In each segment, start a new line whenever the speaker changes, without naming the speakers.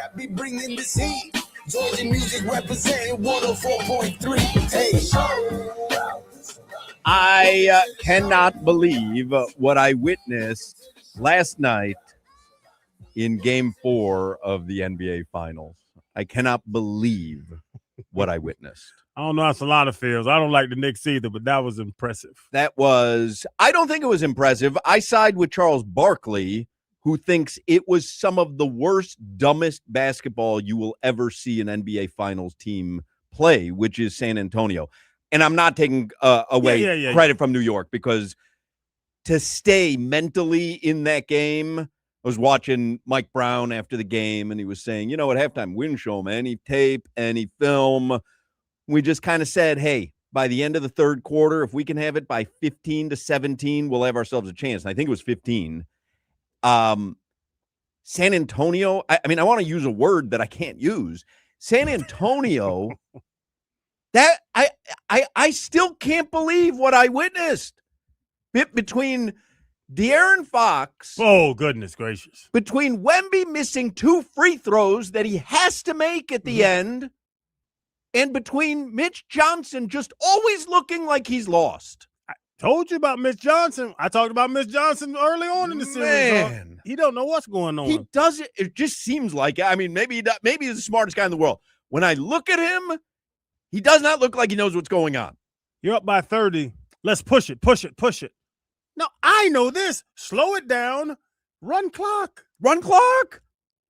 I be bringing this heat. Georgia music representing 104.3. Hey.
I cannot believe what I witnessed last night in Game 4 of the NBA Finals. I cannot believe what I witnessed.
I don't know how Solana feels. I don't like the Knicks either, but that was impressive.
I don't think it was impressive. I side with Charles Barkley, who thinks it was some of the worst, dumbest basketball you will ever see an NBA Finals team play, which is San Antonio. And I'm not taking away credit from New York, because to stay mentally in that game, I was watching Mike Brown after the game, and he was saying, at halftime, we didn't show him any tape, any film. We just kind of said, hey, by the end of the third quarter, if we can have it by 15-17, we'll have ourselves a chance. And I think it was 15. San Antonio, I want to use a word that I can't use. San Antonio, that I still can't believe what I witnessed. Between De'Aaron Fox.
Oh, goodness gracious.
Between Wemby missing 2 free throws that he has to make at the end, and between Mitch Johnson just always looking like he's lost.
I told you about Mitch Johnson. I talked about Mitch Johnson early on in the series.
Man.
He don't know what's going on.
He does it. It just seems like, maybe he's the smartest guy in the world. When I look at him, he does not look like he knows what's going on.
You're up by 30. Let's push it. No, I know this. Slow it down. Run clock.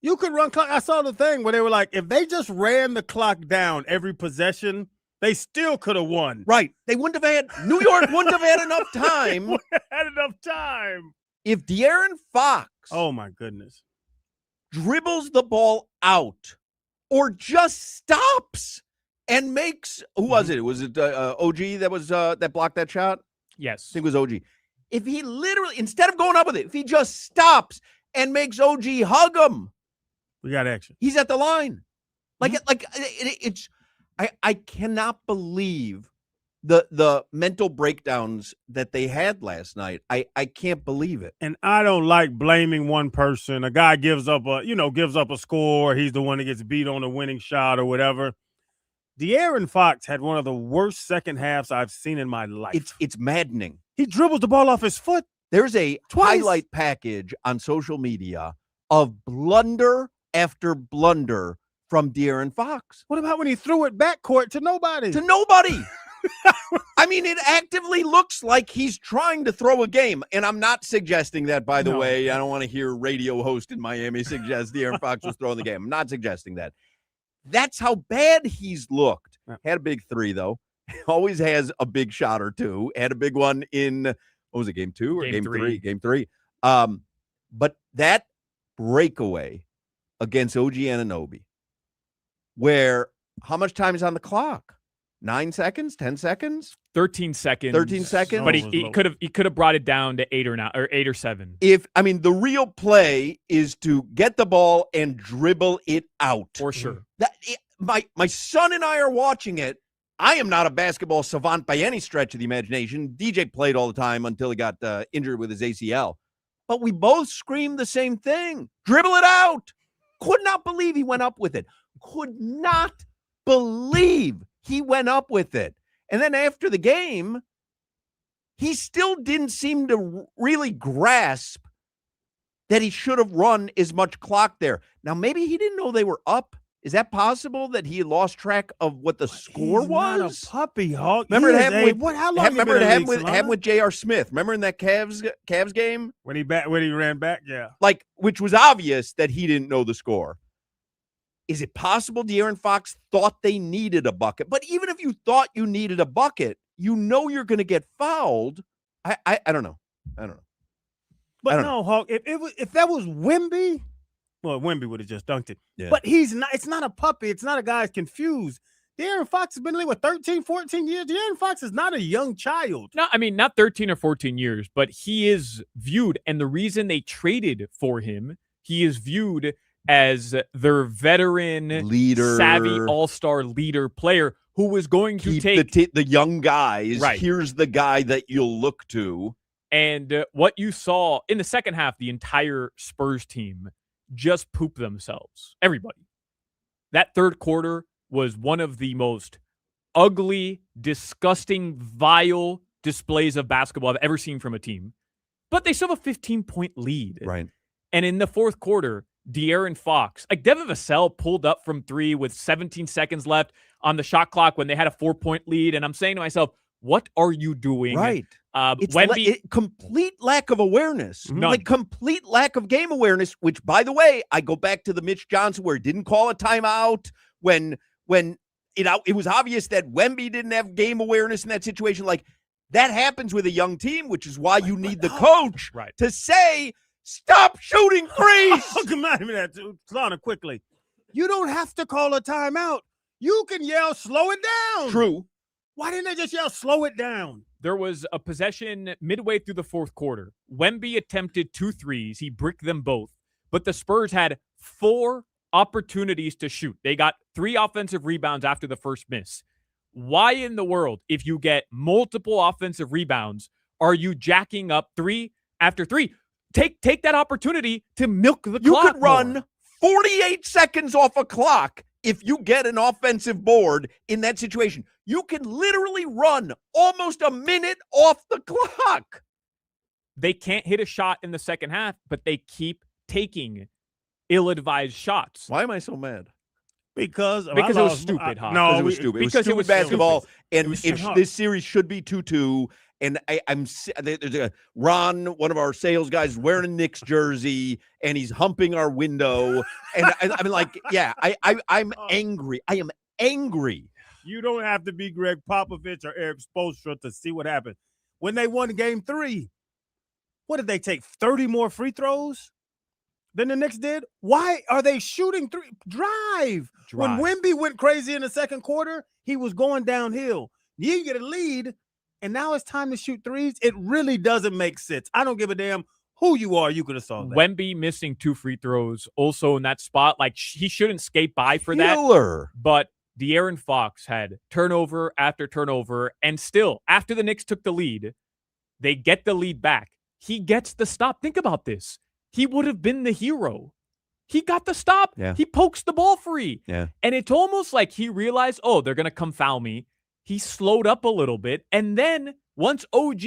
You could run clock. I saw the thing where they were like, if they just ran the clock down every possession, they still could have won.
Right. They wouldn't have had, New York wouldn't have had enough time. If De'Aaron Fox,
oh my goodness,
dribbles the ball out or just stops and makes, who was it? Was it OG that blocked that shot?
Yes.
I think it was OG. If he literally, instead of going up with it, if he just stops and makes OG hug him,
we got action.
He's at the line. I cannot believe the mental breakdowns that they had last night. I can't believe it.
And I don't like blaming one person. A guy gives up a score. He's the one that gets beat on a winning shot or whatever. De'Aaron Fox had one of the worst second halves I've seen in my life.
It's maddening.
He dribbles the ball off his foot.
There's a highlight package on social media of blunder after blunder from De'Aaron Fox.
What about when he threw it backcourt to nobody?
It actively looks like he's trying to throw a game. And I'm not suggesting that, by the way. I don't want to hear radio host in Miami suggest De'Aaron Fox was throwing the game. I'm not suggesting that. That's how bad he's looked. Had a big 3, though. Always has a big shot or 2. Had a big one in, what was it, game 2 or game 3? Game 3. But that breakaway against OG Anunoby, where how much time is on the clock? 9 seconds? 10 seconds?
13 seconds.
13 seconds.
But he could have brought it down to 8 or 7.
The real play is to get the ball and dribble it out.
For sure.
My son and I are watching it. I am not a basketball savant by any stretch of the imagination. DJ played all the time until he got injured with his ACL. But we both screamed the same thing. Dribble it out. Could not believe he went up with it. Could not believe he went up with it. And then after the game, he still didn't seem to really grasp that he should have run as much clock there. Now, maybe he didn't know they were up. Is that possible that he lost track of what the score was?
Not a puppy, Hawk.
Remember it happened with J.R. Smith. Remember in that Cavs game
when he ran back, yeah.
Which was obvious that he didn't know the score. Is it possible De'Aaron Fox thought they needed a bucket? But even if you thought you needed a bucket, you're going to get fouled. I don't know.
But no, Hawk. If that was Wemby. Well, Wemby would have just dunked it.
Yeah.
But he's not. It's not a puppy. It's not a guy confused. De'Aaron Fox has been in the league, 13, 14 years? De'Aaron Fox is not a young child.
No, not 13 or 14 years, but he is viewed, and the reason they traded for him, he is viewed as their veteran,
leader,
savvy, all-star leader player who was going to take
the young guys.
Right.
Here's the guy that you'll look to.
And what you saw in the second half, the entire Spurs team just poop themselves. Everybody. That third quarter was one of the most ugly, disgusting, vile displays of basketball I've ever seen from a team. But they still have a 15-point lead.
Right.
And in the fourth quarter, De'Aaron Fox, like Devin Vassell pulled up from three with 17 seconds left on the shot clock when they had a 4-point lead. And I'm saying to myself, what are you doing?
Right. It's
Wemby,
complete lack of awareness.
None.
Like complete lack of game awareness, which, by the way, I go back to the Mitch Johnson where he didn't call a timeout when it was obvious that Wemby didn't have game awareness in that situation. Like, that happens with a young team, which is why you need the coach to say, stop shooting threes.
Come on, Solana, quickly. You don't have to call a timeout. You can yell, slow it down.
True.
Why didn't they just yell, slow it down?
There was a possession midway through the fourth quarter. Wemby attempted 2 threes. He bricked them both. But the Spurs had 4 opportunities to shoot. They got 3 offensive rebounds after the first miss. Why in the world, if you get multiple offensive rebounds, are you jacking up 3 after 3? Take that opportunity to milk the clock.
You could run
more.
48 seconds off a clock if you get an offensive board in that situation. You can literally run almost a minute off the clock.
They can't hit a shot in the second half, but they keep taking ill-advised shots.
Why am I so mad?
Because
it was stupid, Hoch.
No, it was stupid.
Because it was
basketball,
stupid.
and this series should be 2-2. And there's Ron, one of our sales guys, wearing a Knicks jersey, and he's humping our window. And I'm like, yeah, I'm angry. I am angry.
You don't have to be Greg Popovich or Eric Spoelstra to see what happened. When they won Game 3, what did they take? 30 more free throws than the Knicks did? Why are they shooting 3? Drive. When Wemby went crazy in the second quarter, he was going downhill. You get a lead, and now it's time to shoot threes. It really doesn't make sense. I don't give a damn who you are. You could have saw that.
Wemby missing 2 free throws also in that spot. Like, he shouldn't skate by for
Killer.
that. But De'Aaron Fox had turnover after turnover. And still, after the Knicks took the lead, they get the lead back. He gets the stop. Think about this. He would have been the hero. He got the stop.
Yeah.
He pokes the ball free.
Yeah.
And it's almost like he realized, oh, they're going to come foul me. He slowed up a little bit. And then once OG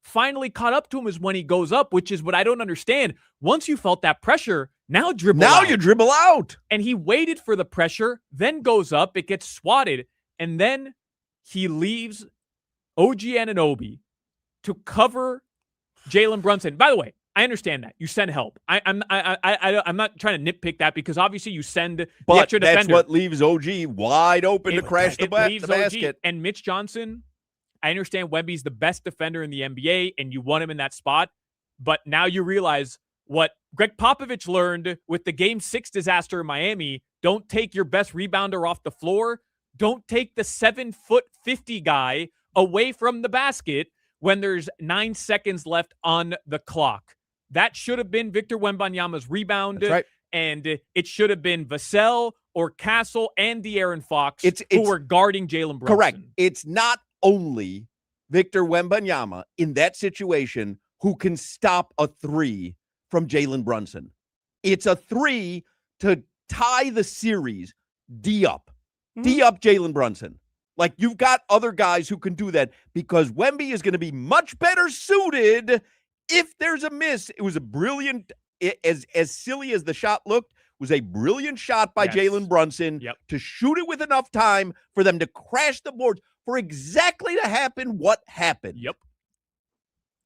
finally caught up to him is when he goes up, which is what I don't understand. Once you felt that pressure, now dribble out.
Now you dribble out.
And he waited for the pressure, then goes up. It gets swatted. And then he leaves OG Anunoby to cover Jalen Brunson. By the way, I understand that. You send help. I'm not trying to nitpick that because obviously you send the extra defender.
That's what leaves OG wide open to crash the basket.
And Mitch Johnson, I understand Wemby's the best defender in the NBA and you want him in that spot. But now you realize what Greg Popovich learned with the Game 6 disaster in Miami. Don't take your best rebounder off the floor. Don't take the 7'50" guy away from the basket when there's 9 seconds left on the clock. That should have been Victor Wembanyama's rebound.
That's right.
And it should have been Vassell or Castle and De'Aaron Fox who were guarding Jalen Brunson.
Correct. It's not only Victor Wembanyama in that situation who can stop a 3 from Jalen Brunson. It's a 3 to tie the series. D up Jalen Brunson. Like, you've got other guys who can do that because Wemby is going to be much better suited if there's a miss. It was a brilliant, as silly as the shot looked, was a brilliant shot by Jalen Brunson to shoot it with enough time for them to crash the boards, for exactly to happen what happened.
Yep.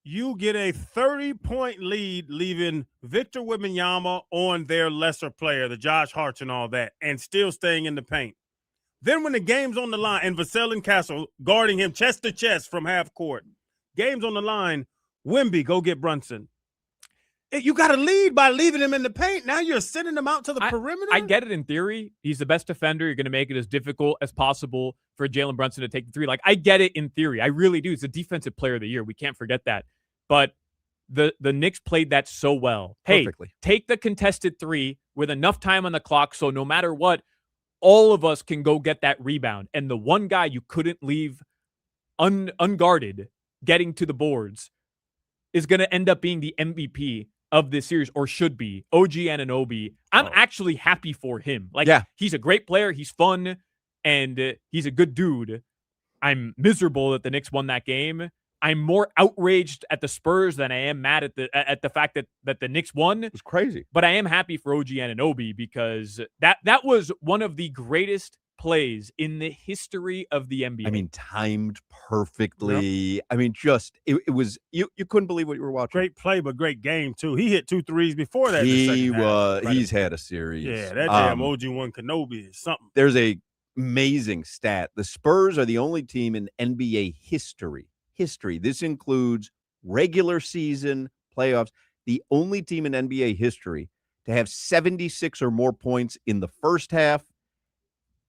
You get a 30-point lead, leaving Victor Wembanyama on their lesser player, the Josh Harts and all that, and still staying in the paint. Then when the game's on the line, and Vassell and Castle guarding him chest to chest from half court, game's on the line, Wemby, go get Brunson. You got to lead by leaving him in the paint. Now you're sending him out to the perimeter?
I get it in theory. He's the best defender. You're going to make it as difficult as possible for Jalen Brunson to take the 3. Like, I get it in theory. I really do. He's the defensive player of the year. We can't forget that. But the Knicks played that so well.
Perfectly.
Hey, take the contested 3 with enough time on the clock so no matter what, all of us can go get that rebound. And the one guy you couldn't leave unguarded getting to the boards is going to end up being the MVP of this series, or should be, OG Anunoby. I'm actually happy for him. Like, he's a great player. He's fun, and he's a good dude. I'm miserable that the Knicks won that game. I'm more outraged at the Spurs than I am mad at the fact that the Knicks won.
It was crazy.
But I am happy for OG Anunoby because that was one of the greatest plays in the history of the NBA.
I mean, timed perfectly. Yep. I mean, just it was you couldn't believe what you were watching.
Great play, but great game too. He hit 2 threes before that. He's
had a series.
Yeah, that damn OG one Kenobi is something.
There's a amazing stat. The Spurs are the only team in NBA history. This includes regular season, playoffs. The only team in NBA history to have 76 or more points in the first half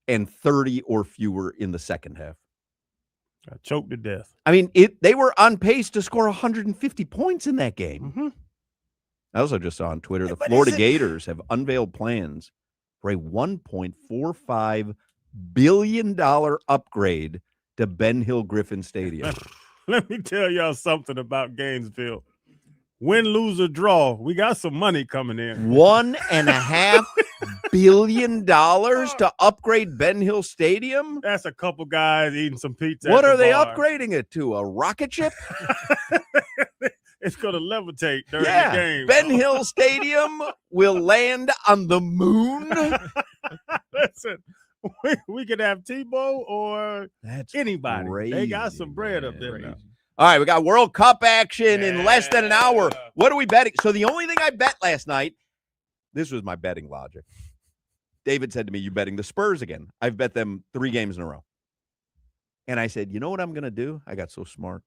and 30 or fewer in the second half.
I choked to death.
I mean, they were on pace to score 150 points in that game.
Mm-hmm.
I also just saw on Twitter the Florida Gators have unveiled plans for a $1.45 billion upgrade to Ben Hill Griffin Stadium.
Let me tell y'all something about Gainesville. Win, lose, or draw, we got some money coming in.
$1.5 billion to upgrade Ben Hill Stadium?
That's a couple guys eating some pizza.
What are they upgrading it to? A rocket ship?
It's going to levitate during the game.
Ben Hill Stadium will land on the moon.
Listen, we could have Tebow or anybody.
Crazy,
they got some bread up there now.
All right, we got World Cup action in less than an hour. What are we betting? So the only thing I bet last night, this was my betting logic. David said to me, you betting the Spurs again? I've bet them 3 games in a row. And I said, you know what I'm going to do? I got so smart.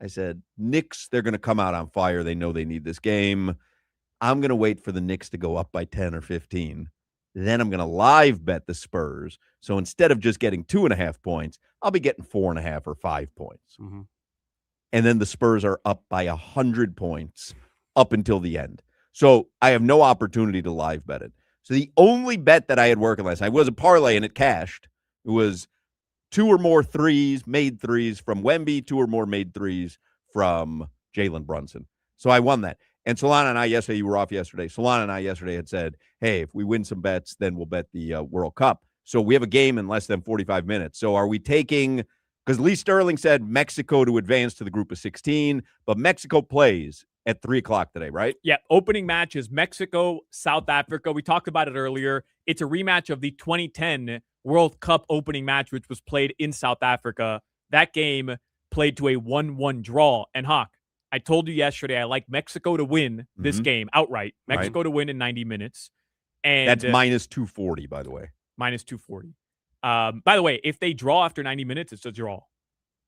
I said, Knicks, they're going to come out on fire. They know they need this game. I'm going to wait for the Knicks to go up by 10 or 15. Then I'm going to live bet the Spurs. So instead of just getting 2.5 points, I'll be getting 4.5 or 5 points.
Mm-hmm.
And then the Spurs are up by 100 points up until the end. So I have no opportunity to live bet it. So the only bet that I had working last night was a parlay, and it cashed. It was 2 or more made threes from Wemby, 2 or more made threes from Jalen Brunson. So I won that. And Solana and I yesterday, you were off yesterday. Solana and I yesterday had said, hey, if we win some bets, then we'll bet the World Cup. So we have a game in less than 45 minutes. So are we taking, because Lee Sterling said Mexico to advance to the group of 16, but Mexico plays at 3:00 today, right?
Yeah. Opening match is Mexico, South Africa. We talked about it earlier. It's a rematch of the 2010 World Cup opening match, which was played in South Africa. That game played to a 1-1 draw. And Hawk, I told you yesterday, I like Mexico to win this game outright. Mexico to win in 90 minutes. And
that's minus 240, by the way.
Minus 240. By the way, if they draw after 90 minutes, it's a draw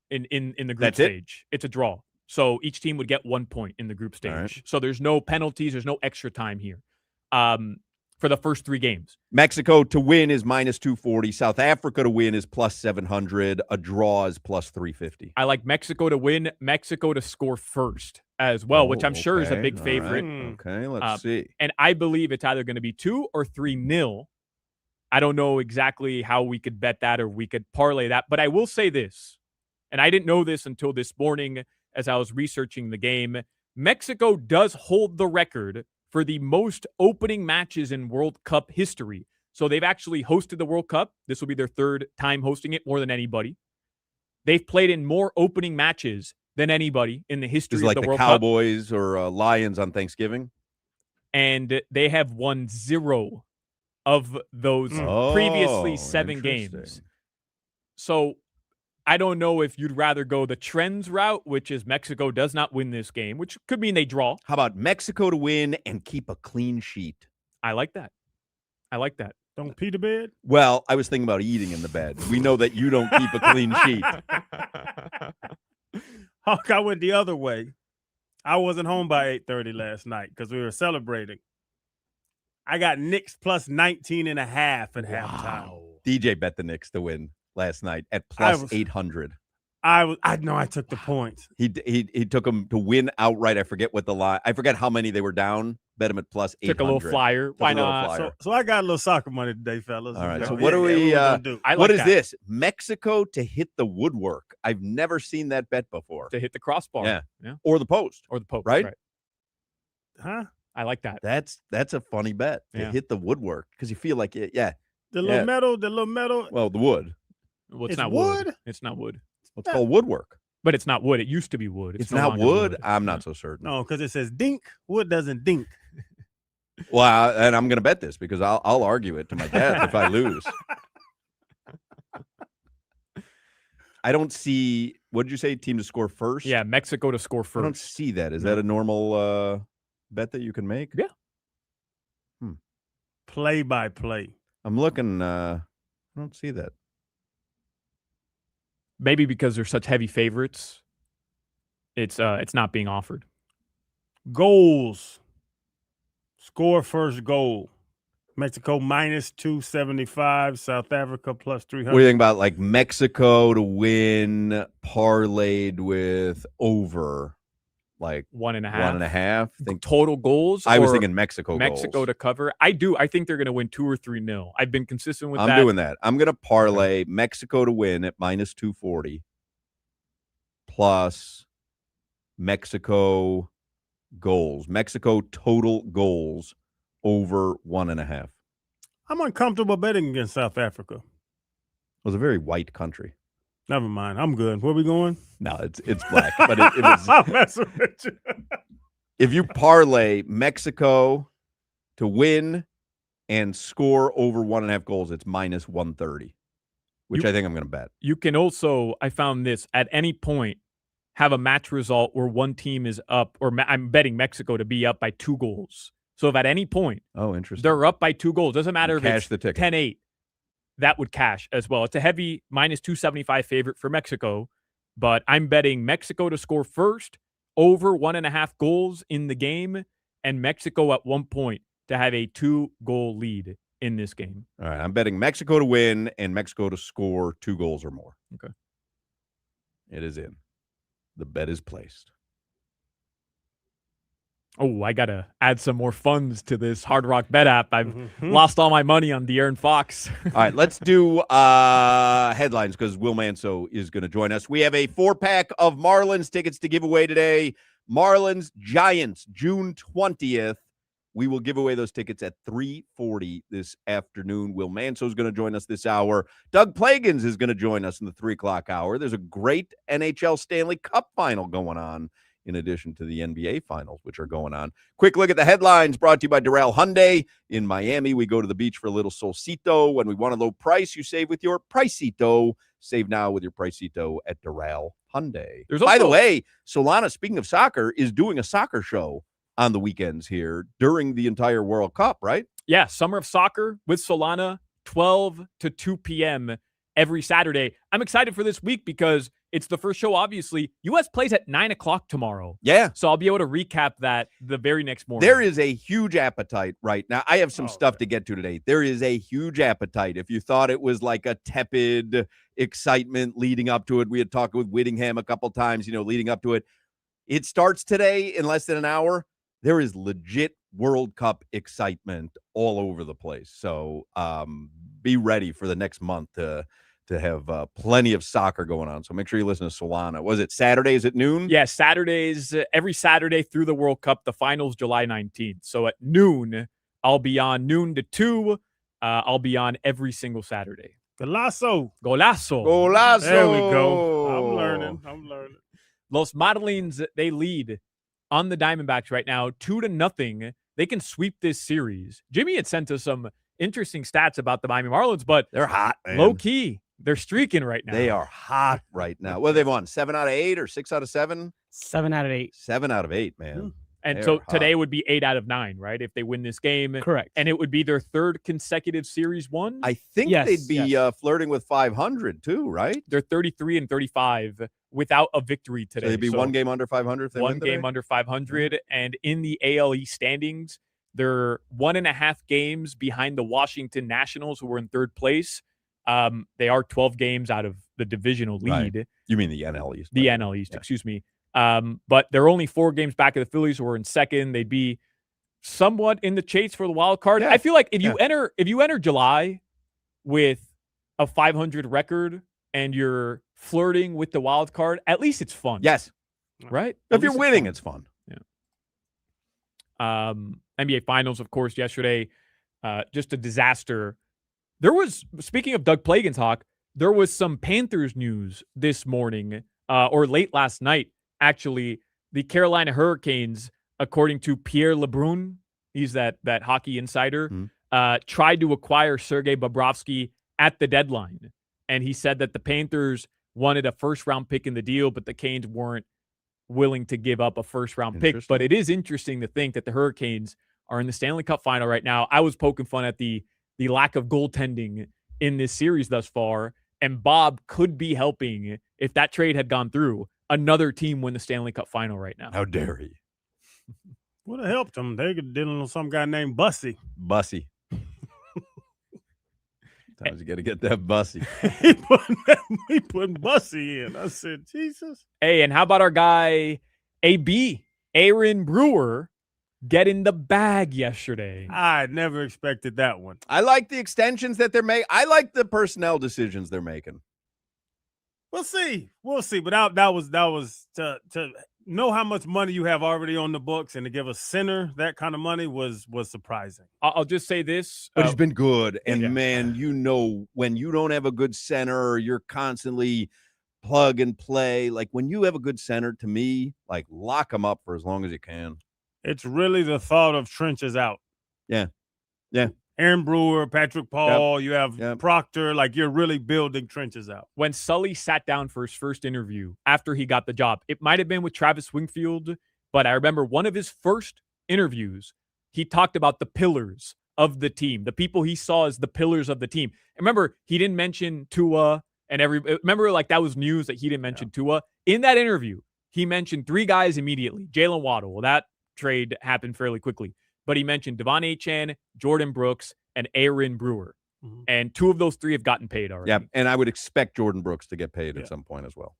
in the group stage. It's a draw. So each team would get 1 point in the group stage. Right. So there's no penalties. There's no extra time here for the first 3 games.
Mexico to win is minus 240. South Africa to win is plus 700. A draw is plus 350.
I like Mexico to win, Mexico to score first as well, which I'm sure is a big favorite.
Right. Okay, let's see.
And I believe it's either going to be 2 or 3-0. I don't know exactly how we could bet that or we could parlay that, but I will say this, and I didn't know this until this morning as I was researching the game. Mexico does hold the record for the most opening matches in World Cup history. So they've actually hosted the World Cup. This will be their 3rd time hosting it, more than anybody. They've played in more opening matches than anybody in the history of the World Cup.
Like the Cowboys or Lions on Thanksgiving?
And they have won 0 of those previously 7 games. So I don't know if you'd rather go the trends route, which is Mexico does not win this game, which could mean they draw.
How about Mexico to win and keep a clean sheet?
I like that.
Don't pee the bed?
Well, I was thinking about eating in the bed. We know that you don't keep a clean sheet.
Hawk, I went the other way. I wasn't home by 8:30 last night because we were celebrating. I got Knicks plus 19.5 at halftime.
DJ bet the Knicks to win last night at plus 800.
I know I took the points.
He took them to win outright. I forget what the line. I forget how many they were down. Bet him at plus 800.
Took a little flyer. Why not?
So I got a little soccer money today, fellas.
All right. So what do we? What is this? Mexico to hit the woodwork. I've never seen that bet before.
To hit the crossbar.
Yeah. Or the post.
Or the post.
Right.
Huh?
I like that.
That's a funny bet.
Yeah.
To hit the woodwork because you feel like it. Yeah.
The little metal.
Well, the wood.
Well,
It's
not
wood?
It's not wood.
It's called woodwork.
But it's not wood. It used to be wood.
It's
no
not
longer
wood. I'm not so certain.
No, because it says dink. Wood doesn't dink.
Well, and I'm going to bet this because I'll argue it to my death if I lose. I don't see. What did you say? Team to score first?
Yeah, Mexico to score first.
I don't see that. Is that a normal bet that you can make?
Yeah.
Play by play.
I'm looking. I don't see that.
Maybe because they're such heavy favorites, it's not being offered.
Goals. Score first goal. Mexico minus 275. South Africa plus 300.
What do you think about like Mexico to win parlayed with over like
1.5?
1.5? Think
Total goals?
I was
or
thinking Mexico
Mexico to cover. I think they're going to win 2 or 3-0. I've been consistent with that.
I'm doing that. I'm going to parlay Mexico to win at minus 240 plus Mexico goals. Mexico total goals over 1.5.
I'm uncomfortable betting against South Africa.
It was a very white country.
Never mind. I'm good. Where we going?
No, it's black, but it was.
I'm messing with you.
If you parlay Mexico to win and score over 1.5 goals, it's minus 130, which I think I'm going to bet.
You can also, I found this, at any point, have a match result where one team is up, or I'm betting Mexico to be up by 2 goals. So if at any point
Interesting.
they're up by 2 goals, doesn't matter if it's
the ticket.
10-8, that would cash as well. It's a heavy minus 275 favorite for Mexico, but I'm betting Mexico to score first, over 1.5 goals in the game, and Mexico at one point to have a 2-goal lead in this game.
All right, I'm betting Mexico to win and Mexico to score 2 goals or more.
Okay.
It is in. The bet is placed.
Oh, I got to add some more funds to this Hard Rock Bet app. I've lost all my money on De'Aaron Fox.
All right, let's do headlines because Will Manso is going to join us. We have a 4-pack of Marlins tickets to give away today. Marlins Giants, June 20th. We will give away those tickets at 3:40 this afternoon. Will Manso is going to join us this hour. Doug Plagans is going to join us in the 3 o'clock hour. There's a great NHL Stanley Cup final going on, in addition to the NBA finals, which are going on. Quick look at the headlines brought to you by Doral Hyundai. In Miami, we go to the beach for a little solcito. When we want a low price, you save with your Pricito. Save now with your Pricito at Doral Hyundai. By the way, Solana, speaking of soccer, is doing a soccer show on the weekends here during the entire World Cup, right?
Yeah, Summer of Soccer with Solana, 12 to 2 p.m. every Saturday. I'm excited for this week because it's the first show, obviously. U.S. plays at 9 o'clock tomorrow.
Yeah.
So I'll be able to recap that the very next morning.
There is a huge appetite right now. I have some stuff to get to today. There is a huge appetite. If you thought it was like a tepid excitement leading up to it, we had talked with Whittingham a couple times, leading up to it. It starts today in less than an hour. There is legit World Cup excitement all over the place. So be ready for the next month to have plenty of soccer going on. So make sure you listen to Solana. Was it Saturdays at noon?
Yeah, Saturdays, every Saturday through the World Cup. The finals July 19th. So at noon, I'll be on noon to 2. I'll be on every single Saturday.
Golazo.
There
we go. I'm learning.
Los Marlins, they lead on the Diamondbacks right now, 2-0. They can sweep this series. Jimmy had sent us some interesting stats about the Miami Marlins, but
they're hot, man.
Low key. They're streaking right now.
They are hot right now. Well, they've won 7 out of 8 or 6 out of 7?
7 out of 8.
7 out of 8, man.
And so today would be 8 out of 9, right? If they win this game.
Correct.
And it would be their 3rd consecutive series won.
I think they'd be flirting with 500 too, right?
They're 33 and 35 without a victory today.
So they'd be one game under 500 if they
one game under 500. And in the ALE standings, they're 1.5 games behind the Washington Nationals, who were in 3rd place. They are 12 games out of the divisional lead.
Right. You mean the NL East?
The NL East, excuse me. But they're only 4 games back of the Phillies, who are in 2nd. They'd be somewhat in the chase for the wild card.
Yeah.
I feel like if you enter July with a 500 record and you're flirting with the wild card, at least it's fun.
Yes.
Right?
If you're winning, it's fun.
Yeah. NBA Finals, of course, yesterday, just a disaster. There was, speaking of Doug Plagens, Hawk, there was some Panthers news this morning, or late last night, actually. The Carolina Hurricanes, according to Pierre LeBrun, he's that hockey insider, tried to acquire Sergei Bobrovsky at the deadline. And he said that the Panthers wanted a first-round pick in the deal, but the Canes weren't willing to give up a first-round pick. But it is interesting to think that the Hurricanes are in the Stanley Cup final right now. I was poking fun at the lack of goaltending in this series thus far, and Bob could be helping, if that trade had gone through, another team win the Stanley Cup final right now.
How dare he?
Would have helped them. They could dealing with some guy named Bussy.
Sometimes you got to get that Bussy.
he putting Bussy in. I said, Jesus.
Hey, and how about our guy, Aaron Brewer, getting the bag yesterday?
I never expected that one.
I like the extensions that they're making. I like the personnel decisions they're making.
We'll see. But that was to know how much money you have already on the books, and to give a center that kind of money was surprising.
I'll just say this.
But he's been good. And
yeah.
man, when you don't have a good center, or you're constantly plug and play, like when you have a good center, to me, like lock him up for as long as you can.
It's really the thought of trenches out.
Yeah.
Aaron Brewer, Patrick Paul, you have Proctor, like you're really building trenches out.
When Sully sat down for his first interview after he got the job, it might have been with Travis Wingfield, but I remember one of his first interviews, he talked about the pillars of the team, the people he saw as the pillars of the team. Remember, he didn't mention Tua remember, like that was news that he didn't mention Tua. In that interview, he mentioned 3 guys immediately. Jalen Waddle. Well, that trade happened fairly quickly. But he mentioned Devon Achane, Jordan Brooks, and Aaron Brewer. Mm-hmm. And 2 of those 3 have gotten paid already.
Yeah, and I would expect Jordan Brooks to get paid at some point as well.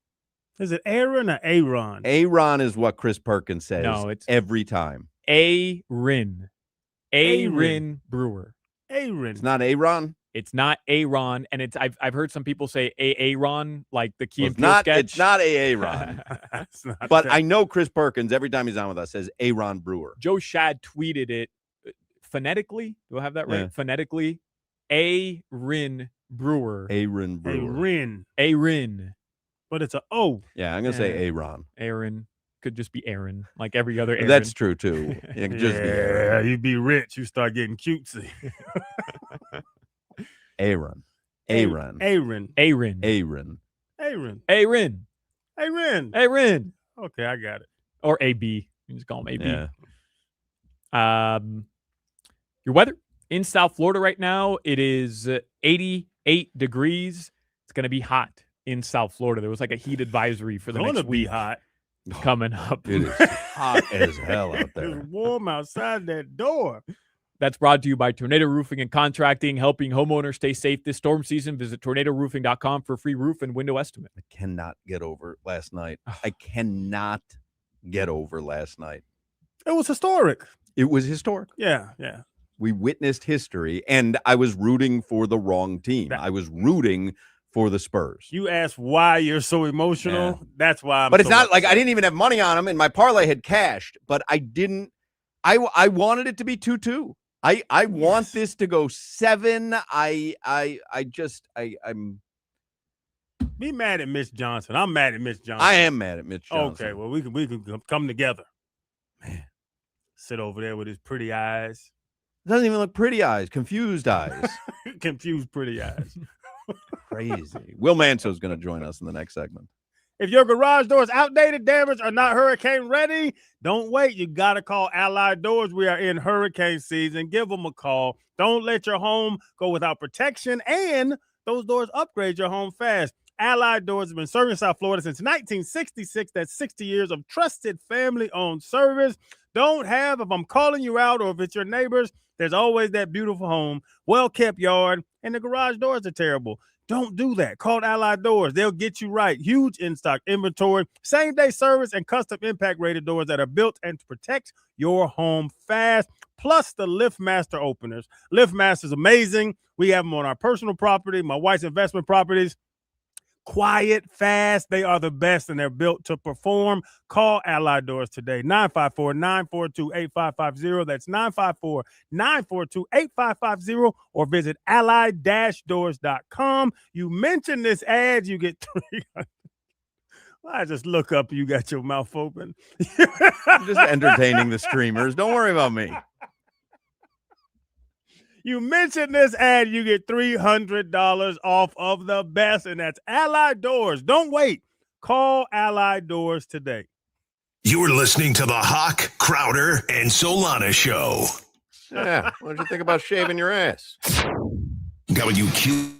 Is it Aaron or Aaron?
Aaron is what Chris Perkins says every time.
Aaron Brewer.
Aaron.
It's not Aaron?
It's not Aaron, and I've heard some people say Aaron, like the Key and Peele sketch.
It's not Aaron. But I know Chris Perkins, every time he's on with us, says Aaron Brewer.
Joe Shad tweeted it phonetically. Do I have that right? Yeah. Phonetically, Aaron Brewer.
Aaron Brewer.
Aaron.
But it's a O.
Yeah, I'm going to say Aaron.
Aaron. Could just be Aaron, like every other Aaron.
That's true, too. It could just be Aaron.
You'd be rich. You start getting cutesy.
Aaron.
Okay, I got it.
Or AB. You just call him AB. Yeah. Your weather in South Florida right now, it is 88 degrees. It's going to be hot in South Florida. There was like a heat advisory for the next week.
It's going to be hot.
Coming up.
It is hot as hell out there.
It's warm outside that door.
That's brought to you by Tornado Roofing and Contracting, helping homeowners stay safe this storm season. Visit tornadoroofing.com for a free roof and window estimate.
I cannot get over last night. It was historic. It was historic.
Yeah.
We witnessed history, and I was rooting for the wrong team. I was rooting for the Spurs.
You asked why you're so emotional. Yeah. That's why.
But it's not like I didn't even have money on them, and my parlay had cashed. But I didn't. I wanted it to be 2-2. I want this to go 7. I'm
be mad at Mitch Johnson. I'm mad at Mitch Johnson.
I am mad at Mitch Johnson.
Okay, well we can come together. Man, sit over there with his pretty eyes.
It doesn't even look pretty eyes. Confused eyes.
Confused pretty eyes.
Crazy. Will Manso's going to join us in the next segment.
If your garage door is outdated, damaged, or not hurricane ready, don't wait. You got to call Allied Doors. We are in hurricane season. Give them a call. Don't let your home go without protection, and those doors upgrade your home fast. Allied Doors has been serving South Florida since 1966. That's 60 years of trusted family-owned service. Don't have, if I'm calling you out or if it's your neighbors, there's always that beautiful home, well-kept yard, and the garage doors are terrible. Don't do that. Call Allied Doors. They'll get you right. Huge in-stock inventory, same-day service, and custom impact-rated doors that are built and protect your home fast, plus the LiftMaster openers. LiftMaster is amazing. We have them on our personal property, my wife's investment properties. quiet, fast. They are the best, and they're built to perform. Call Allied Doors today, 954-942-8550. That's 954-942-8550, or visit allied-doors.com. You mention this ad, you get 300. I just look up, you got your mouth open.
I'm just entertaining the streamers. Don't worry about me.
You mention this ad, you get $300 off of the best, and that's Allied Doors. Don't wait. Call Allied Doors today.
You're listening to the Hawk, Crowder, and Solana Show.
Yeah. What did you think about shaving your ass?
Got what you cute.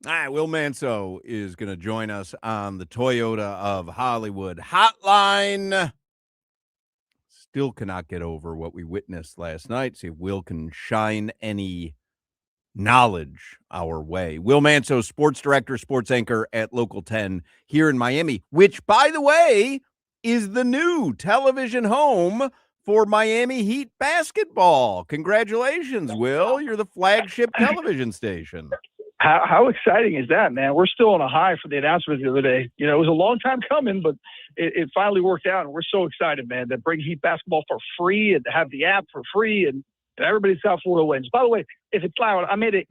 All right, Will Manso is going to join us on the Toyota of Hollywood hotline. Still cannot get over what we witnessed last night. See if Will can shine any knowledge our way. Will Manso, sports director, sports anchor at Local 10 here in Miami, which, by the way, is the new television home for Miami Heat basketball. Congratulations, Will. You're the flagship television station.
How exciting is that, man? We're still on a high for the announcement the other day. You know, it was a long time coming, but it finally worked out. And we're so excited, man, to bring Heat basketball for free and to have the app for free and everybody in South Florida wins. By the way, if it's loud, I'm at a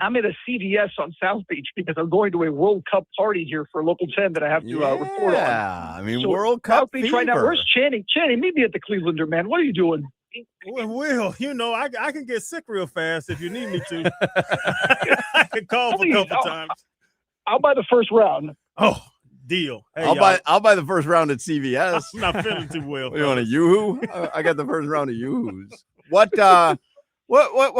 CVS on South Beach because I'm going to a World Cup party here for Local 10 that I have to report on.
Yeah, I mean,
so
World Cup
South Beach right now. Where's Channing? Channing, meet me at the Clevelander, man. What are you doing?
Well, Will, you know, I can get sick real fast if you need me to. I can call for a couple times.
I'll buy the first round.
Oh, deal. Hey,
I'll buy the first round at CVS.
I'm not feeling too well.
You want a Yoo-hoo? I got the first round of Yoo-hoos. What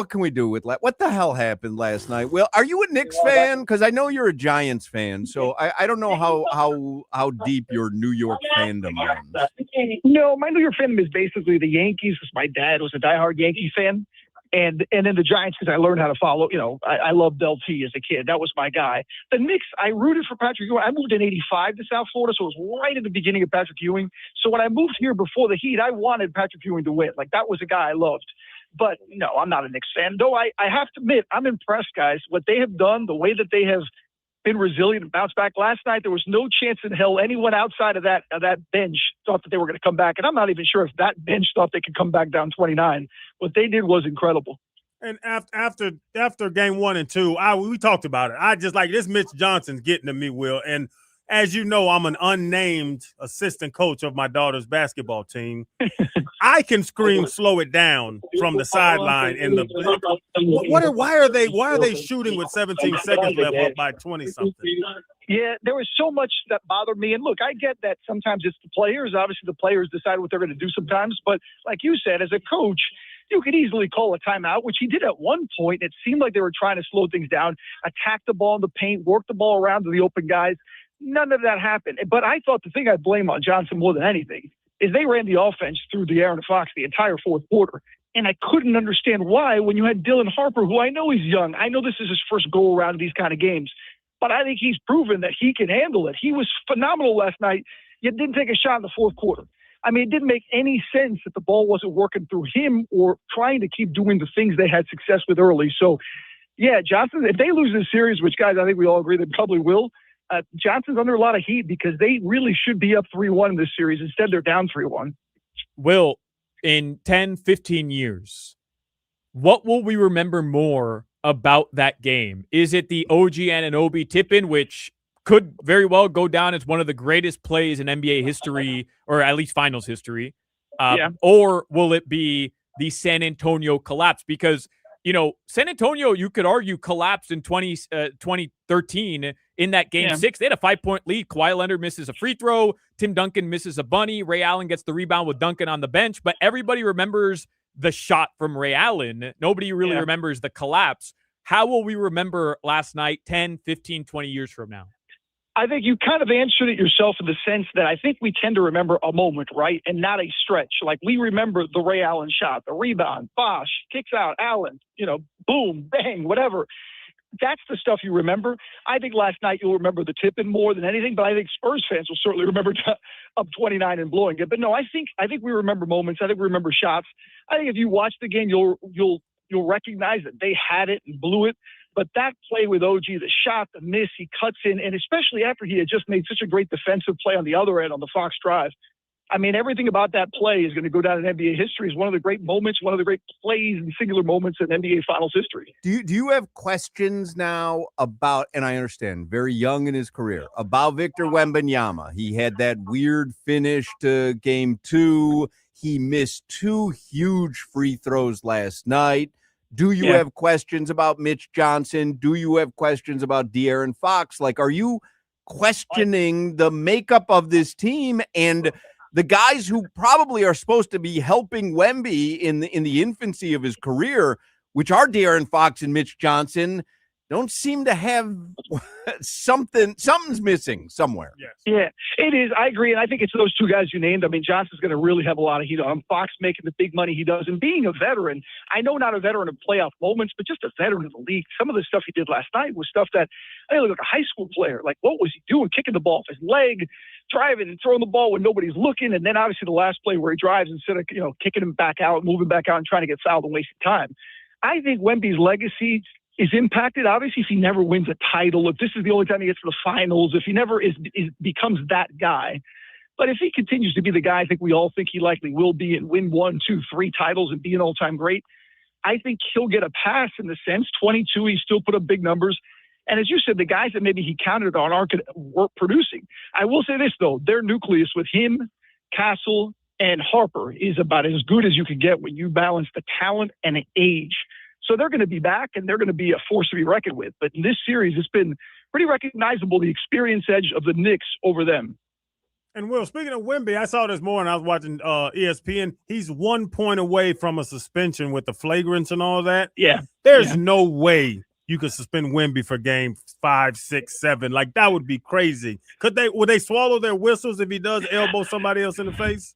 can we do with what the hell happened last night? Will, are you a Knicks fan? Because I know you're a Giants fan, so I don't know how deep your New York fandom runs.
No, my New York fandom is basically the Yankees, because my dad was a diehard Yankee fan, and then the Giants because I learned how to follow. You know, I loved LT as a kid. That was my guy. The Knicks, I rooted for Patrick Ewing. I moved in '85 to South Florida, so it was right at the beginning of Patrick Ewing. So when I moved here before the Heat, I wanted Patrick Ewing to win. Like, that was a guy I loved. But no, I'm not a Knicks fan. Though I have to admit, I'm impressed, guys. What they have done, the way that they have been resilient and bounced back. Last night, there was no chance in hell anyone outside of that bench thought that they were going to come back. And I'm not even sure if that bench thought they could come back down 29. What they did was incredible.
And after game 1 and 2, we talked about it. I just like this. Mitch Johnson's getting to me, Will. And as you know, I'm an unnamed assistant coach of my daughter's basketball team. I can scream "slow it down" from the sideline. Why are they shooting with 17 seconds left up by 20 something?
Yeah, there was so much that bothered me. And look, I get that sometimes it's the players. Obviously, the players decide what they're going to do sometimes. But like you said, as a coach, you could easily call a timeout, which he did at one point. It seemed like they were trying to slow things down, attack the ball in the paint, work the ball around to the open guys. None of that happened. But I thought the thing I'd blame on Johnson more than anything is they ran the offense through De'Aaron Fox the entire fourth quarter. And I couldn't understand why when you had Dylan Harper, who I know he's young. I know this is his first go around in these kind of games, but I think he's proven that he can handle it. He was phenomenal last night. Yet didn't take a shot in the fourth quarter. I mean, it didn't make any sense that the ball wasn't working through him or trying to keep doing the things they had success with early. So, yeah, Johnson, if they lose this series, which, guys, I think we all agree they probably will, Johnson's under a lot of heat because they really should be up 3-1 in this series. Instead, they're down 3-1.
Will, in 10, 15 years, what will we remember more about that game? Is it the OG Anunoby tip-in, which could very well go down as one of the greatest plays in NBA history, or at least finals history? Or will it be the San Antonio collapse? Because, you know, San Antonio, you could argue, collapsed in 2013 in that game 6. They had a 5-point lead. Kawhi Leonard misses a free throw. Tim Duncan misses a bunny. Ray Allen gets the rebound with Duncan on the bench. But everybody remembers the shot from Ray Allen. Nobody really remembers the collapse. How will we remember last night 10, 15, 20 years from now?
I think you kind of answered it yourself in the sense that I think we tend to remember a moment, right? And not a stretch. Like, we remember the Ray Allen shot, the rebound, Bosh, kicks out, Allen, you know, boom, bang, whatever. That's the stuff you remember. I think last night you'll remember the tip-in more than anything, but I think Spurs fans will certainly remember up 29 and blowing it. But no, I think we remember moments. I think we remember shots. I think if you watch the game, you'll recognize that they had it and blew it. But that play with OG, the shot, the miss, he cuts in, and especially after he had just made such a great defensive play on the other end on the Fox drive. I mean, everything about that play is going to go down in NBA history as one of the great moments, one of the great plays and singular moments in NBA Finals history.
Do you have questions now about, and I understand, very young in his career, about Victor Wembanyama? He had that weird finish to game 2. He missed 2 huge free throws last night. Do you have questions about Mitch Johnson? Do you have questions about De'Aaron Fox? Like, are you questioning the makeup of this team and the guys who probably are supposed to be helping Wemby in the infancy of his career, which are De'Aaron Fox and Mitch Johnson? don't seem to have something's missing somewhere.
Yes.
Yeah, it is. I agree. And I think it's those two guys you named. I mean, Johnson's going to really have a lot of heat on Fox making the big money he does. And being a veteran, I know not a veteran of playoff moments, but just a veteran of the league. Some of the stuff he did last night was stuff that, I look like a high school player. Like, what was he doing? Kicking the ball off his leg, driving and throwing the ball when nobody's looking. And then obviously the last play where he drives instead of, kicking him back out, moving back out and trying to get fouled and wasting time. I think Wemby's legacy is impacted, obviously, if he never wins a title, if this is the only time he gets to the finals, if he never becomes that guy. But if he continues to be the guy I think we all think he likely will be and win 1, 2, 3 titles and be an all-time great, I think he'll get a pass in the sense. 22, he still put up big numbers. And as you said, the guys that maybe he counted on aren't producing. I will say this, though. Their nucleus with him, Castle, and Harper is about as good as you can get when you balance the talent and the age. So they're going to be back, and they're going to be a force to be reckoned with. But in this series, it's been pretty recognizable, the experience edge of the Knicks over them.
And, Will, speaking of Wemby, I saw this morning. I was watching ESPN. He's 1 point away from a suspension with the flagrants and all that.
Yeah.
There's no way you could suspend Wemby for game 5, 6, 7. Like, that would be crazy. Would they swallow their whistles if he does elbow somebody else in the face?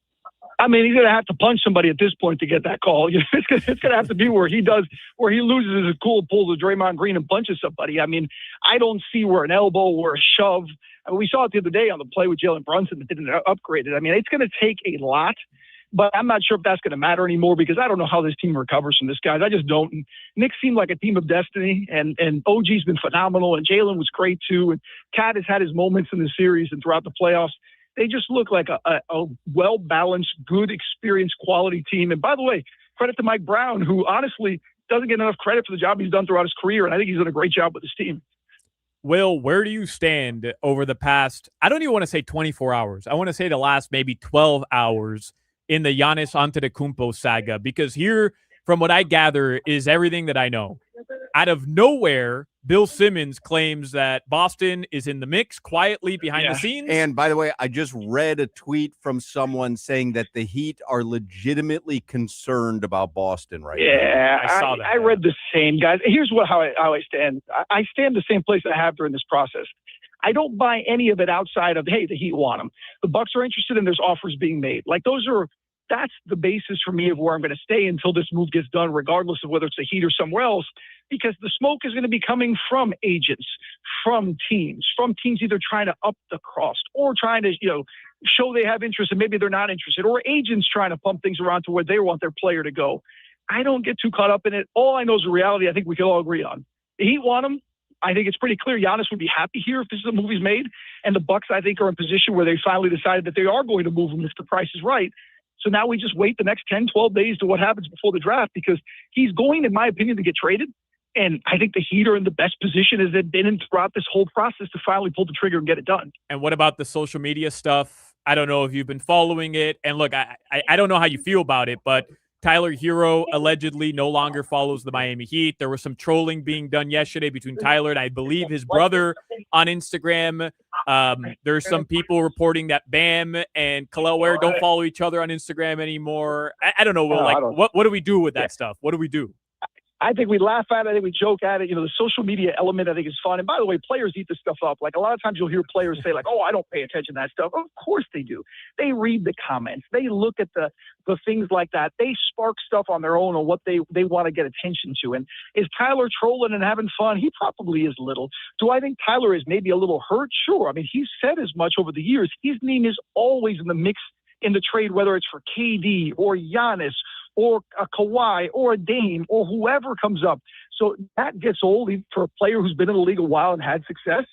I mean, he's going to have to punch somebody at this point to get that call. It's going to have to be where he loses his cool, pulls a Draymond Green and punches somebody. I mean, I don't see where an elbow or a shove. I mean, we saw it the other day on the play with Jalen Brunson that didn't upgrade it. I mean, it's going to take a lot, but I'm not sure if that's going to matter anymore because I don't know how this team recovers from this, guys. I just don't. And Nick seemed like a team of destiny, and OG's been phenomenal, and Jalen was great too, and Cat has had his moments in the series and throughout the playoffs. They just look like a well-balanced, good, experienced, quality team. And by the way, credit to Mike Brown, who honestly doesn't get enough credit for the job he's done throughout his career, and I think he's done a great job with his team.
Will, where do you stand over the past, I don't even want to say 24 hours. I want to say the last maybe 12 hours in the Giannis Antetokounmpo saga? Because here, from what I gather, is everything that I know. Out of nowhere, Bill Simmons claims that Boston is in the mix quietly behind the scenes.
And by the way, I just read a tweet from someone saying that the Heat are legitimately concerned about Boston right now.
Yeah,
I saw that.
I read the same, guys. Here's how I stand. I stand the same place I have during this process. I don't buy any of it outside of, hey, the Heat want him. The Bucks are interested and there's offers being made. Like that's the basis for me of where I'm going to stay until this move gets done, regardless of whether it's the Heat or somewhere else, because the smoke is going to be coming from agents, from teams either trying to up the cost or trying to, show they have interest and maybe they're not interested, or agents trying to pump things around to where they want their player to go. I don't get too caught up in it. All I know is the reality I think we can all agree on. The Heat want him. I think it's pretty clear Giannis would be happy here if this is a move he's made. And the Bucks, I think, are in a position where they finally decided that they are going to move him if the price is right. So now we just wait the next 10, 12 days to what happens before the draft, because he's going, in my opinion, to get traded. And I think the Heat are in the best position as they've been in throughout this whole process to finally pull the trigger and get it done.
And what about the social media stuff? I don't know if you've been following it. And look, I don't know how you feel about it, but Tyler Hero allegedly no longer follows the Miami Heat. There was some trolling being done yesterday between Tyler and I believe his brother on Instagram. There's some people reporting that Bam and Khalil Ware don't follow each other on Instagram anymore. I don't know, Will. What do we do with that stuff? What do we do?
I think we laugh at it. I think we joke at it. The social media element, I think, is fun. And by the way, players eat this stuff up. Like, a lot of times you'll hear players say, like, oh, I don't pay attention to that stuff. Of course they do. They read the comments. They look at the things like that. They spark stuff on their own on what they want to get attention to. And is Tyler trolling and having fun? He probably is a little. Do I think Tyler is maybe a little hurt? Sure. I mean, he's said as much over the years. His name is always in the mix in the trade, whether it's for KD or Giannis or a Kawhi or a Dame or whoever comes up. So that gets old for a player who's been in the league a while and had success.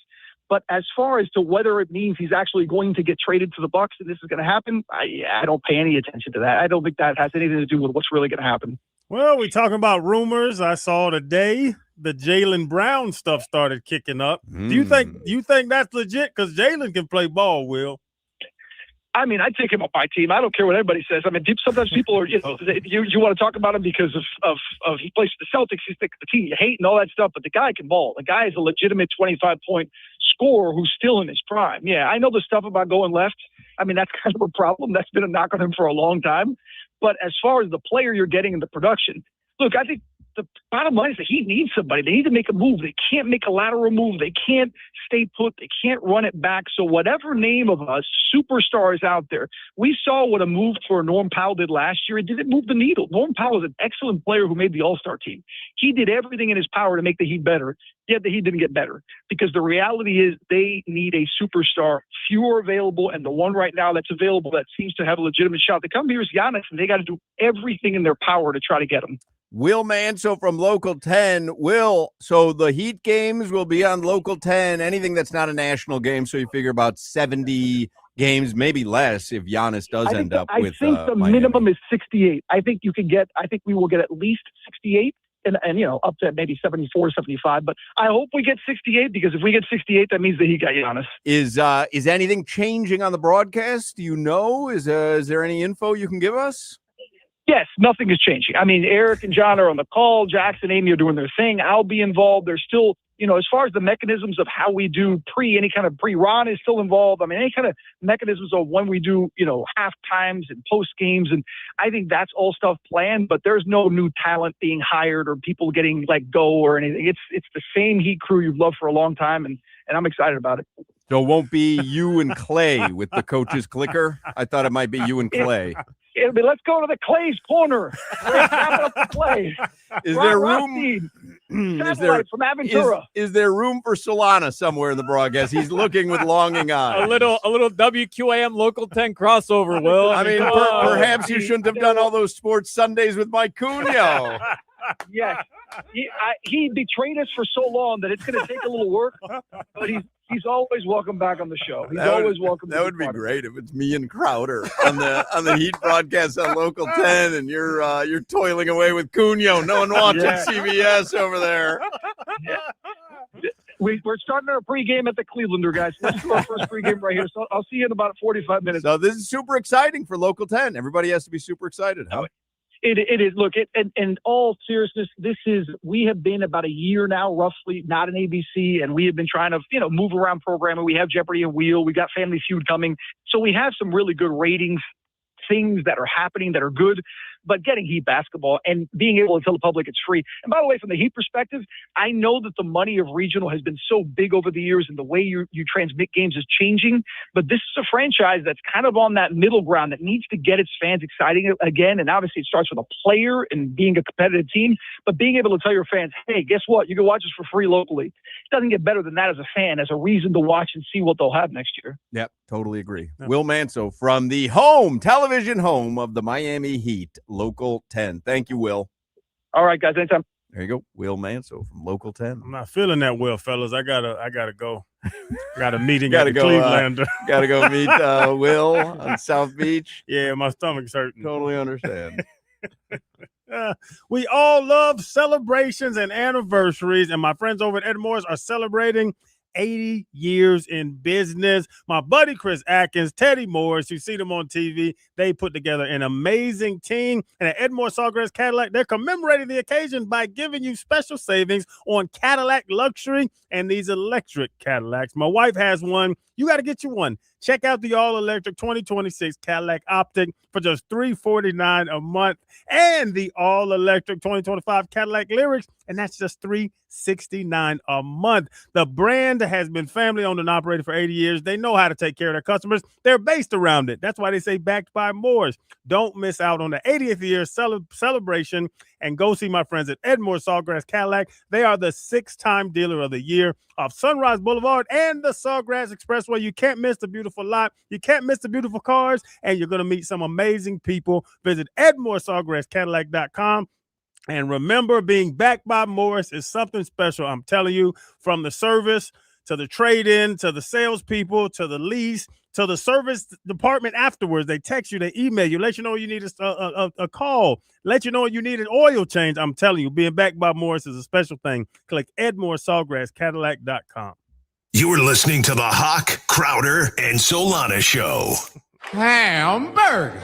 But as far as to whether it means he's actually going to get traded to the Bucks and this is going to happen, I don't pay any attention to that. I don't think that has anything to do with what's really going to happen.
Well, we're talking about rumors. I saw today the Jaylen Brown stuff started kicking up. Do you think that's legit? Because Jaylen can play ball, Will.
I mean, I'd take him up my team. I don't care what anybody says. I mean, sometimes people are, you want to talk about him because of he plays for the Celtics, he's the team you hate and all that stuff, but the guy can ball. The guy is a legitimate 25-point scorer who's still in his prime. Yeah, I know the stuff about going left. I mean, that's kind of a problem. That's been a knock on him for a long time. But as far as the player you're getting in the production, look, I think the bottom line is the Heat need somebody. They need to make a move. They can't make a lateral move. They can't stay put. They can't run it back. So whatever name of us superstar is out there, we saw what a move for Norm Powell did last year. It didn't move the needle. Norm Powell was an excellent player who made the All-Star team. He did everything in his power to make the Heat better, yet the Heat didn't get better. Because the reality is they need a superstar. Few are available, and the one right now that's available that seems to have a legitimate shot to come here is Giannis, and they got to do everything in their power to try to get him.
Will Manso from Local 10. Will, so the Heat games will be on Local 10, anything that's not a national game, so you figure about 70 games, maybe less if Giannis does end up with
I think the
Miami.
minimum is 68. I think we will get at least 68 and up to maybe 74, 75. But I hope we get 68 because if we get 68, that means that he got Giannis.
Is anything changing on the broadcast? Do you know? Is there any info you can give us?
Yes, nothing is changing. I mean, Eric and John are on the call. Jackson, Amy are doing their thing. I'll be involved. There's still, as far as the mechanisms of how we do any kind of Ron is still involved. I mean, any kind of mechanisms of when we do, half times and post games. And I think that's all stuff planned, but there's no new talent being hired or people getting let go or anything. It's the same Heat crew you've loved for a long time. And I'm excited about it.
So it won't be you and Clay with the coach's clicker? I thought it might be you and Clay.
It'll be, let's go to the Clay's corner. Let's wrap it up to Clay.
Is there room?
Satellite from Aventura.
Is there room for Solana somewhere in the broadcast? He's looking with longing eyes.
A little WQAM Local 10 crossover, Will.
I mean, perhaps you shouldn't have done all those sports Sundays with Mike Cunha.
Yes. He betrayed us for so long that it's going to take a little work, but he's always welcome back on the show. He's always welcome.
That would be great if it's me and Crowder on the Heat broadcast on Local 10, and you're toiling away with Cunha. No one watching CBS over there.
Yeah. We're starting our pregame at the Clevelander, guys. Let's do our first pregame right here. So I'll see you in about 45 minutes.
So this is super exciting for Local 10. Everybody has to be super excited, huh?
It is. Look, in all seriousness, we have been about a year now, roughly, not an ABC, and we have been trying to, move around programming. We have Jeopardy and Wheel. We got Family Feud coming. So we have some really good ratings, things that are happening that are good, but getting Heat basketball and being able to tell the public it's free. And by the way, from the Heat perspective, I know that the money of regional has been so big over the years and the way you transmit games is changing, but this is a franchise that's kind of on that middle ground that needs to get its fans exciting again. And obviously it starts with a player and being a competitive team, but being able to tell your fans, hey, guess what? You can watch us for free locally. It doesn't get better than that as a fan, as a reason to watch and see what they'll have next year.
Yep, totally agree. Will Manso from the television home of the Miami Heat, Local 10. Thank you, Will.
All right, guys. Anytime.
There you go. Will Manso from Local 10.
I'm not feeling that well, fellas. I gotta go. Got a meeting
Gotta
at the
go,
Clevelander.
Gotta go meet Will on South Beach.
Yeah, my stomach's hurting.
Totally understand.
We all love celebrations and anniversaries, and my friends over at Ed Moore's are celebrating 80 years in business. My buddy Chris Atkins, Teddy Morris, you see them on TV, they put together an amazing team. And at Edmore Sawgrass Cadillac, they're commemorating the occasion by giving you special savings on Cadillac luxury and these electric Cadillacs. My wife has one. You got to get you one. Check out the all-electric 2026 Cadillac Optic for just $349 a month, and the all-electric 2025 Cadillac Lyrics, and that's just $369 a month. The brand has been family-owned and operated for 80 years. They know how to take care of their customers. They're based around it. That's why they say backed by Moores. Don't miss out on the 80th year celebration and go see my friends at Edmore Sawgrass Cadillac. They are the 6-time dealer of the year of Sunrise Boulevard and the Sawgrass Expressway. You can't miss the beautiful lot. You can't miss the beautiful cars, and you're going to meet some amazing people. Visit EdmoreSawgrassCadillac.com. And remember, being backed by Morris is something special. I'm telling you, from the service to the trade-in to the salespeople to the lease to the service department afterwards. They text you, they email you, let you know you need a call, let you know you need an oil change. I'm telling you, being backed by Morris is a special thing. Click EdmoreSawgrassCadillac.com.
You're listening to the Hawk, Crowder, and Solana Show.
Hamburger.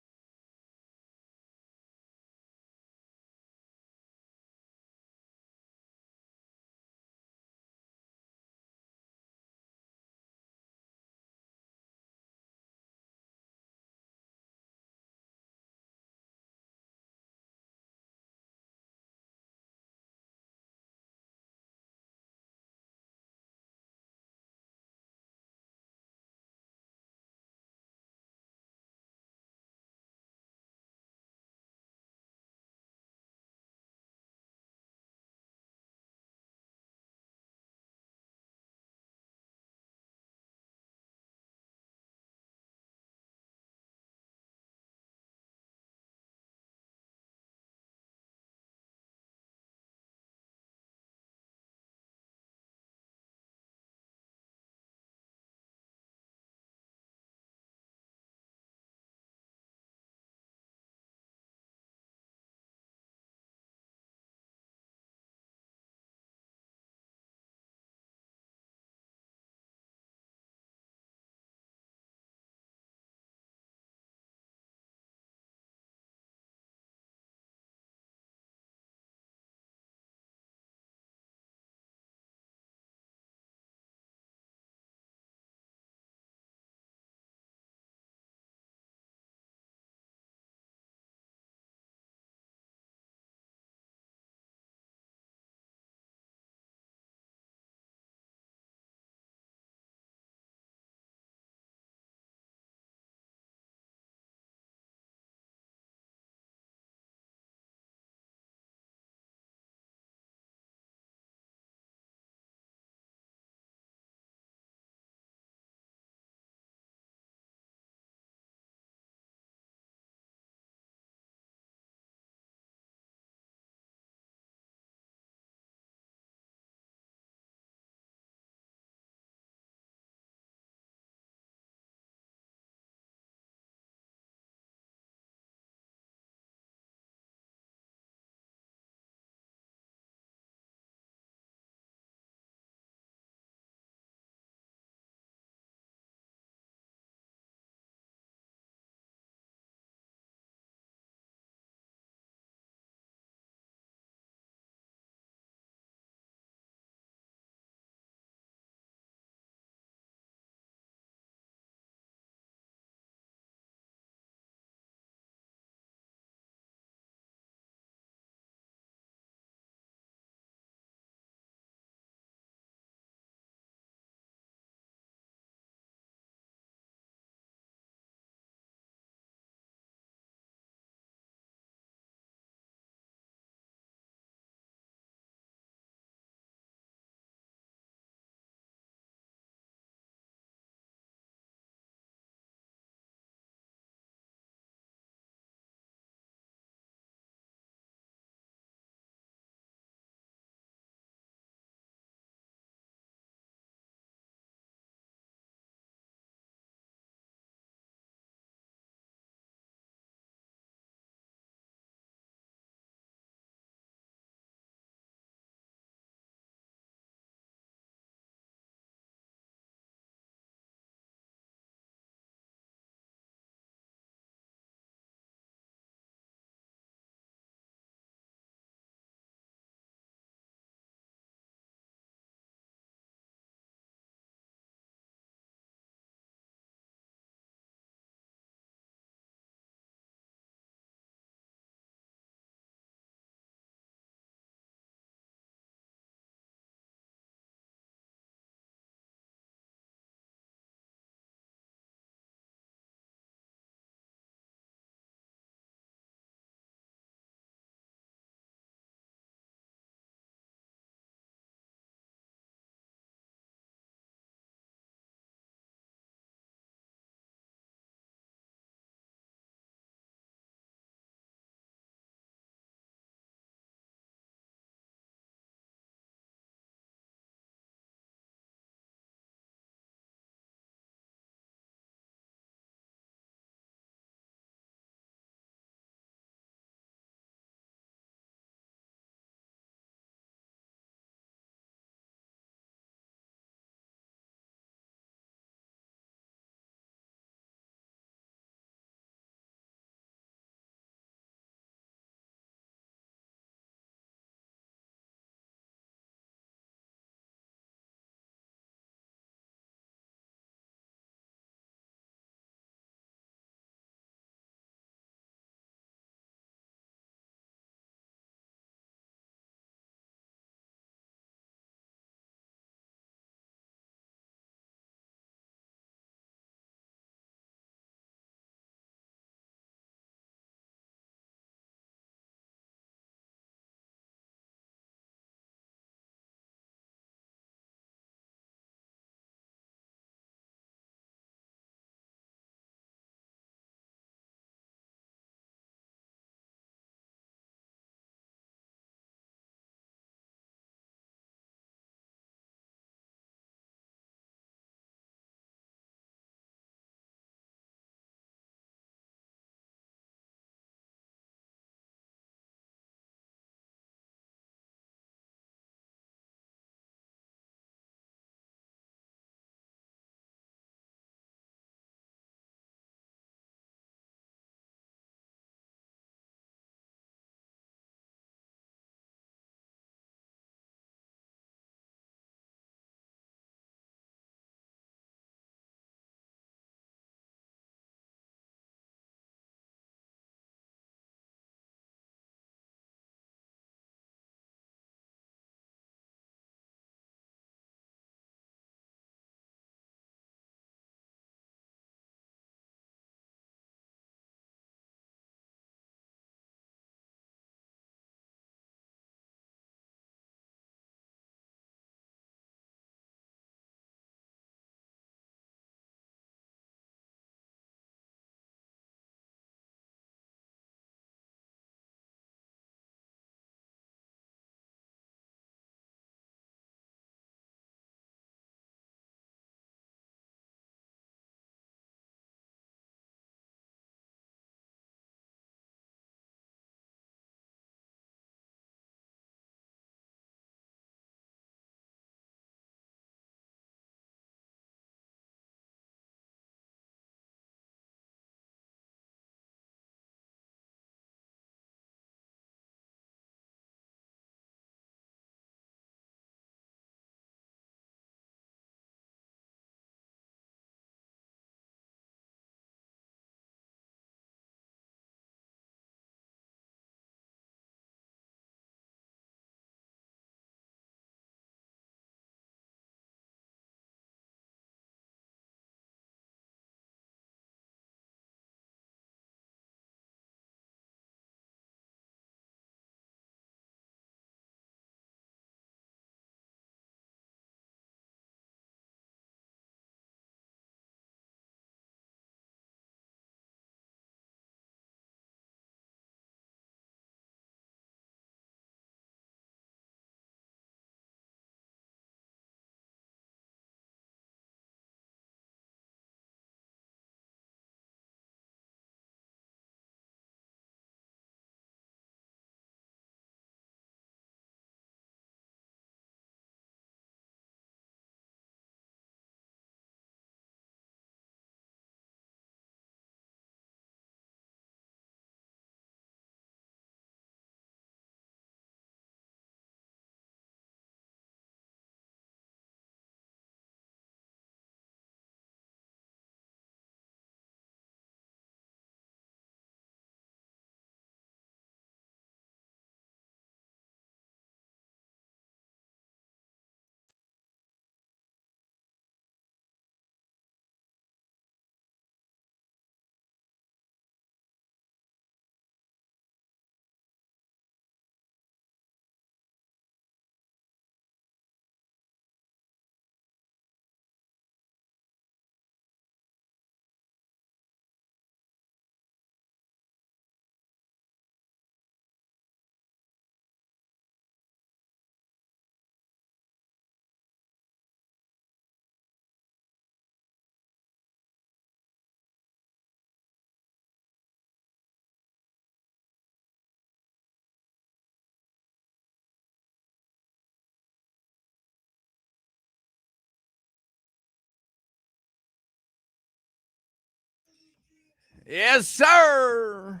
Yes, sir.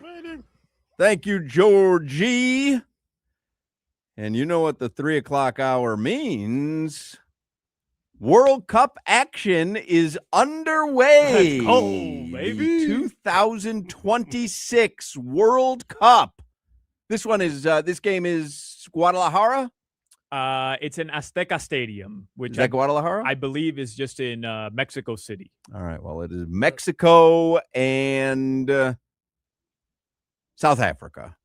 Thank you, Georgie. And you know what the 3 o'clock hour means. World Cup action is underway.
Let's go, baby.
The 2026 World Cup. This game is Guadalajara.
It's in Azteca Stadium, which
Is that Guadalajara?
I believe is just in Mexico City.
All right. Well, it is Mexico and South Africa.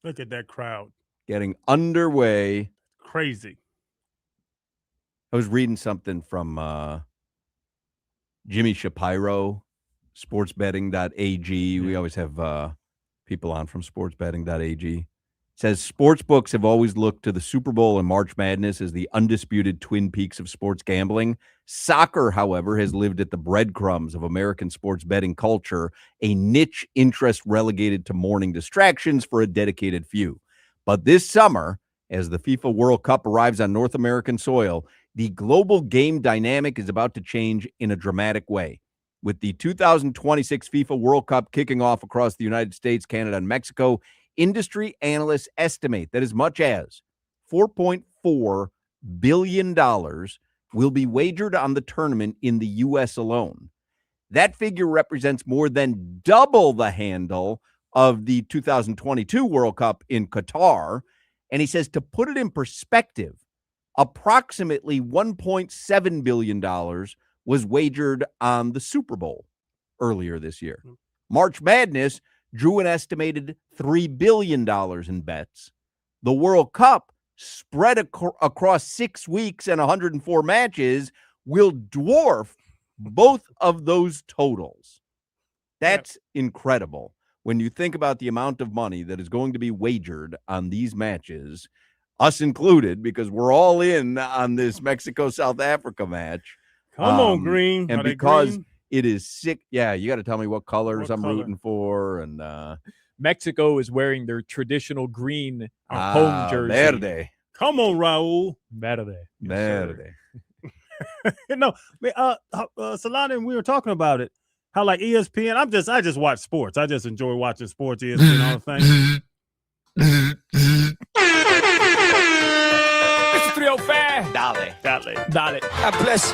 Look at that crowd.
Getting underway.
Crazy.
I was reading something from Jimmy Shapiro, sportsbetting.ag. We always have people on from sportsbetting.ag. It says sports books have always looked to the Super Bowl and March Madness as the undisputed twin peaks of sports gambling. Soccer, however, has lived at the breadcrumbs of American sports betting culture, a niche interest relegated to morning distractions for a dedicated few. But this summer, as the FIFA World Cup arrives on North American soil, the global game dynamic is about to change in a dramatic way. With the 2026 FIFA World Cup kicking off across the United States, Canada, and Mexico, industry analysts estimate that as much as $4.4 billion will be wagered on the tournament in the U.S. alone. That figure represents more than double the handle of the 2022 World Cup in Qatar. And he says, to put it in perspective, approximately $1.7 billion was wagered on the Super Bowl earlier this year. March Madness drew an estimated $3 billion in bets. The World Cup, spread across 6 weeks and 104 matches, will dwarf both of those totals. That's incredible. When you think about the amount of money that is going to be wagered on these matches, us included, because we're all in on this Mexico-South Africa match.
Come on, Green.
And because it is sick. Yeah, you got to tell me what colors I'm rooting for. And
Mexico is wearing their traditional green home jersey.
Verde.
Come on, Raul.
Verde.
Verde.
No, Solana, we were talking about it. How like ESPN, I just watch sports. I just enjoy watching sports, ESPN, all the things.
It's 305.
Dale.
God bless.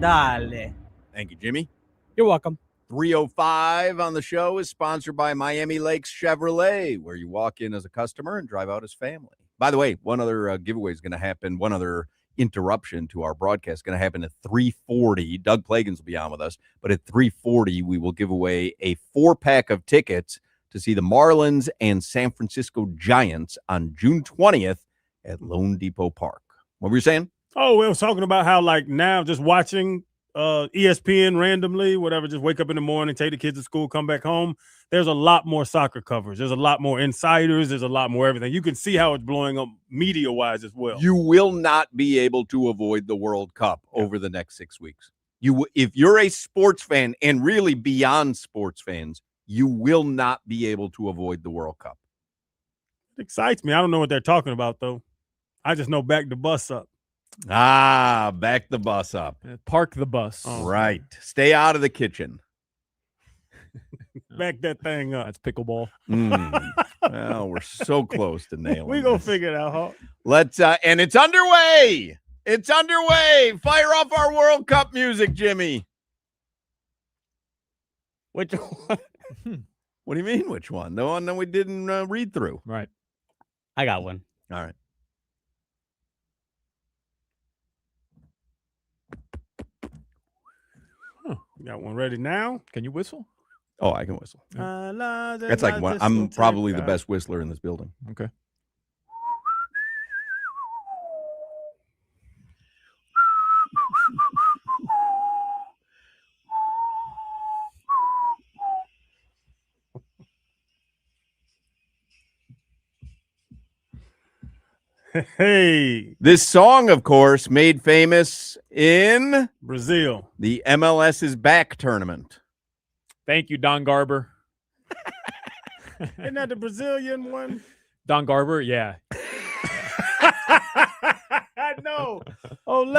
Dale.
Thank you, Jimmy.
You're welcome.
305 on the show is sponsored by Miami Lakes Chevrolet, where you walk in as a customer and drive out as family. By the way, one other giveaway is going to happen. One other interruption to our broadcast is going to happen at 3:40. Doug Plagans will be on with us, but at 3:40 we will give away a 4-pack of tickets to see the Marlins and San Francisco Giants on June 20th at Lone Depot Park. What were you saying?
Oh, we were talking about how like now just watching ESPN randomly, whatever, just wake up in the morning, take the kids to school, come back home. There's a lot more soccer coverage. There's a lot more insiders. There's a lot more everything. You can see how it's blowing up media-wise as well.
You will not be able to avoid the World Cup over the next 6 weeks. If you're a sports fan, and really beyond sports fans, you will not be able to avoid the World Cup.
It excites me. I don't know what they're talking about, though. I just know back the bus up.
Back the bus up.
Park the bus.
Oh.
Right. Stay out of the kitchen.
Back that thing up.
That's pickleball.
Well, we're so close to nailing
We're going to
this.
figure it out, huh?
Let's and it's underway. It's underway. Fire off our World Cup music, Jimmy.
Which one?
What do you mean, which one? The one that we didn't read through.
Right.
I got one.
All right.
You got one ready now?
Can you whistle?
Oh, I can whistle.
That's
That's like one. I'm probably the best whistler in this building.
Okay.
Hey,
This song, of course, made famous in
Brazil.
the MLS's back tournament.
Thank you, Don Garber.
Isn't that the Brazilian one?
Don Garber, yeah.
I no. Ole,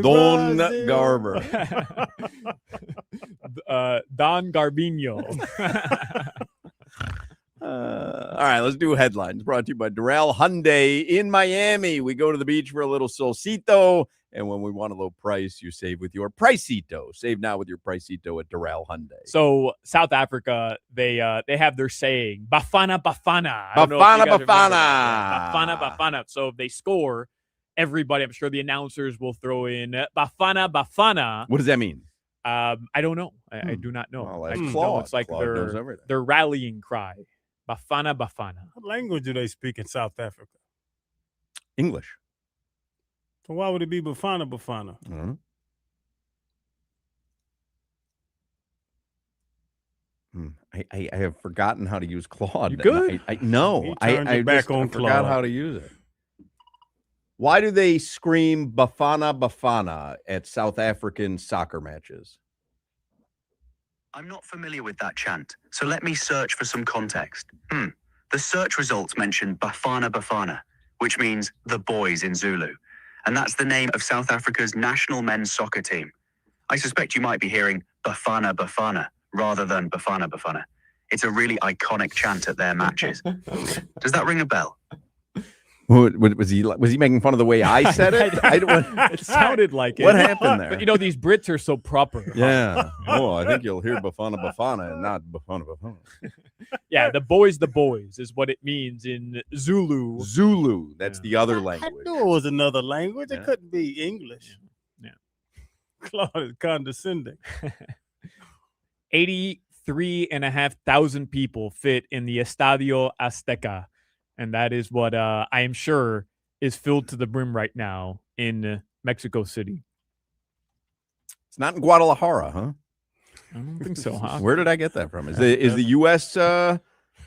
Don
Brazil.
Garber.
Don Garbino.
All right, let's do headlines. Brought to you by Doral Hyundai in Miami. We go to the beach for a little solcito, and when we want a low price, you save with your Pricito. Save now with your Pricito at Doral Hyundai.
So South Africa, they have their saying, Bafana Bafana.
Bafana.
Bafana. So if they score, everybody, I'm sure the announcers will throw in Bafana Bafana.
What does that mean?
I don't know. I do not know.
Well,
I
that's
just
Claude.
know it's like
Claude knows everything.
their rallying cry. Bafana Bafana.
What language do they speak in South Africa?
English.
So why would it be Bafana Bafana?
I don't know. I have forgotten how to use Claude.
You good?
No.
He turned it back on
forgot
Claude.
how to use it. Why do they scream Bafana Bafana at South African soccer matches?
I'm not familiar with that chant, so let me search for some context. The search results mention Bafana Bafana, which means the boys in Zulu. And that's the name of South Africa's national men's soccer team. I suspect you might be hearing Bafana Bafana rather than Bafana Bafana. It's a really iconic chant at their matches. Does that ring a bell?
Was he making fun of the way I said it?
It sounded like it.
What happened there?
But these Brits are so proper.
Yeah. Oh, I think you'll hear Bafana Bafana and not Bafana Bafana.
Yeah, the boys is what it means in Zulu.
Zulu. That's the other
I
language.
knew it was another language.
Yeah.
It couldn't be English.
Yeah.
Claude is condescending.
83,500 people fit in the Estadio Azteca. And that is what I am sure is filled to the brim right now in Mexico City.
It's not in Guadalajara, huh?
I don't think so, huh?
Where did I get that from? Is the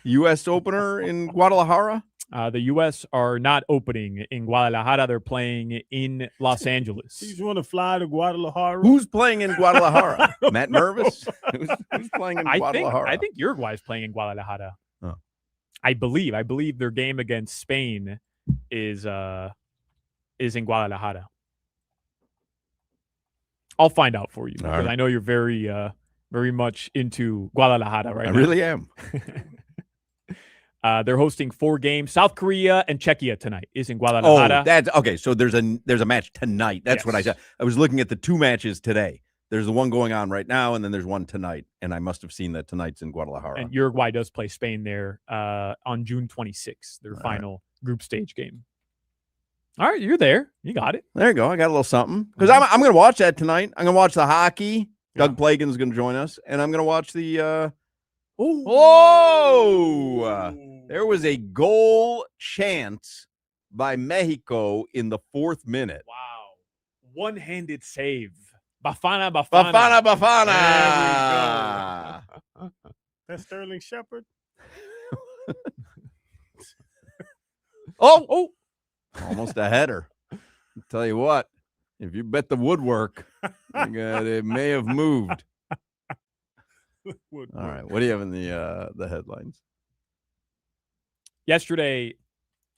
U.S. opener in Guadalajara?
The U.S. are not opening in Guadalajara. They're playing in Los Angeles.
You just want to fly to Guadalajara?
Who's playing in Guadalajara? Matt Mervis? Who's playing in
I
Guadalajara?
think Uruguay's playing in Guadalajara.
Oh.
I believe their game against Spain is in Guadalajara. I'll find out for you because
right.
I know you're very much into Guadalajara right
I
now.
really am.
They're hosting 4 games. South Korea and Czechia tonight is in Guadalajara.
Oh, that's okay. So there's a match tonight. That's what I
Yes.
said. I was looking at the 2 matches today. There's the one going on right now, and then there's one tonight. And I must have seen that tonight's in Guadalajara.
And Uruguay does play Spain there on June 26th, their final group stage game. All right, you're there. You got it.
There you go. I got a little something because I'm going to watch that tonight. I'm going to watch the hockey. Doug Plagan's going to join us, and I'm going to watch the. There was a goal chance by Mexico in the 4th minute.
Wow. One-handed save. Bafana.
Bafana, Bafana.
There we go. That's Sterling Shepard.
Oh, almost a header. I'll tell you what, if you bet the woodwork, it may have moved. All right, what do you have in the headlines?
Yesterday,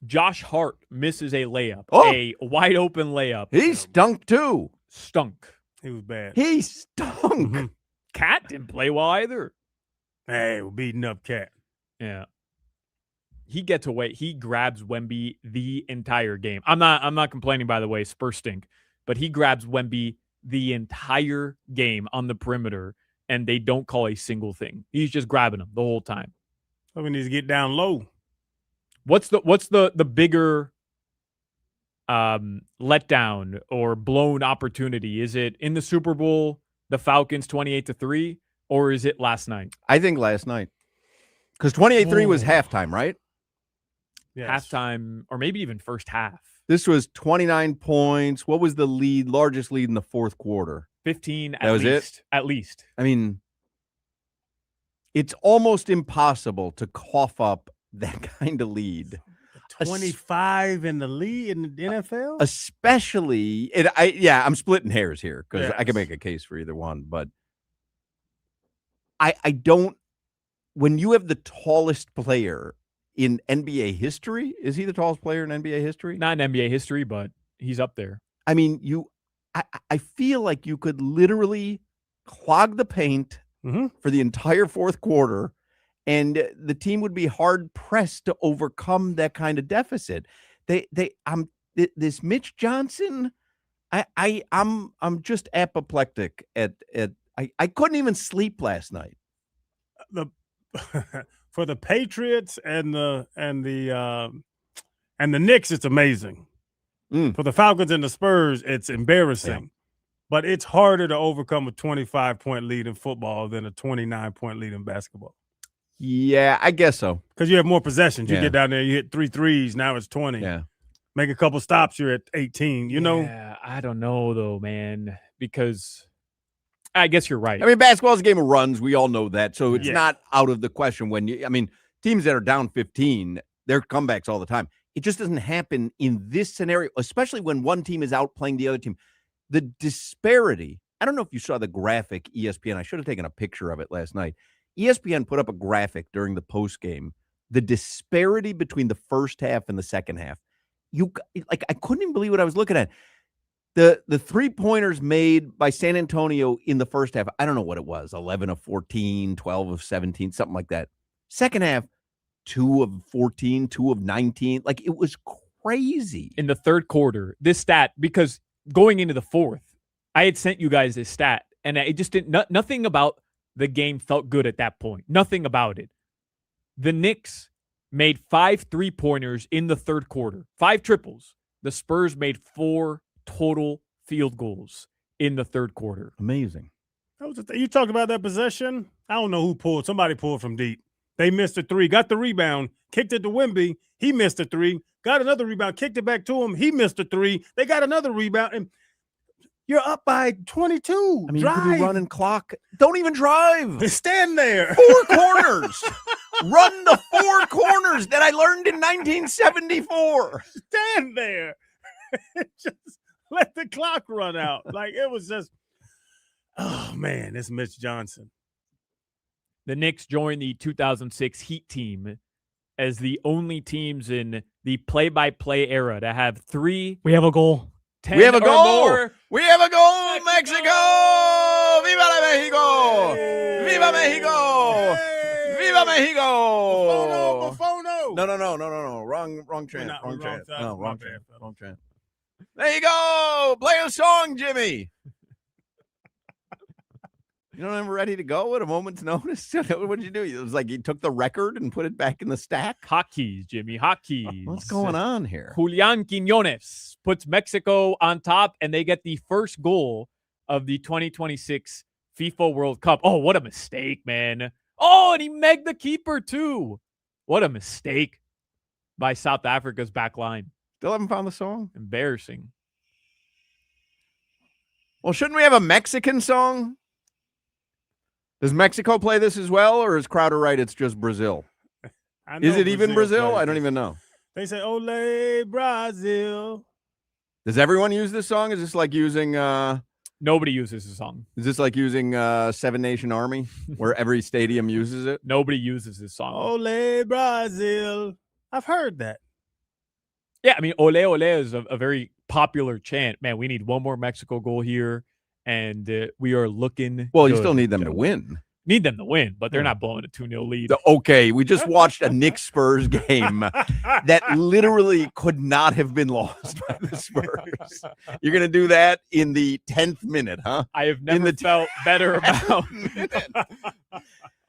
Josh Hart misses a layup,
Oh.
a wide open layup.
He stunk too.
Stunk.
He was bad.
He stunk.
Cat didn't play well either.
Hey, we're beating up Cat.
Yeah. He gets away. He grabs Wemby the entire game. I'm not complaining, by the way. Spurs stink, but he grabs Wemby the entire game on the perimeter, and they don't call a single thing. He's just grabbing him the whole time.
So we need to get down low.
What's the bigger letdown or blown opportunity? Is it in the Super Bowl, the Falcons 28-3, or is it last night?
I think last night. Because 28-3 was halftime, right?
Yes.
Halftime, or maybe even first half.
This was 29 points. What was the largest lead in the 4th quarter?
15
That was it?
At least.
I mean, it's almost impossible to cough up that kind of lead.
25 in the lead in the NFL?
Especially, I'm splitting hairs here because I can
Yes.
make a case for either one, but I don't. When you have the tallest player in NBA history, is he the tallest player in NBA history?
Not in NBA history, but He's up there.
I mean, I feel like you could literally clog the paint for the entire fourth quarter, and the team would be hard pressed to overcome that kind of deficit. This Mitch Johnson, I'm just apoplectic at I couldn't even sleep last night.
For the Patriots and the Knicks, it's amazing. For the Falcons and the Spurs, it's embarrassing. Yeah. But it's harder to overcome a 25-point lead in football than a 29-point lead in basketball.
Yeah, I guess so.
Because you have more possessions. You get down there, you hit 3 threes, now it's 20.
Yeah.
Make a couple stops, you're at 18, you know?
Yeah, I don't know, though, man, because I guess you're right.
I mean, basketball is a game of runs. We all know that. So it's not out of the question when teams that are down 15, they're comebacks all the time. It just doesn't happen in this scenario, especially when one team is outplaying the other team. The disparity, I don't know if you saw the graphic ESPN. I should have taken a picture of it last night. ESPN put up a graphic during the post game. The disparity between the first half and the second half. I couldn't even believe what I was looking at. The 3-pointers made by San Antonio in the first half, I don't know what it was, 11 of 14, 12 of 17, something like that. Second half, 2 of 14, 2 of 19. Like, it was crazy.
In the third quarter, this stat, because going into the fourth, I had sent you guys this stat, and it just didn't, nothing about the game felt good at that point. Nothing about it. The Knicks made 5 3-pointers in the third quarter, 5 triples. The Spurs made 4 total field goals in the third quarter.
Amazing.
That was you talked about that possession. I don't know who pulled. Somebody pulled from deep. They missed a 3, got the rebound, kicked it to Wemby. He missed a 3, got another rebound, kicked it back to him. He missed a 3. They got another rebound, and you're up by 22.
I mean,
drive.
You could be running clock. Don't even drive.
Stand there.
4 corners. Run the 4 corners that I learned in 1974.
Stand there. Just let the clock run out. Like, it was just, oh, man, it's Mitch Johnson.
The Knicks joined the 2006 Heat team as the only teams in the play-by-play era to have 3.
We have a goal.
10
we have a goal.
More.
We have a goal, Mexico. Viva la Mexico. Hey. Viva Mexico. Hey. Viva Mexico.
Bufono.
No. Wrong chant. Wrong chant. There you go. Play a song, Jimmy. You don't ever ready to go at a moment's notice? What did you do? It was like you took the record and put it back in the stack?
Hotkeys, Jimmy. Hotkeys.
What's going on here?
Julian Quiñones puts Mexico on top, and they get the first goal of the 2026 FIFA World Cup. Oh, what a mistake, man. Oh, and he megged the keeper, too. What a mistake by South Africa's back line.
Still haven't found the song?
Embarrassing.
Well, shouldn't we have a Mexican song? Does Mexico play this as well, or is Crowder right? It's just Brazil. Is it even Brazil? I don't even know.
They say, Ole, Brazil.
Does everyone use this song? Is this like using...
Nobody uses the song.
Is this like using Seven Nation Army, where every stadium uses it?
Nobody uses this song.
Ole, Brazil. I've heard that.
Yeah, I mean, ole, ole is a very popular chant. Man, we need one more Mexico goal here. And we are looking.
Well, you still need them to win.
Need them to win, but they're not blowing a 2-0 lead.
Okay, we just watched a Knicks Spurs game that literally could not have been lost by the Spurs. You're going to do that in the 10th minute, huh?
I have never felt better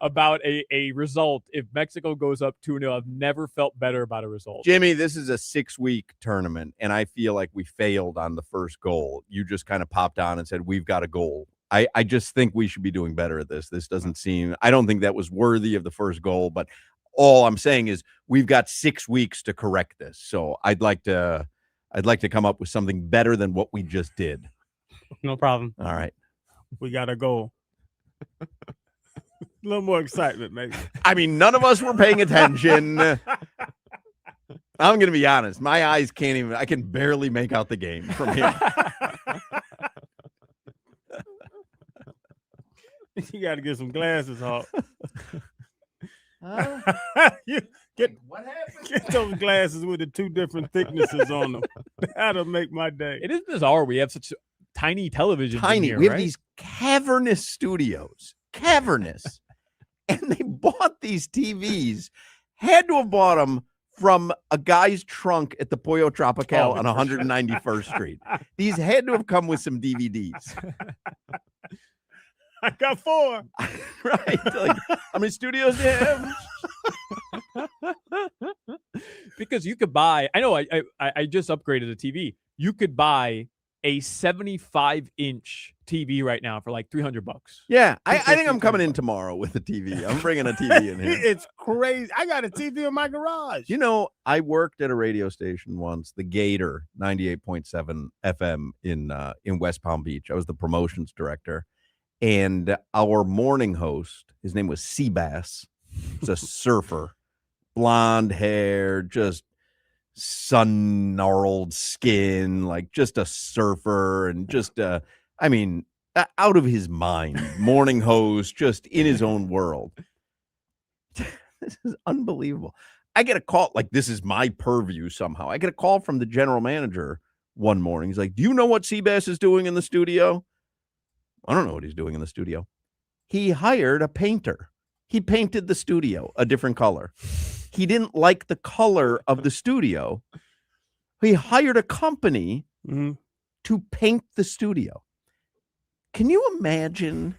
about a result. If Mexico goes up 2-0, I've never felt better about a result.
Jimmy, this is a 6-week tournament, and I feel like we failed on the first goal. You just kind of popped on and said, we've got a goal. I just think we should be doing better at this. This doesn't seem – I don't think that was worthy of the first goal, but all I'm saying is we've got 6 weeks to correct this. So I'd like to come up with something better than what we just did.
No problem.
All right.
We got a goal. A little more excitement, maybe.
I mean, none of us were paying attention. I'm going to be honest. My eyes can't even – I can barely make out the game from here.
You got to get some glasses, Hawk. You get
What happened?
get those glasses with the 2 different thicknesses on them. That'll make my day.
It is bizarre. We have such tiny televisions.
Tiny.
Here,
We have
right?
these cavernous studios. Cavernous. And they bought these TVs. Had to have bought them from a guy's trunk at the Pollo Tropical on 191st Street. These had to have come with some DVDs.
I got 4.
Right. Like, how many studios do you have?
Because you could buy. I know. I just upgraded a TV. You could buy a 75-inch TV right now for like $300.
Yeah. I think I'm coming in tomorrow with a TV. I'm bringing a TV in here.
It's crazy. I got a TV in my garage.
You know, I worked at a radio station once, the Gator 98.7 FM in West Palm Beach. I was the promotions director. And our morning host, his name was Seabass. He's a surfer, blonde hair, just sun-gnarled skin, like just a surfer and just, I mean, out of his mind. Morning host, just in his own world. This is unbelievable. I get a call, like this is my purview somehow. I get a call from the general manager one morning. He's like, do you know what Seabass is doing in the studio? I don't know what he's doing in the studio. He hired a painter. He painted the studio a different color. He didn't like the color of the studio. He hired a company to paint the studio. Can you imagine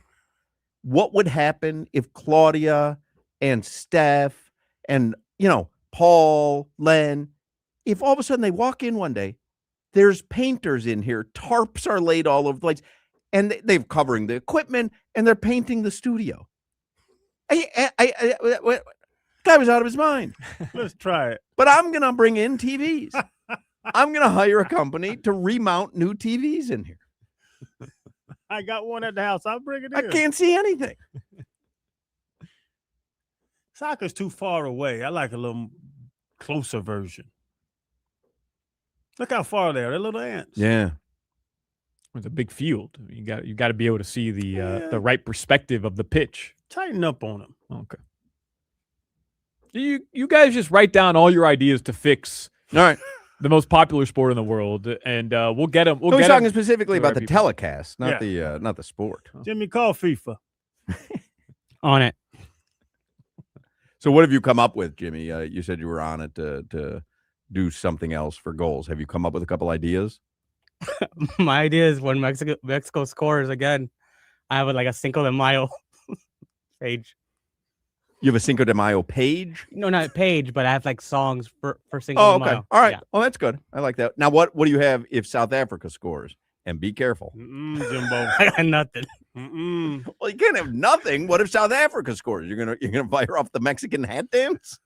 what would happen if Claudia and Steph and, Paul, Len, if all of a sudden they walk in one day, there's painters in here, tarps are laid all over the place, and they're covering the equipment, and they're painting the studio. Guy was out of his mind.
Let's try it.
But I'm going to bring in TVs. I'm going to hire a company to remount new TVs in here.
I got one at the house. I'll bring it in.
I can't see anything.
Soccer's too far away. I like a little closer version. Look how far they are. They're little ants.
Yeah.
It's a big field. You got to be able to see the right perspective of the pitch.
Tighten up on them.
Okay. You guys just write down all your ideas to fix
All right.
the most popular sport in the world, and we'll get them.
He's talking specifically about the
people.
telecast, not the sport.
Jimmy, call FIFA.
On it.
So what have you come up with, Jimmy? You said you were on it to do something else for goals. Have you come up with a couple ideas?
My idea is when Mexico scores again, I have like a Cinco de Mayo page.
You have a Cinco de Mayo page?
No, not page, but I have like songs for Cinco de Mayo.
All right.
Yeah.
Well, that's good. I like that. Now, what do you have if South Africa scores? And be careful.
Jimbo.
I got nothing.
Well, you can't have nothing. What if South Africa scores? You're gonna fire off the Mexican hat dance?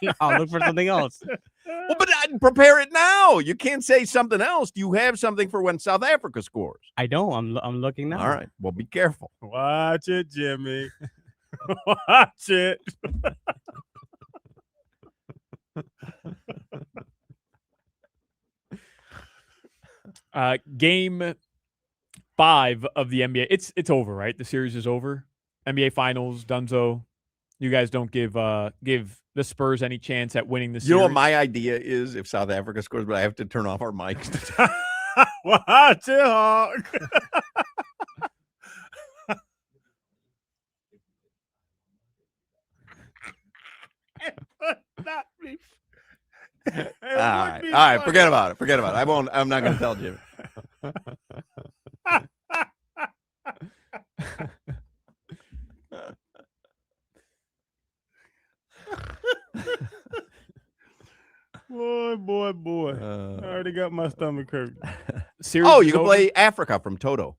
No, I'll look for something else.
Well, but prepare it now. You can't say something else. You have something for when South Africa scores.
I don't. I'm looking now.
All right. Well, be careful.
Watch it, Jimmy. Watch it.
Game 5 of the NBA. It's over, right? The series is over. NBA Finals, Dunzo. You guys don't give the Spurs any chance at winning the series.
You know what my idea is if South Africa scores, but I have to turn off our mics.
Watch it, Hawk. Not me.
All right. Forget about it. I'm not going to tell Jimmy.
Boy. I already got my stomach hurt.
You can play Africa from Toto.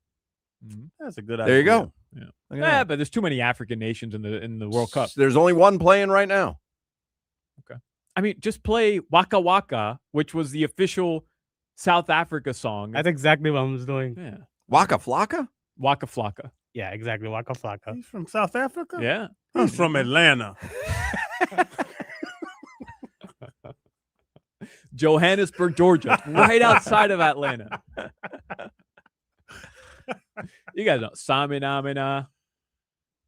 That's a good idea.
There you go.
Yeah, but there's too many African nations in the World Cup.
There's only one playing right now.
Okay. I mean, just play Waka Waka, which was the official South Africa song.
That's exactly what I was doing.
Yeah.
Waka Flocka?
Waka Flocka.
Yeah, exactly. Waka Flocka.
He's from South Africa?
Yeah.
He's from Atlanta.
Johannesburg, Georgia. Right outside of Atlanta. You guys know Samina Mina.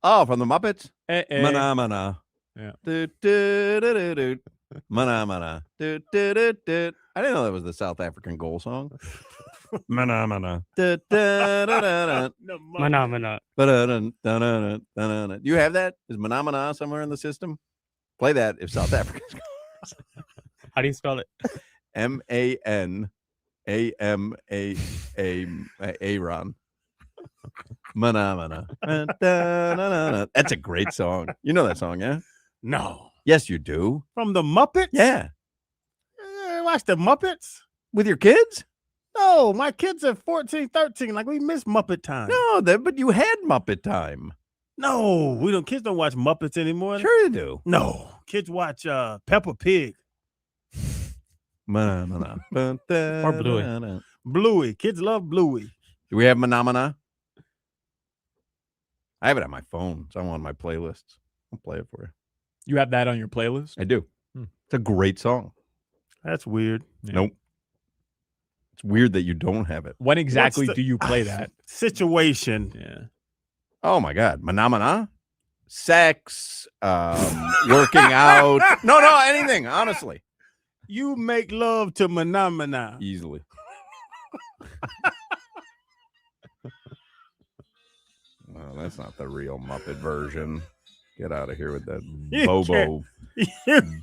Oh, from the Muppets?
Eh.
Mana.
Yeah.
Mana mana. I didn't know that was the South African goal song. Mana mana.
Phenomena.
Do you have that? Is mana mana somewhere in the system? Play that if South Africa's
How do you spell it?
MANAMAARON. Mana. That's a great song. You know that song, yeah?
No.
Yes, you do.
From the Muppets?
Yeah.
Watch the Muppets?
With your kids?
No, my kids are 14, 13. Like, we miss Muppet time.
No, but you had Muppet time.
No, we don't. Kids don't watch Muppets anymore.
Sure you do.
No, kids watch Peppa Pig.
Or
Bluey.
Bluey. Kids love Bluey.
Do we have Manamana? I have it on my phone. It's on one of my playlists. I'll play it for you.
You have that on your playlist?
I do. It's a great song.
That's weird.
Yeah.
Nope. It's weird that you don't have it.
When exactly do you play that?
Situation.
Yeah.
Oh my God. Manamana? Sex, working out. No, anything, honestly.
You make love to Manamana.
Easily. Well, that's not the real Muppet version. Get out of here with that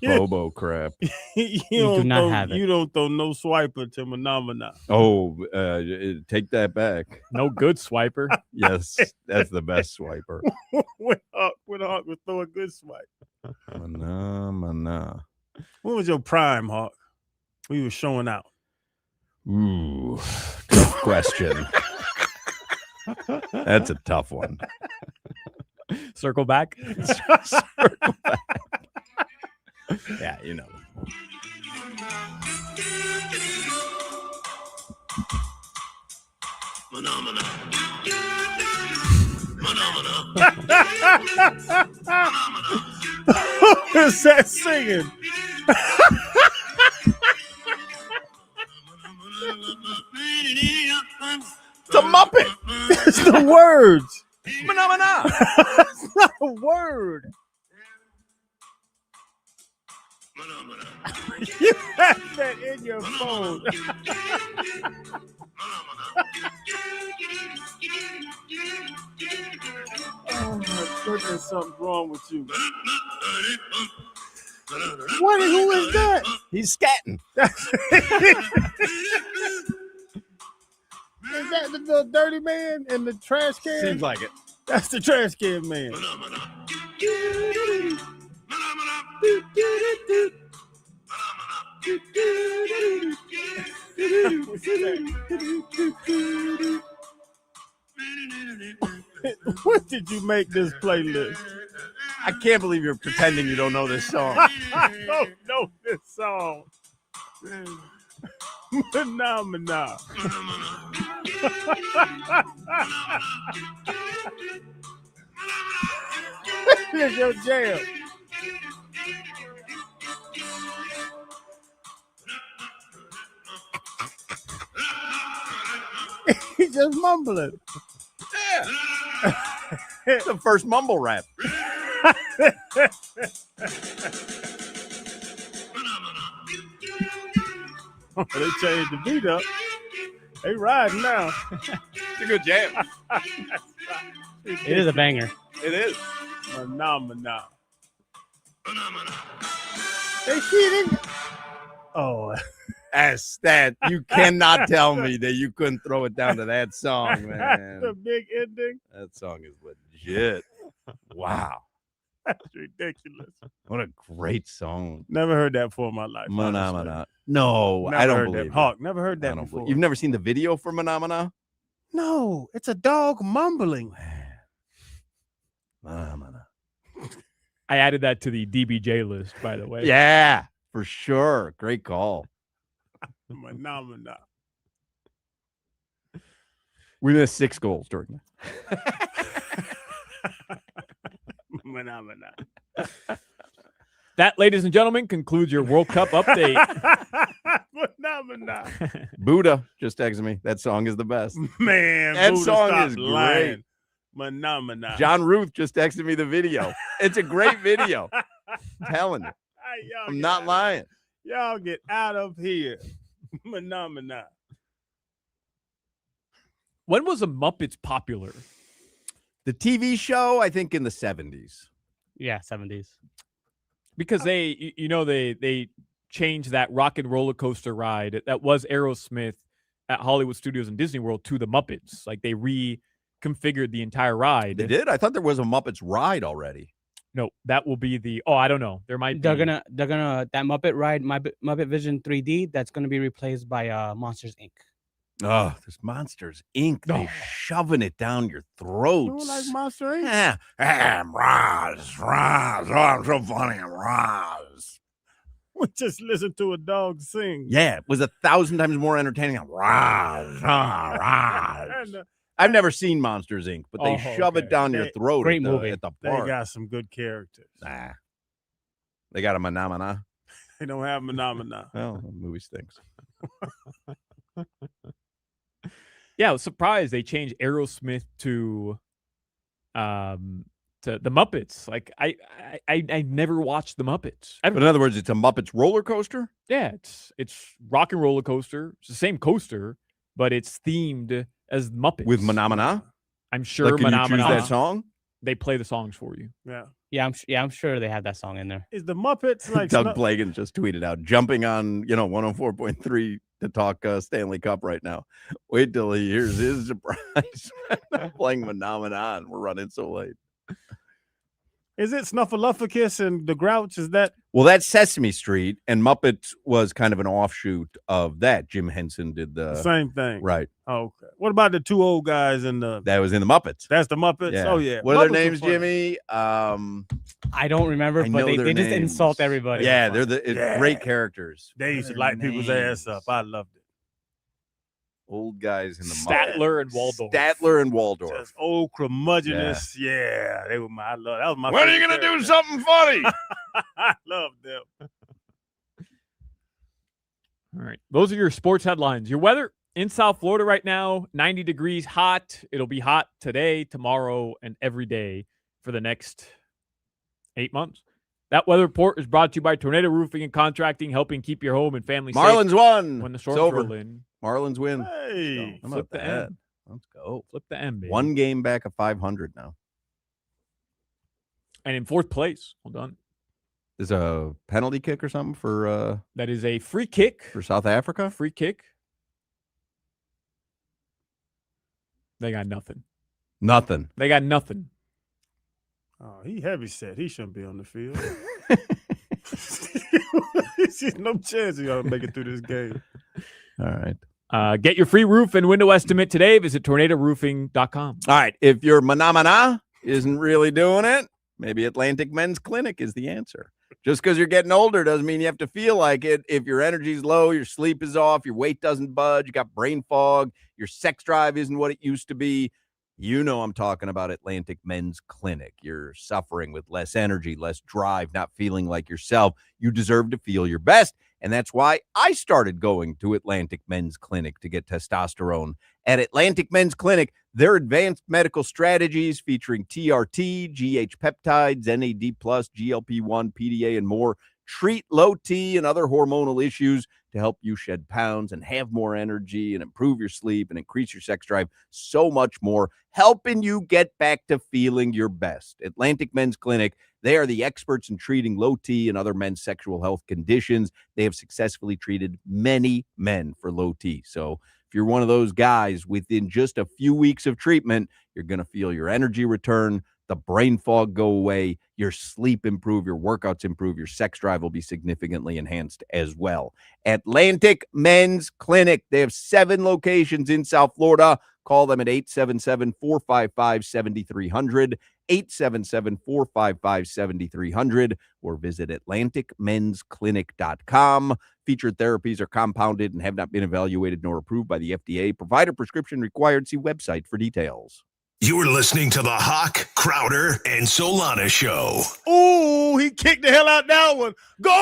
Bobo crap.
You
do not have it.
You don't throw no swiper to Manamana.
Oh, take that back.
No good swiper.
Yes, that's the best swiper.
when Hawk would throw a good swipe.
Manamana.
What was your prime, Hawk? We were showing out.
Ooh, tough question. That's a tough one.
Circle back.
Circle back. Yeah, you know.
Who is that singing?
It's a Muppet.
It's the words.
Manamana.
It's not a word. You have that in your phone. Oh my goodness, something's wrong with you. Who is that?
He's scatting.
Is that the little dirty man in the trash can?
Seems like it.
That's the trash can man. What did you make this playlist?
I can't believe you're pretending you don't know this song.
I don't know this song. Phenomena. Here's your jam. He's just mumbling.
It's the first mumble rap.
Oh, they changed the beat up. They riding now.
It's a good jam.
It is a banger.
It is.
Phenomena. They see it. Oh,
As that, you cannot tell me that you couldn't throw it down to that song, man.
the big ending.
That song is legit. Wow.
That's ridiculous.
What a great song.
Never heard that before in my life.
Manamana. No,
Never
I don't
heard
believe
that.
it.
Hawk, never heard
I
that
don't
before.
believe. You've never seen the video for Manamana?
No, it's a dog mumbling.
Manamana.
I added that to the DBJ list, by the way.
Yeah, for sure. Great call.
Phenomena.
We missed 6 goals during that.
Phenomena.
That, ladies and gentlemen, concludes your World Cup update.
Phenomena.
Buddha just texted me. That song is the best.
Man,
That
Buddha,
song
stop
is
lying.
great.
Phenomena.
John Ruth just texted me the video. It's a great video. telling you.
Y'all
I'm
get
not
out
lying.
Y'all get out of here. Phenomena.
When was the Muppets popular?
The TV show, I think in the 70s.
Yeah, 70s.
Because they changed that rock and roller coaster ride that was Aerosmith at Hollywood Studios and Disney World to the Muppets. Like they reconfigured the entire ride.
They did? I thought there was a Muppets ride already.
No, that will be the. Oh, I don't know. There might be.
They're gonna that Muppet ride, Muppet Vision 3D. That's gonna be replaced by Monsters Inc.
Oh, this Monsters Inc. They shoving it down your throats.
You don't like Monster Inc?
Yeah. I'm Roz. Oh, I'm so funny. I'm Roz.
We just listened to a dog sing.
Yeah, it was 1,000 times more entertaining. Roz. I've never seen Monsters Inc., but they shove it down your throat
great
at
movie.
the
They
park.
got some good characters.
Nah. They got a phenomena.
They don't have phenomena.
Well, the movie stinks.
Yeah, I was surprised they changed Aerosmith to the Muppets. Like I never watched the Muppets.
But in other words, it's a Muppets roller coaster?
Yeah, it's rock and roller coaster. It's the same coaster, but it's themed as Muppets.
With phenomena?
I'm sure
Like, can you choose
Phenomena.
that song?
They play the songs for you.
Yeah.
I'm sure they have that song in there.
Is the Muppets like
Doug Plagan just tweeted out, jumping on 104.3 to talk Stanley Cup right now. Wait till he hears his surprise. I'm playing Phenomenon. We're running so late.
Is it Snuffleupagus and the Grouch? Is that?
Well, that's Sesame Street, and Muppets was kind of an offshoot of that. Jim Henson did the
Same thing.
Right.
Okay. What about the two old guys in the?
That was in the Muppets.
That's the Muppets.
Yeah.
Oh yeah.
What are
Muppets
their
were
names,
funny.
Jimmy?
I don't remember,
I
but
know
they
their
just
names.
insult everybody.
Yeah, they're
Yeah.
great characters.
They used to light people's ass up. I loved it.
Old guys in the
Statler and Waldorf.
Statler and Waldorf.
Just old curmudgeonous. Yeah, they were I love that was my.
When are you
favorite
gonna do
character.
something funny?
I love them.
All right. Those are your sports headlines. Your weather in South Florida right now, 90 degrees hot. It'll be hot today, tomorrow, and every day for the next 8 months. That weather report is brought to you by Tornado Roofing and Contracting, helping keep your home and family safe
Marlins won.
when the
It's
storms
over.
roll in.
Marlins win.
Hey,
How
flip
about
the
that?
M.
Let's go.
Flip the M, baby.
One game back of 500 now.
And in fourth place, hold on.
There's a penalty kick or something for
That is a free kick.
South Africa.
Free kick. They got nothing.
Nothing.
They got nothing.
oh, he heavy set. He shouldn't be on the field. There's no chance he's gonna make it through this game.
All right.
Get your free roof and window estimate today. Visit tornadoroofing.com.
All right. If your manamana isn't really doing it, maybe Atlantic Men's Clinic is the answer. Just because you're getting older doesn't mean you have to feel like it. If your energy's low, your sleep is off, your weight doesn't budge, you got brain fog, your sex drive isn't what it used to be, you know I'm talking about Atlantic Men's Clinic. You're suffering with less energy, less drive, not feeling like yourself. You deserve to feel your best. And that's why I started going to Atlantic Men's Clinic to get testosterone. At Atlantic Men's Clinic, their advanced medical strategies featuring TRT, GH peptides, NAD+, GLP-1, PDA, and more treat low T and other hormonal issues to help you shed pounds and have more energy and improve your sleep and increase your sex drive. So much more, helping you get back to feeling your best. Atlantic Men's Clinic, they are the experts in treating low T and other men's sexual health conditions. They have successfully treated many men for low T. So if you're one of those guys, within just a few weeks of treatment, you're going to feel your energy return, the brain fog go away, your sleep improve, your workouts improve, your sex drive will be significantly enhanced as well. Atlantic Men's Clinic. They have 7 locations in South Florida. Call them at 877-455-7300, 877-455-7300, or visit AtlanticMen'sClinic.com. Featured therapies are compounded and have not been evaluated nor approved by the FDA. Provider prescription required. See website for details.
You're listening to the Hawk, Crowder, and Solana Show.
Ooh, he kicked the hell out that one. Goal!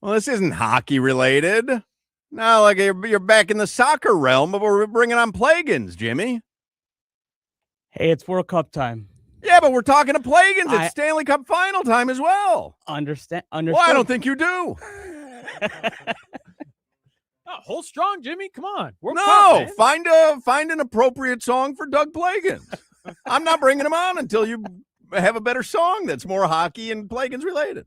Well, this isn't hockey related. No, like you're back in the soccer realm, but we're bringing on Plagans, Jimmy.
Hey, it's World Cup time.
Yeah, but we're talking to Plagans. It's Stanley Cup final time as well.
Understand?
Well, I don't think you do.
Hold strong, Jimmy. Come on. World
No,
Cup, man.
find an appropriate song for Doug Plagans. I'm not bringing him on until you have a better song that's more hockey and Plagans related.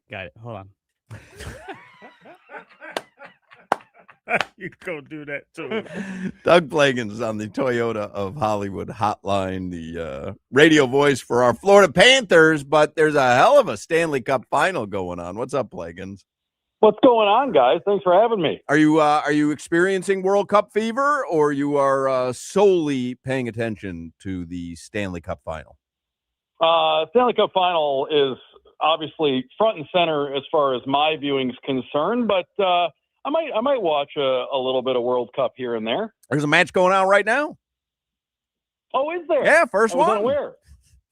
Got it. Hold on.
You go do that too.
Doug Plagans on the Toyota of Hollywood hotline, the radio voice for our Florida Panthers, but there's a hell of a Stanley Cup final going on. What's up, Plagans?
What's going on, guys? Thanks for having me.
Are you experiencing World Cup fever, or you are solely paying attention to the Stanley Cup final?
Stanley Cup final is obviously front and center as far as my viewing's concerned, but I might watch a little bit of World Cup here and there.
There's a match going on right now.
Oh, is there?
Yeah, first
I wasn't
one.
aware.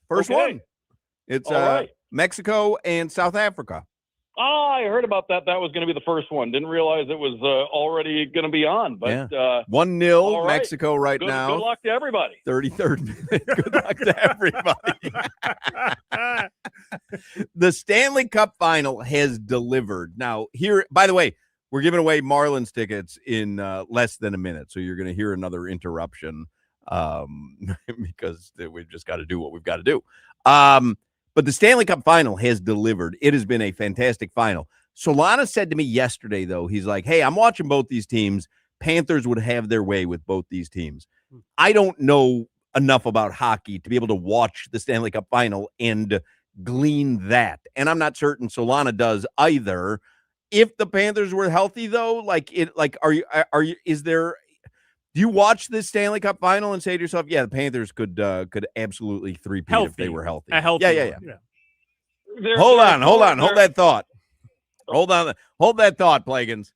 First
Okay.
one. It's
All right.
Mexico and South Africa.
Oh, I heard about that. That was going to be the first one. Didn't realize it was already going to be on. But
1-0
all right.
Mexico now.
Good luck to everybody.
33rd minute. Good luck to everybody. The Stanley Cup final has delivered. Now, here, by the way, we're giving away Marlins tickets in less than a minute. So you're going to hear another interruption because we've just got to do what we've got to do. But the Stanley Cup final has delivered. It has been a fantastic final. Solana said to me yesterday, though, he's like, hey, I'm watching both these teams. Panthers would have their way with both these teams. I don't know enough about hockey to be able to watch the Stanley Cup final and glean that. And I'm not certain Solana does either. If the Panthers were healthy, though, do you watch this Stanley Cup final and say to yourself, yeah, the Panthers could absolutely three-peat if they were healthy?
A healthy
Yeah.
There-
Hold
there-
on. Hold
there-
that thought. Hold that thought, Plagans.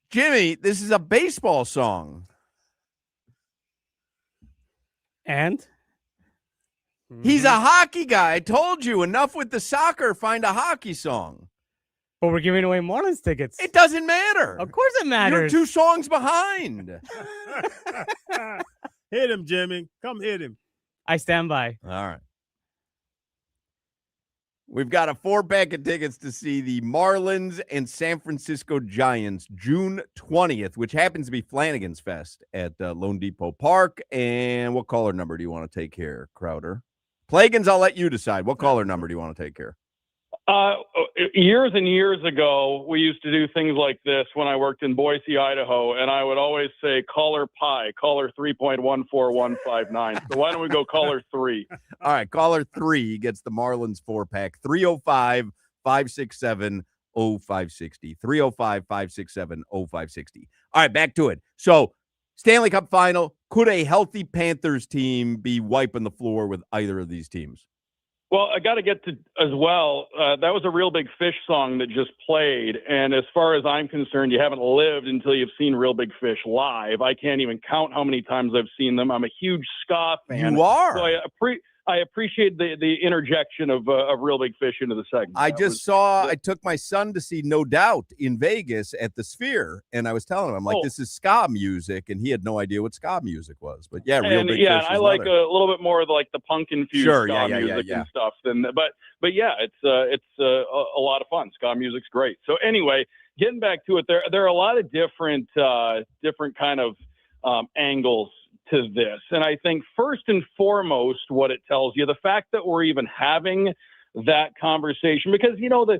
Jimmy, this is a baseball song.
And?
He's a hockey guy. I told you, enough with the soccer. Find a hockey song.
But we're giving away Marlins tickets.
It doesn't matter.
Of course it matters.
You're 2 songs behind.
Hit him, Jimmy. Come hit him.
I stand by.
All right. We've got a 4-pack of tickets to see the Marlins and San Francisco Giants June 20th, which happens to be Flanagan's Fest at Lone Depot Park. And what caller number do you want to take here, Crowder? Plagans, I'll let you decide. What caller number do you want to take here?
Years and years ago, we used to do things like this when I worked in Boise, Idaho, and I would always say caller pi, caller 3.14159. So why don't we go caller 3?
All right, caller 3 gets the Marlins 4-pack, 305-567-0560, 305-567-0560. All right, back to it. So, Stanley Cup final, could a healthy Panthers team be wiping the floor with either of these teams?
Well, I got to get to as well. That was a Real Big Fish song that just played. And as far as I'm concerned, you haven't lived until you've seen Real Big Fish live. I can't even count how many times I've seen them. I'm a huge ska fan.
You are.
So I appreciate the interjection of Real Big Fish into the segment.
I took my son to see No Doubt in Vegas at the Sphere, and I was telling him, I'm like, this is ska music, and he had no idea what ska music was. But yeah, Real Big Fish.
Yeah, I like a little bit more of like the punk infused ska music and stuff. But yeah, it's a lot of fun. Ska music's great. So anyway, getting back to it, there are a lot of different kind of angles to this. And I think first and foremost, what it tells you, the fact that we're even having that conversation, because, you know, the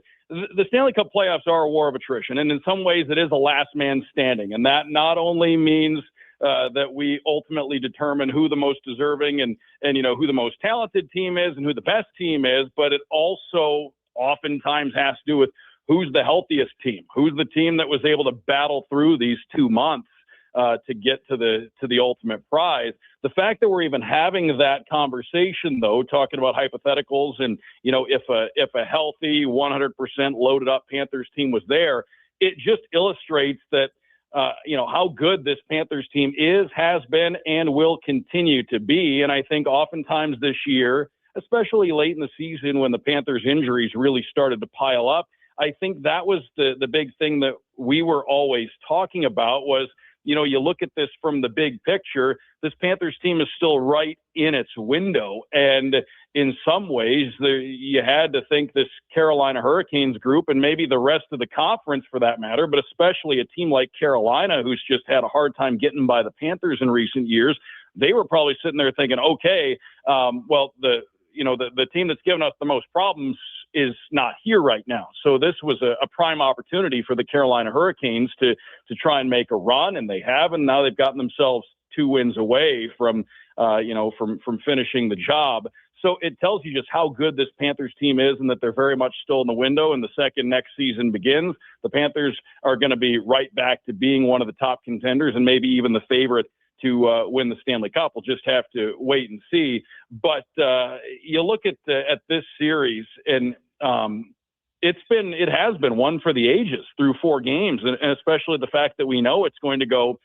Stanley Cup playoffs are a war of attrition. And in some ways it is a last man standing. And that not only means that we ultimately determine who the most deserving and, you know, who the most talented team is and who the best team is, but it also oftentimes has to do with who's the healthiest team, who's the team that was able to battle through these 2 months to get to the ultimate prize. The fact that we're even having that conversation, though, talking about hypotheticals and, you know, if a healthy 100% loaded up Panthers team was there, it just illustrates that how good this Panthers team is, has been, and will continue to be. And I think oftentimes this year, especially late in the season when the Panthers injuries really started to pile up, I think that was the big thing that we were always talking about was, you look at this from the big picture, this Panthers team is still right in its window. And in some ways, you had to think this Carolina Hurricanes group, and maybe the rest of the conference for that matter, but especially a team like Carolina, who's just had a hard time getting by the Panthers in recent years, they were probably sitting there thinking, okay, the team that's given us the most problems is not here right now. So this was a prime opportunity for the Carolina Hurricanes to try and make a run, and they have, and now they've gotten themselves 2 wins away from finishing the job. So it tells you just how good this Panthers team is and that they're very much still in the window. And the second next season begins, the Panthers are going to be right back to being one of the top contenders and maybe even the favorite to win the Stanley Cup. We'll just have to wait and see. But you look at this series, and it has been one for the ages through 4 games, and especially the fact that we know it's going to go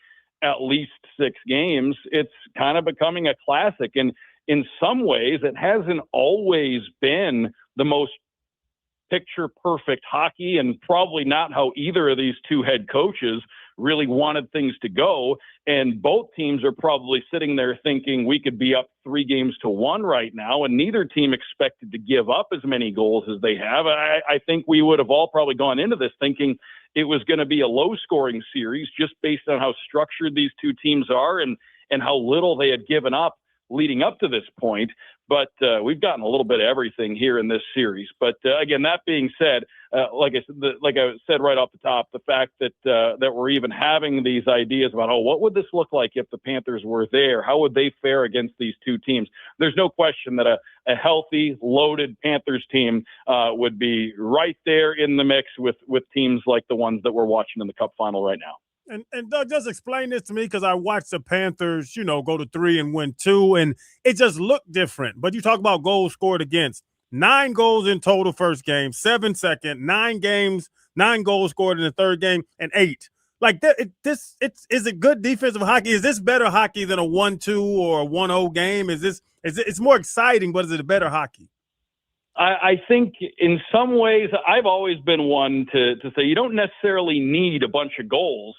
at least 6 games. It's kind of becoming a classic, and in some ways, it hasn't always been the most picture perfect hockey, and probably not how either of these 2 head coaches really wanted things to go. And both teams are probably sitting there thinking we could be up 3-1 right now, and neither team expected to give up as many goals as they have. I think we would have all probably gone into this thinking it was going to be a low-scoring series just based on how structured these 2 teams are and how little they had given up leading up to this point. But we've gotten a little bit of everything here in this series. But again, that being said, like I said right off the top, the fact that we're even having these ideas about, what would this look like if the Panthers were there? How would they fare against these 2 teams? There's no question that a healthy, loaded Panthers team would be right there in the mix with teams like the ones that we're watching in the Cup final right now.
And Doug, just explain this to me, because I watched the Panthers, go to 3 and win 2, and it just looked different. But you talk about goals scored against. 9 goals in total first game, 7 second, 9 games, 9 goals scored in the third game, and 8. Like that, is it good defensive hockey? Is this better hockey than a 1-2 or a 1-0 game? It's more exciting, but is it a better hockey?
I think in some ways I've always been one to say you don't necessarily need a bunch of goals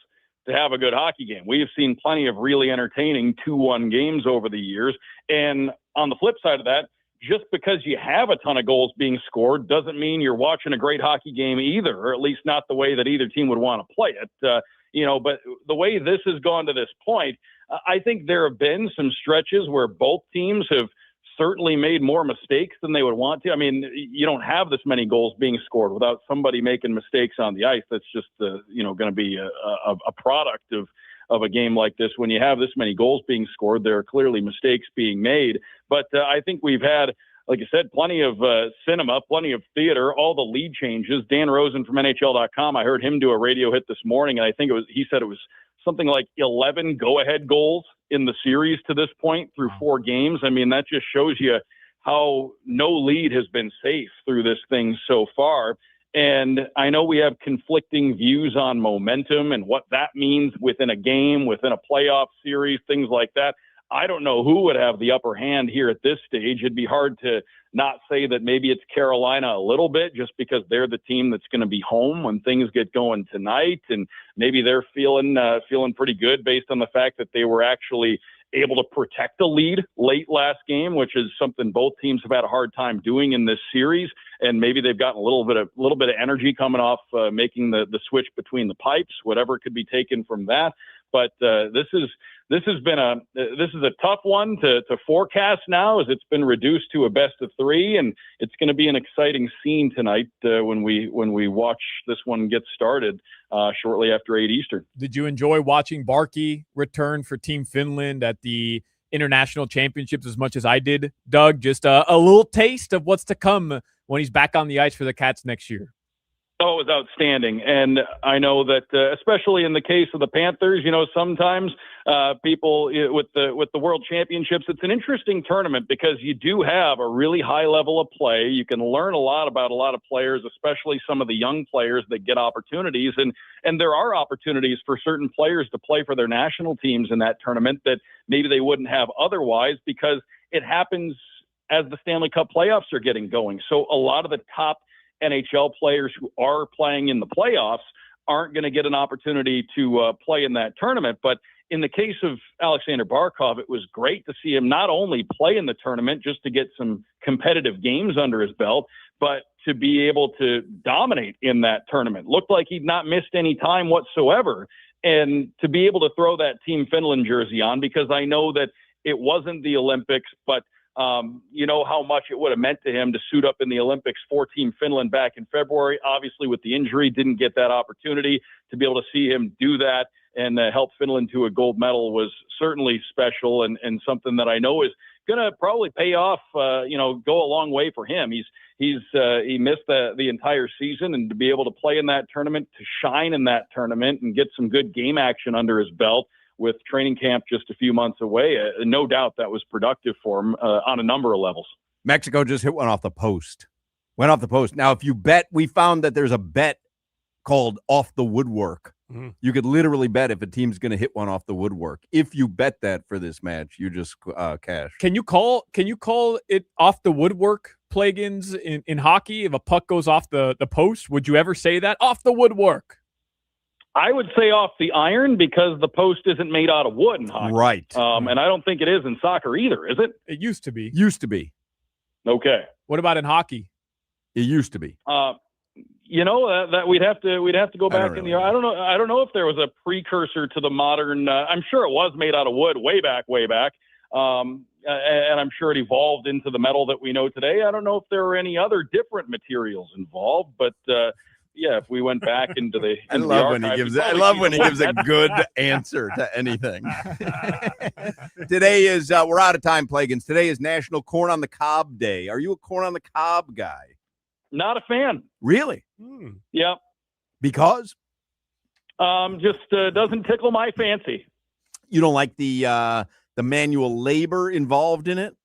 to have a good hockey game. We have seen plenty of really entertaining 2-1 games over the years. And on the flip side of that, just because you have a ton of goals being scored doesn't mean you're watching a great hockey game either, or at least not the way that either team would want to play it. But the way this has gone to this point, I think there have been some stretches where both teams have certainly made more mistakes than they would want to. I mean, you don't have this many goals being scored without somebody making mistakes on the ice. That's just, going to be a product of a game like this. When you have this many goals being scored, there are clearly mistakes being made. But I think we've had, like I said, plenty of cinema, plenty of theater, all the lead changes. Dan Rosen from NHL.com, I heard him do a radio hit this morning, and I think he said it was something like 11 go-ahead goals in the series to this point through 4 games. I mean, that just shows you how no lead has been safe through this thing so far. And I know we have conflicting views on momentum and what that means within a game, within a playoff series, things like that. I don't know who would have the upper hand here at this stage. It'd be hard to not say that maybe it's Carolina a little bit, just because they're the team that's going to be home when things get going tonight. And maybe they're feeling pretty good based on the fact that they were actually able to protect a lead late last game, which is something both teams have had a hard time doing in this series. And maybe they've gotten a little bit of energy coming off making the switch between the pipes, whatever could be taken from that. But this is a tough one to forecast now, as it's been reduced to a best of 3, and it's going to be an exciting scene tonight when we watch this one get started shortly after 8 Eastern.
Did you enjoy watching Barkey return for Team Finland at the International Championships as much as I did, Doug? Just a little taste of what's to come when he's back on the ice for the Cats next year.
Oh, it was outstanding. And I know that, especially in the case of the Panthers, sometimes people with the World Championships, it's an interesting tournament because you do have a really high level of play. You can learn a lot about a lot of players, especially some of the young players that get opportunities. And there are opportunities for certain players to play for their national teams in that tournament that maybe they wouldn't have otherwise, because it happens as the Stanley Cup playoffs are getting going. So a lot of the top NHL players who are playing in the playoffs aren't going to get an opportunity to play in that tournament. But in the case of Alexander Barkov, it was great to see him not only play in the tournament just to get some competitive games under his belt, but to be able to dominate in that tournament. Looked like he'd not missed any time whatsoever. And to be able to throw that Team Finland jersey on, because I know that it wasn't the Olympics, but you know how much it would have meant to him to suit up in the Olympics for Team Finland back in February. Obviously, with the injury, didn't get that opportunity. To be able to see him do that and help Finland to a gold medal was certainly special, and something that I know is going to probably pay off, go a long way for him. He missed the entire season, and to be able to play in that tournament, to shine in that tournament and get some good game action under his belt with training camp just a few months away, no doubt that was productive for him on a number of levels.
Mexico just hit one off the post. Went off the post. Now, if you bet, we found that there's a bet called off the woodwork. Mm-hmm. You could literally bet if a team's going to hit one off the woodwork. If you bet that for this match, you just cash.
Can you call it off the woodwork, Plagins, in hockey? If a puck goes off the post, would you ever say that? Off the woodwork.
I would say off the iron, because the post isn't made out of wood in hockey.
Right.
And I don't think it is in soccer either, is it?
It used to be.
Used to be.
Okay.
What about in hockey?
It used to be.
That we'd have to go back in the. I don't know if there was a precursor to the modern. I'm sure it was made out of wood way back. And I'm sure it evolved into the metal that we know today. I don't know if there were any other different materials involved, but yeah, if we went back into the.
I love when he gives a good answer to anything. Today is we're out of time, Plagins. Today is National Corn on the Cob Day. Are you a corn on the cob guy?
Not a fan.
Really?
Yeah.
Because?
Just doesn't tickle my fancy.
You don't like the manual labor involved in it?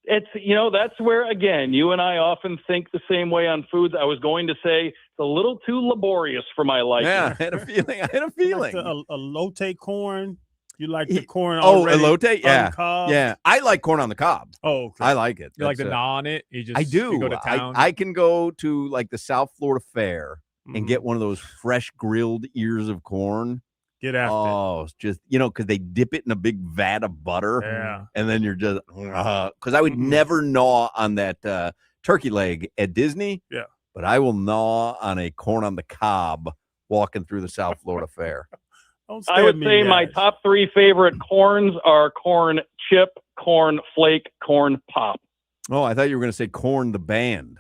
It's, that's where, again, you and I often think the same way on foods. I was going to say it's a little too laborious for my liking.
Yeah, I had a feeling.
Like a elote corn. You like the corn
already? Oh, elote?
Yeah. Cob?
Yeah. I like corn on the cob.
Oh, okay.
I like it.
You like to gnaw on it?
I do.
You go to town?
I can go to like the South Florida Fair and get one of those fresh grilled ears of corn.
Get after it.
Oh, it's just, because they dip it in a big vat of butter.
Yeah.
And then you're just, because I would never gnaw on that turkey leg at Disney.
Yeah.
But I will gnaw on a corn on the cob walking through the South Florida Fair.
I would say my top 3 favorite corns are corn chip, corn flake, corn pop.
Oh, I thought you were going to say Corn the band.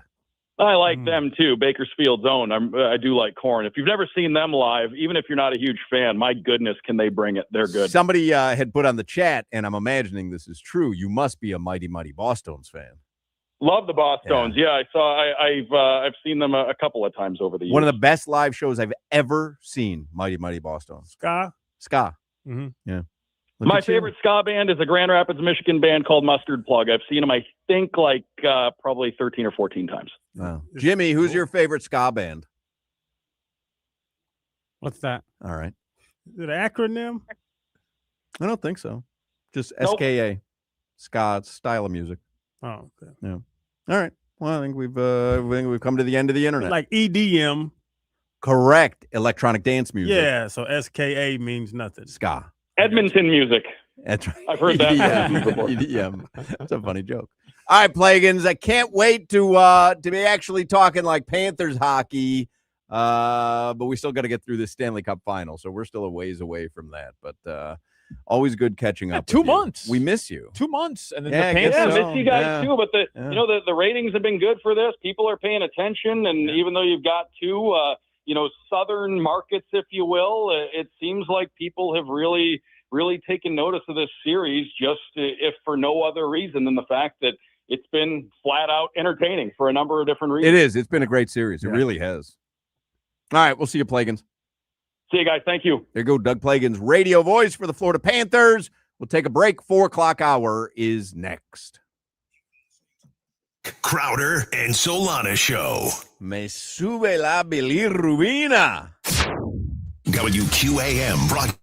I like them too. Bakersfield's own. I do like corn. If you've never seen them live, even if you're not a huge fan, my goodness, can they bring it? They're good.
Somebody had put on the chat, and I'm imagining this is true. You must be a mighty Bosstones fan.
Love the Bosstones. Yeah, I've seen them a couple of times over the years.
One of the best live shows I've ever seen. Mighty Bosstones. Ska.
Mm-hmm.
Yeah.
My favorite ska band is a Grand Rapids, Michigan band called Mustard Plug. I've seen them, I think, probably 13 or 14 times.
Wow. Jimmy, who's your favorite ska band?
What's that?
All right.
Is it an acronym?
I don't think so. Just
Nope.
SKA. Ska style of music.
Oh, okay.
Yeah. All right. Well, I think we've come to the end of the internet.
Like EDM.
Correct. Electronic dance music.
Yeah. So SKA means nothing.
Ska.
Edmonton music.
That's right.
I've heard that before.
EDM. That's a funny joke. All right, Plagins. I can't wait to be actually talking like Panthers hockey. But we still got to get through this Stanley Cup final, so we're still a ways away from that. But always good catching up.
2 months.
We miss you.
2 months, and then
Yeah,
the
I guess
Panthers.
so.
Miss you guys too. But the ratings have been good for this. People are paying attention, and even though you've got 2, southern markets, if you will, it seems like people have really taken notice of this series, just if for no other reason than the fact that it's been flat out entertaining for a number of different reasons.
It is. It's been a great series. It really has. All right, we'll see you, Plagans.
See you guys. Thank you.
There you go, Doug Plagans, radio voice for the Florida Panthers. We'll take a break. 4 o'clock hour is next.
Crowder and Solana Show.
Me sube la bilirrubina.
WQAM broadcast.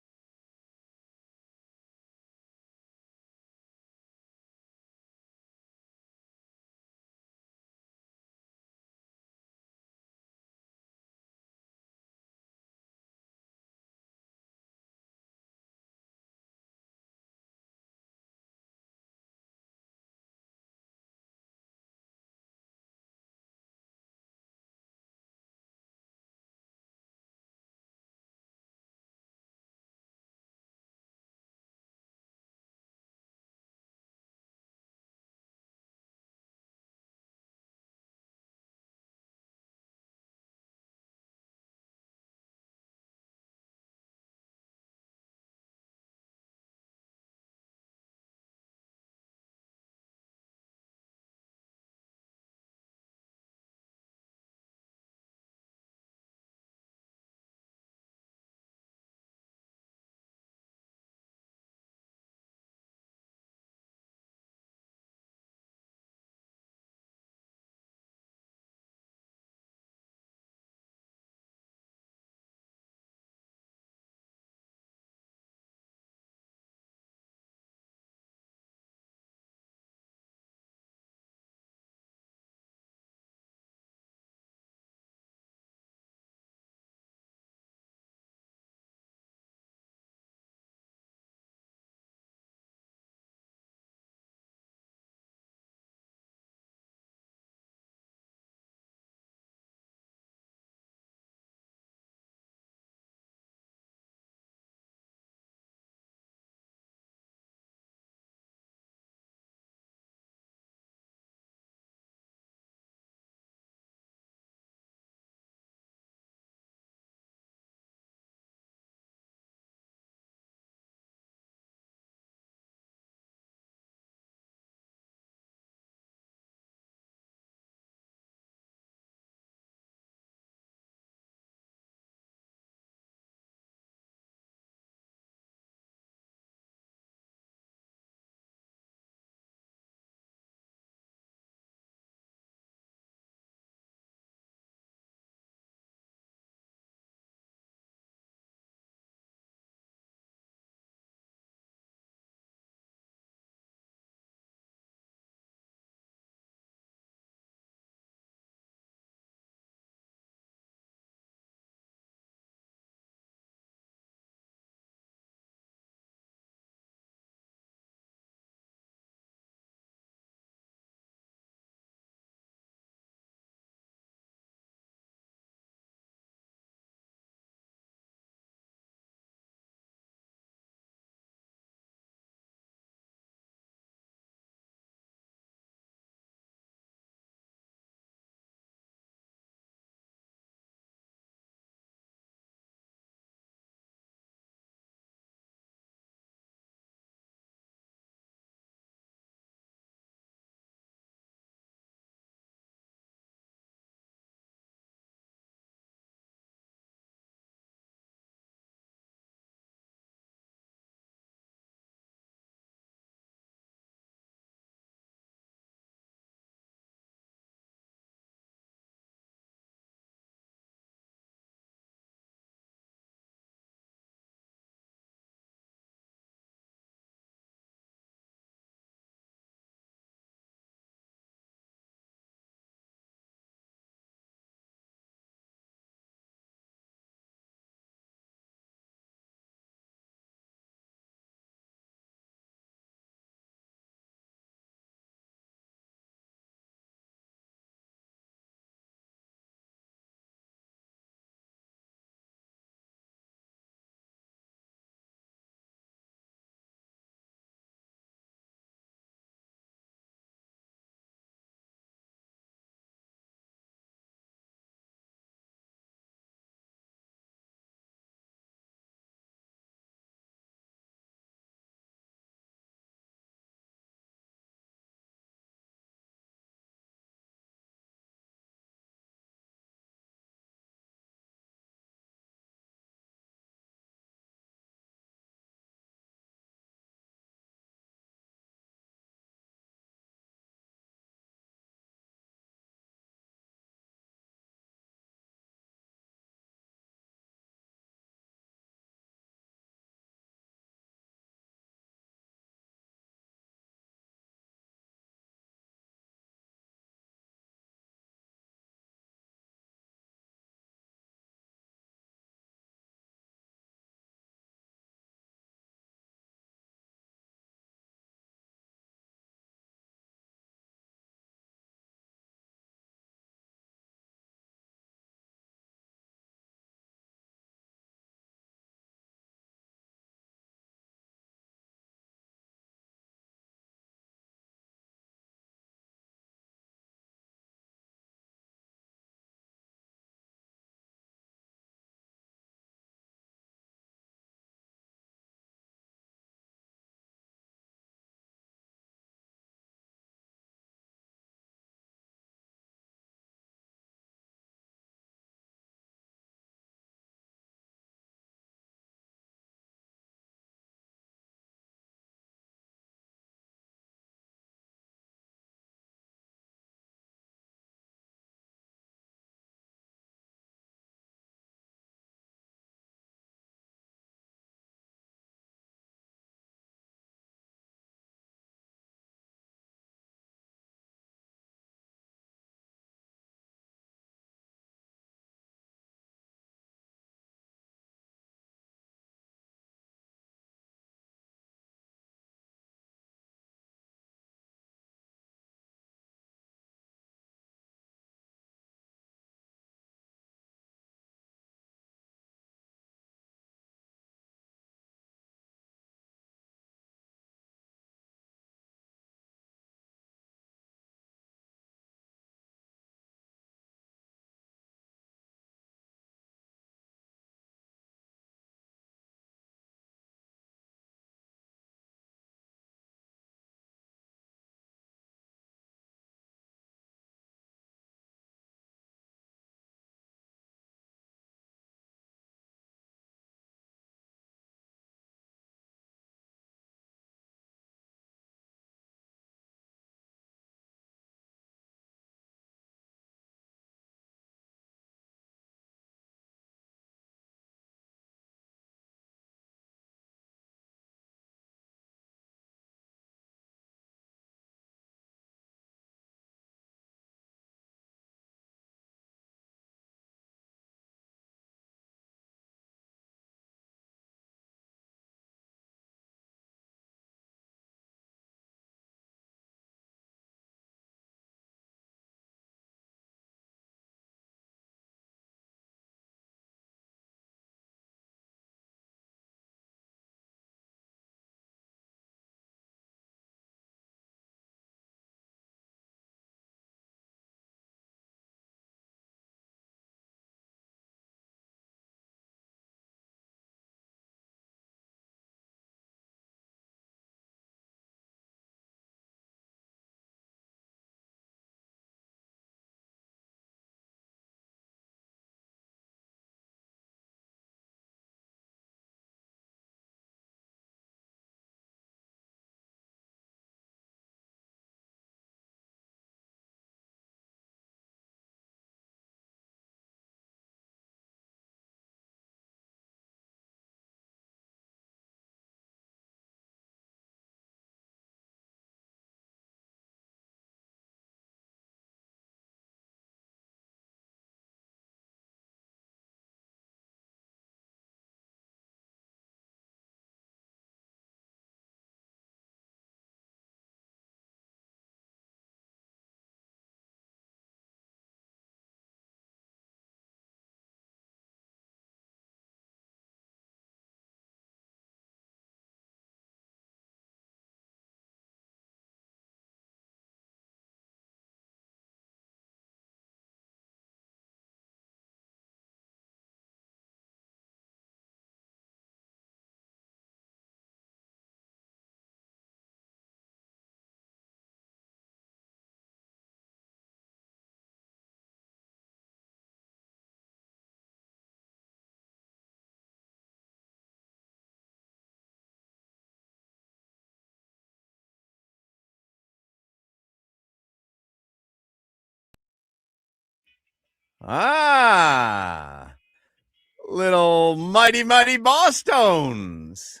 Little mighty, mighty Bosstones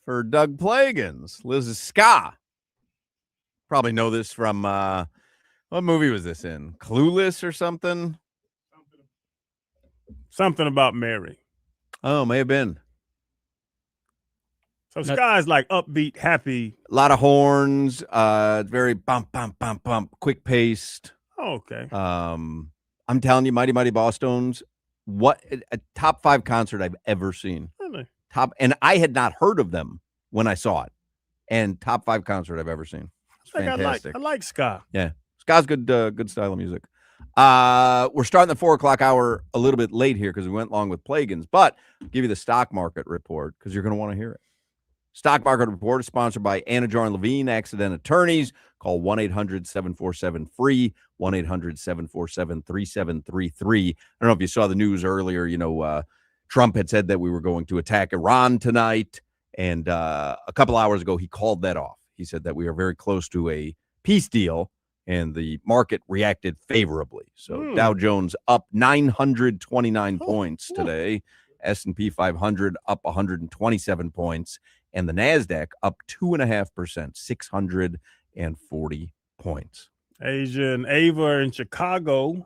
for Doug Plagans. This is ska. Probably know this from, what movie was this in? Clueless or something?
Something about Mary.
Oh, may have been.
So ska is like upbeat, happy.
A lot of horns, very bump, bump, bump, bump, quick paced.
Oh, okay.
I'm telling you, Mighty Mighty Bosstones, what a top 5 concert I've ever seen.
Really?
And I had not heard of them when I saw it. And top 5 concert I've ever seen. It's fantastic.
I like ska.
Yeah. Ska's good style of music. We're starting the 4 o'clock hour a little bit late here because we went long with Plagans, but I'll give you the stock market report because you're going to want to hear it. Stock market report is sponsored by Anna Jar and Levine, Accident Attorneys. Call 1-800-747-FREE, 1-800-747-3733. I don't know if you saw the news earlier. Trump had said that we were going to attack Iran tonight. And a couple hours ago, he called that off. He said that we are very close to a peace deal, and the market reacted favorably. So Dow Jones up 929 points today. S&P 500 up 127 points. And the NASDAQ up 2.5%, 640 points.
Asia and Ava in Chicago.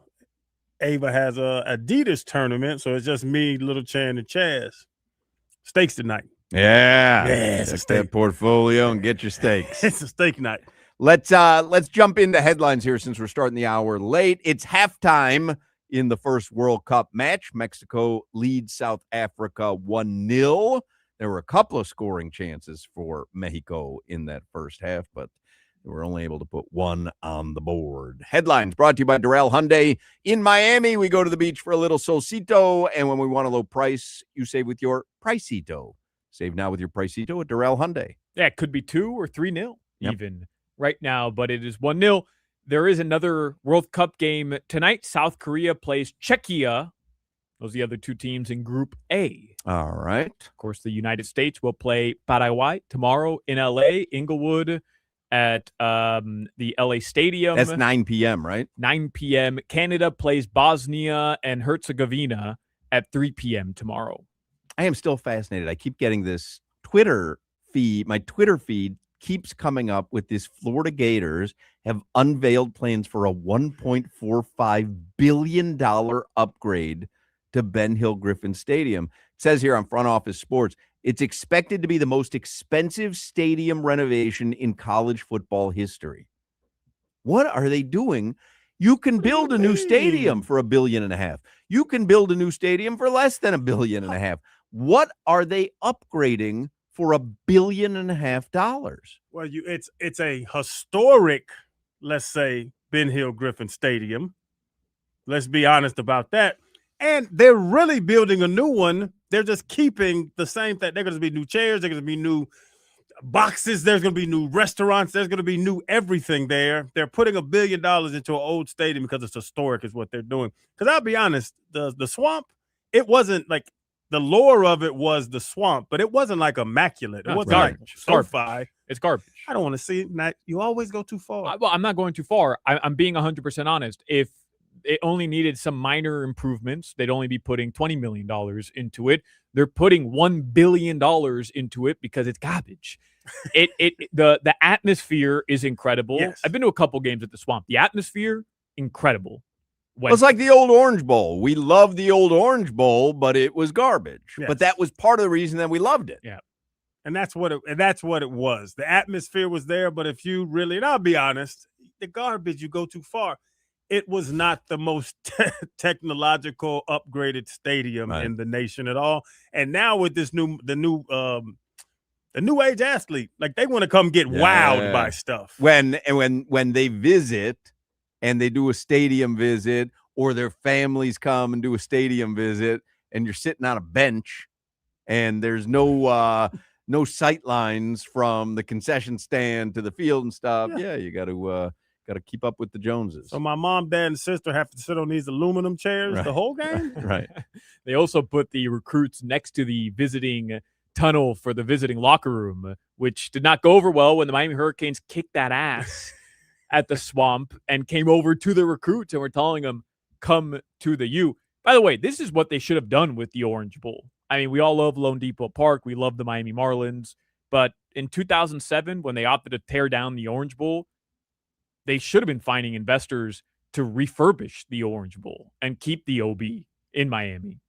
Ava has a Adidas tournament, so it's just me, Little Chan, and Chaz. Stakes tonight.
Yeah.
It's a
Check that portfolio and get your stakes.
It's a stake night.
Let's jump into headlines here since we're starting the hour late. It's halftime in the first World Cup match. Mexico leads South Africa 1-0. There were a couple of scoring chances for Mexico in that first half, but they were only able to put one on the board. Headlines brought to you by Durrell Hyundai. In Miami, we go to the beach for a little solcito, and when we want a low price, you save with your Pricito. Save now with your Pricito at Durrell Hyundai.
Yeah, it could be 2 or 3-0 even right now, but it is 1-0. There is another World Cup game tonight. South Korea plays Czechia. Those are the other 2 teams in Group A.
All right.
Of course, the United States will play Paraguay tomorrow in L.A., Inglewood at the L.A. Stadium.
That's 9 p.m., right?
9 p.m. Canada plays Bosnia and Herzegovina at 3 p.m. tomorrow.
I am still fascinated. I keep getting this Twitter feed. My Twitter feed keeps coming up with this Florida Gators have unveiled plans for a $1.45 billion upgrade to Ben Hill Griffin Stadium. It says here on Front Office Sports, it's expected to be the most expensive stadium renovation in college football history. What are they doing? You can build a new stadium for $1.5 billion. You can build a new stadium for less than $1.5 billion. What are they upgrading for $1.5 billion?
Well, it's a historic, let's say, Ben Hill Griffin Stadium. Let's be honest about that. And they're really building a new one. They're just keeping the same thing. There's going to be new chairs. There's going to be new boxes. There's going to be new restaurants. There's going to be new everything there. They're putting $1 billion into an old stadium because it's historic is what they're doing. Because I'll be honest, the swamp, it wasn't like the lore of it was the swamp, but it wasn't like immaculate. It wasn't like SoFi.
It's garbage.
I don't want to see it. You always go too far.
Well, I'm not going too far. I'm being 100% honest. If it only needed some minor improvements, they'd only be putting $20 million into it. They're putting $1 billion into it because it's garbage. The atmosphere is incredible.
Yes.
I've been to a couple games at the Swamp. The atmosphere, incredible.
Well, it's like the old Orange Bowl. We loved the old Orange Bowl, but it was garbage.
Yes.
But that was part of the reason that we loved it.
Yeah.
And that's what it was. The atmosphere was there, but if you really, and I'll be honest, the garbage, you go too far. It was not the most technological upgraded stadium in the nation at all. And now with this the new age athlete, like they want to come get wowed by stuff.
When they visit and they do a stadium visit, or their families come and do a stadium visit, and you're sitting on a bench and there's no sight lines from the concession stand to the field and stuff. Yeah, you got to keep up with the Joneses.
So my mom, dad, and sister have to sit on these aluminum chairs the whole game?
Right.
They also put the recruits next to the visiting tunnel for the visiting locker room, which did not go over well when the Miami Hurricanes kicked that ass at the Swamp and came over to the recruits and were telling them, come to the U. By the way, this is what they should have done with the Orange Bowl. I mean, we all love Lone Depot Park. We love the Miami Marlins. But in 2007, when they opted to tear down the Orange Bowl, they should have been finding investors to refurbish the Orange Bowl and keep the OB in Miami.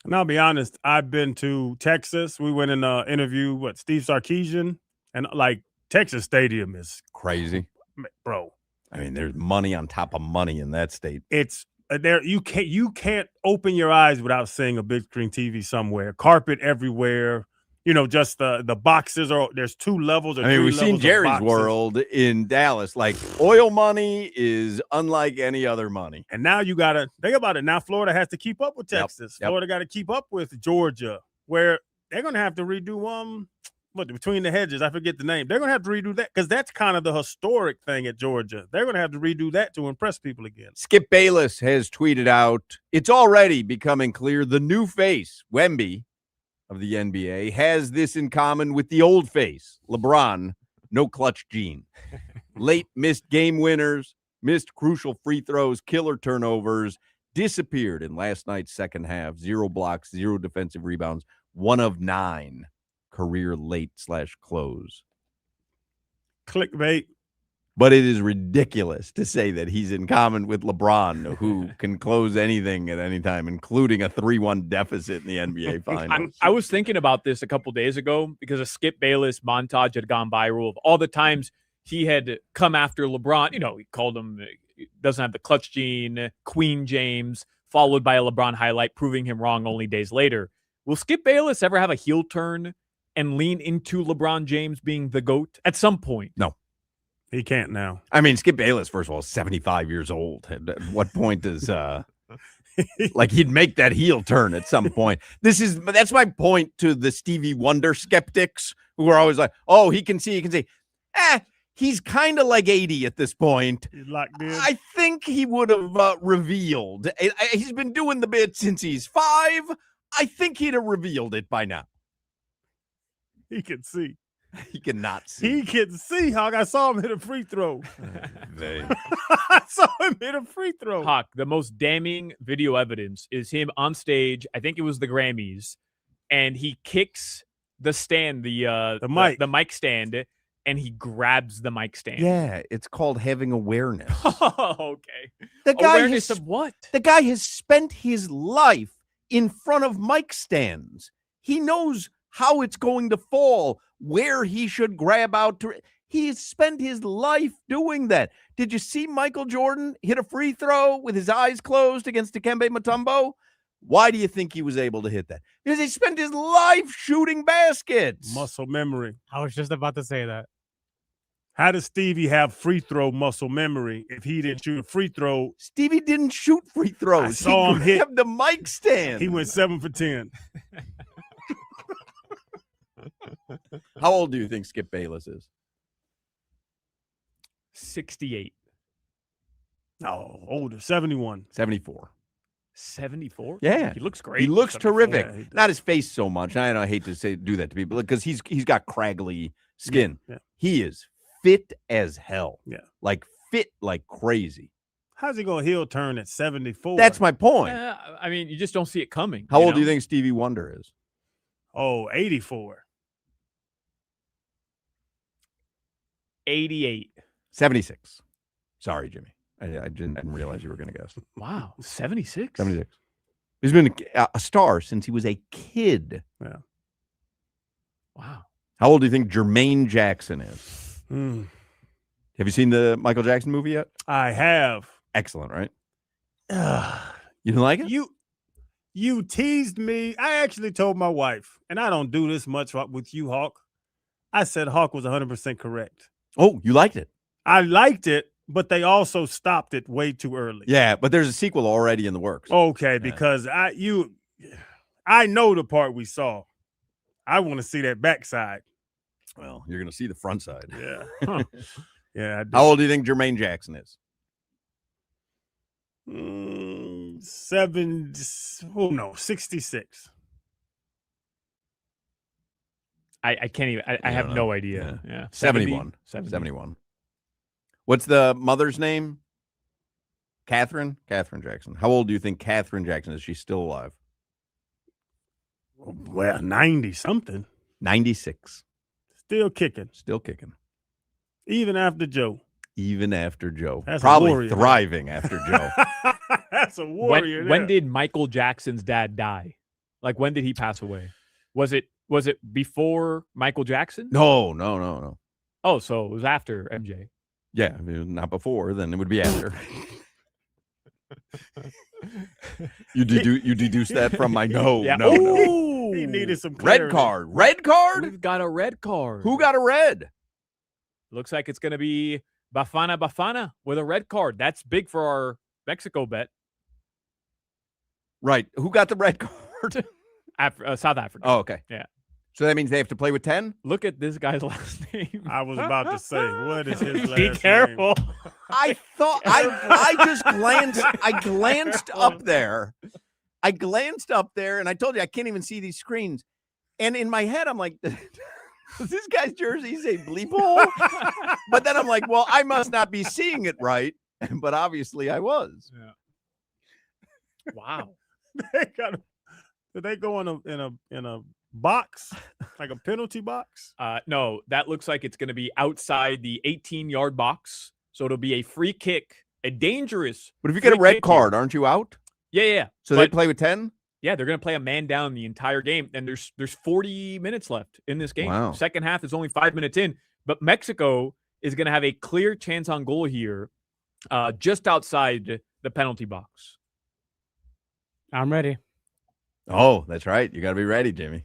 And I'll be honest, I've been to Texas. We went in an interview with Steve Sarkisian, and like Texas Stadium is
crazy,
bro.
I mean, there's money on top of money in that state.
It's there. You can't open your eyes without seeing a big screen TV somewhere. Carpet everywhere. You know, just the boxes are. There's 2 levels. Or
I mean,
3
we've seen
levels of
Jerry's
boxes.
World in Dallas. Like, oil money is unlike any other money.
And now you got to think about it. Now Florida has to keep up with Texas.
Yep.
Florida got to keep up with Georgia, where they're going to have to redo Between the Hedges. I forget the name. They're going to have to redo that because that's kind of the historic thing at Georgia. They're going to have to redo that to impress people again.
Skip Bayless has tweeted out, it's already becoming clear the new face, Wemby, of the NBA, has this in common with the old face, LeBron, no clutch gene. Late missed game winners, missed crucial free throws, killer turnovers, disappeared in last night's second half. 0 blocks, 0 defensive rebounds, 1 of 9 career late/close.
Clickbait.
But it is ridiculous to say that he's in common with LeBron, who can close anything at any time, including a 3-1 deficit in the NBA Finals.
I was thinking about this a couple days ago because a Skip Bayless montage had gone viral of all the times he had come after LeBron. You know, he called him, doesn't have the clutch gene, Queen James, followed by a LeBron highlight proving him wrong only days later. Will Skip Bayless ever have a heel turn and lean into LeBron James being the GOAT at some point?
No.
He can't now.
I mean, Skip Bayless, first of all, is 75 years old. At what point does like he'd make that heel turn at some point? That's my point to the Stevie Wonder skeptics who are always like, oh, he can see. He's kind of like 80 at this point.
He's locked in.
I think he would have revealed. He's been doing the bit since he's 5. I think he'd have revealed it by now.
He can see.
He cannot see.
He can see, Hawk. I saw him hit a free throw. I saw him hit a free throw.
Hawk, the most damning video evidence is him on stage. I think it was the Grammys, and he kicks the stand, the mic stand, and he grabs the mic stand.
Yeah, it's called having awareness.
Okay.
Awareness
of what?
The guy has spent his life in front of mic stands. He knows how it's going to fall, where he should grab out to. He's spent his life doing that. Did you see Michael Jordan hit a free throw with his eyes closed against Dikembe Mutombo? Why do you think he was able to hit that? Because he spent his life shooting baskets.
Muscle memory.
I was just about to say that.
How does Stevie have free throw muscle memory if he didn't shoot a free throw?
Stevie didn't shoot free throws.
I saw him hit
the mic stand.
He went 7 for 10.
How old do you think Skip Bayless is?
68.
No, older. 71.
74.
74?
Yeah.
He looks great.
He looks terrific.
Yeah,
not his face so much. I hate to do that to people because he's got craggly skin.
Yeah.
He is fit as hell.
Yeah.
Like fit like crazy.
How's he going to heel turn at 74?
That's my point.
I mean, you just don't see it coming.
How old do you think Stevie Wonder is?
Oh, 84.
88.
76. Sorry, Jimmy. I didn't realize you were going to guess.
Wow. 76?
76. He's been a star since he was a kid.
Yeah.
Wow.
How old do you think Jermaine Jackson is? Have you seen the Michael Jackson movie yet?
I have.
Excellent, right? You didn't like it?
You teased me. I actually told my wife, and I don't do this much with you, Hawk. I said Hawk was 100% correct.
Oh, you liked it?
I liked it, but they also stopped it way too early.
Yeah, but there's a sequel already in the works.
Okay, because I know the part we saw. I want to see that backside.
Well, you're going to see the front side.
Yeah. Yeah. I do.
How old do you think Jermaine Jackson is?
66.
I can't even. I have no idea. Yeah.
71. 71. What's the mother's name? Catherine Jackson. How old do you think Catherine Jackson is? She's still alive.
Well, 90-something.
96.
Still kicking. Even after Joe.
That's
probably
thriving after Joe.
That's a warrior.
When did Michael Jackson's dad die? Like, when did he pass away? Was it before Michael Jackson?
No.
Oh, so it was after MJ.
Yeah, I mean, not before. Then it would be after. You deduce that from my no.
He needed some clarity.
Red card.
We've got a red card.
Who got a red?
Looks like it's going to be Bafana with a red card. That's big for our Mexico bet.
Right. Who got the red card?
South Africa.
Oh, okay.
Yeah.
So that means they have to play with 10?
Look at this guy's last name.
I was about to say, what is his last
Be careful.
name?
I thought I just glanced up there. And I told you I can't even see these screens. And in my head, I'm like, does this guy's jersey say bleep hole? But then I'm like, well, I must not be seeing it right. But obviously I was.
Yeah. Wow.
Did they go in a box, like a penalty box?
No, that looks like it's going to be outside the 18-yard box. So it'll be a free kick, a dangerous.
But if you get a red card, aren't you out?
Yeah.
So they play with 10?
Yeah, they're going to play a man down the entire game. And there's 40 minutes left in this game.
Wow.
Second half is only 5 minutes in. But Mexico is going to have a clear chance on goal here, just outside the penalty box.
I'm ready.
Oh, that's right. You got to be ready, Jimmy.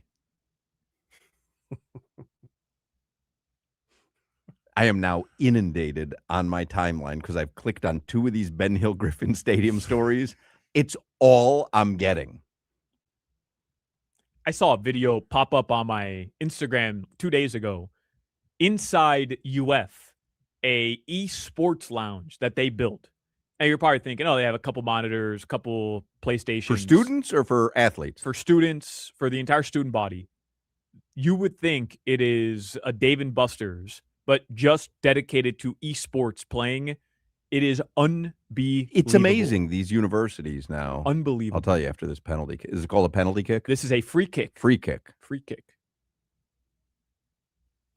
I am now inundated on my timeline because I've clicked on 2 of these Ben Hill Griffin Stadium stories. It's all I'm getting.
I saw a video pop up on my Instagram 2 days ago. Inside UF, a esports lounge that they built. And you're probably thinking, oh, they have a couple monitors, a couple PlayStations.
For students or for athletes?
For students, for the entire student body. You would think it is a Dave & Buster's, but just dedicated to esports playing. It is unbelievable.
It's amazing, these universities now.
Unbelievable.
I'll tell you after this penalty kick. Is it called a penalty kick?
This is a free kick.
Free kick.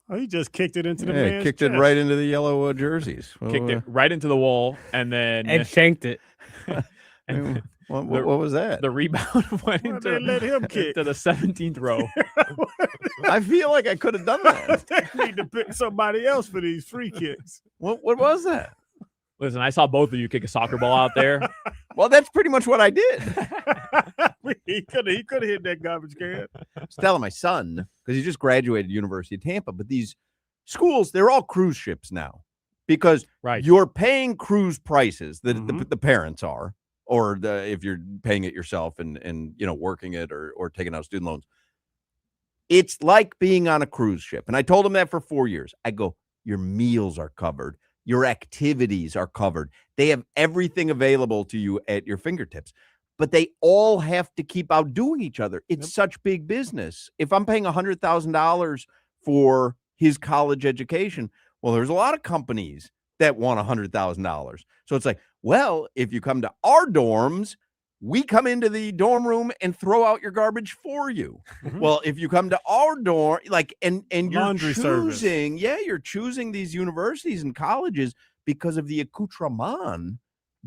Oh, he just kicked it into the man's
kicked
chest.
it right into the yellow jerseys.
Kicked it right into the wall, and then
And shanked it.
and
What was that?
the rebound went
Why
into,
they let him kick?
into the 17th row.
I feel like I could have done that.
They need to pick somebody else for these free kicks.
What was that?
Listen, I saw both of you kick a soccer ball out there.
Well, that's pretty much what I did.
he could have hit that garbage can.
I was telling my son, because he just graduated University of Tampa, but these schools, they're all cruise ships now because you're paying cruise prices. The parents are, or if you're paying it yourself and working it or taking out student loans. It's like being on a cruise ship. And I told him that for 4 years. I go, your meals are covered. Your activities are covered. They have everything available to you at your fingertips, but they all have to keep outdoing each other. It's such big business. If I'm paying $100,000 for his college education, well, there's a lot of companies that want $100,000. So it's like, well, if you come to our dorms, we come into the dorm room and throw out your garbage for you. Well, if you come to our dorm, and you're
Laundry
choosing, you're choosing these universities and colleges because of the accoutrement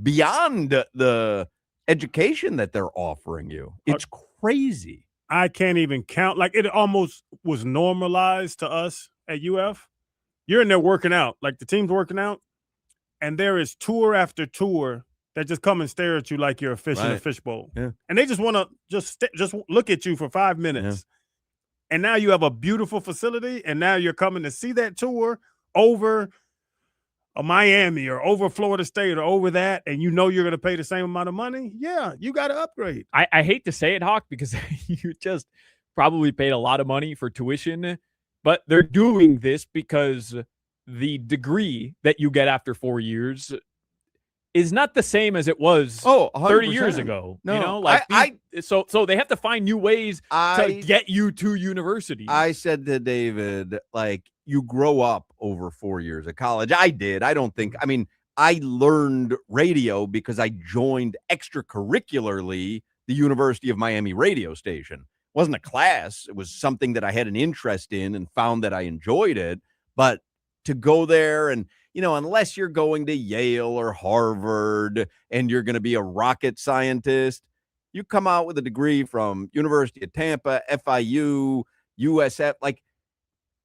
beyond the education that they're offering you. It's crazy.
I can't even count. Like, it almost was normalized to us at UF. You're in there working out, like the team's working out, and there is tour after tour that just come and stare at you like you're a fish in a fishbowl.
Yeah.
And they just want to just look at you for 5 minutes. Yeah. And now you have a beautiful facility, and now you're coming to see that tour over Miami or over Florida State or over that, and you know you're going to pay the same amount of money. Yeah, you got to upgrade.
I hate to say it, Hawk, because you just probably paid a lot of money for tuition, but they're doing this because the degree that you get after 4 years is not the same as it was 30 years ago.
No,
so they have to find new ways to get you to university.
I said to David, you grow up over 4 years of college. I did. I don't think, I learned radio because I joined extracurricularly the University of Miami radio station. It wasn't a class. It was something that I had an interest in and found that I enjoyed it. But to go there and, unless you're going to Yale or Harvard and you're going to be a rocket scientist, you come out with a degree from University of Tampa, FIU, USF, like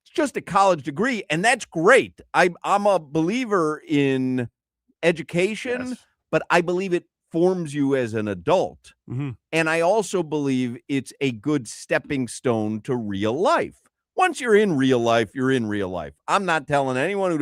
it's just a college degree. And that's great. I'm a believer in education, but I believe it forms you as an adult.
Mm-hmm.
And I also believe it's a good stepping stone to real life. Once you're in real life, you're in real life. I'm not telling anyone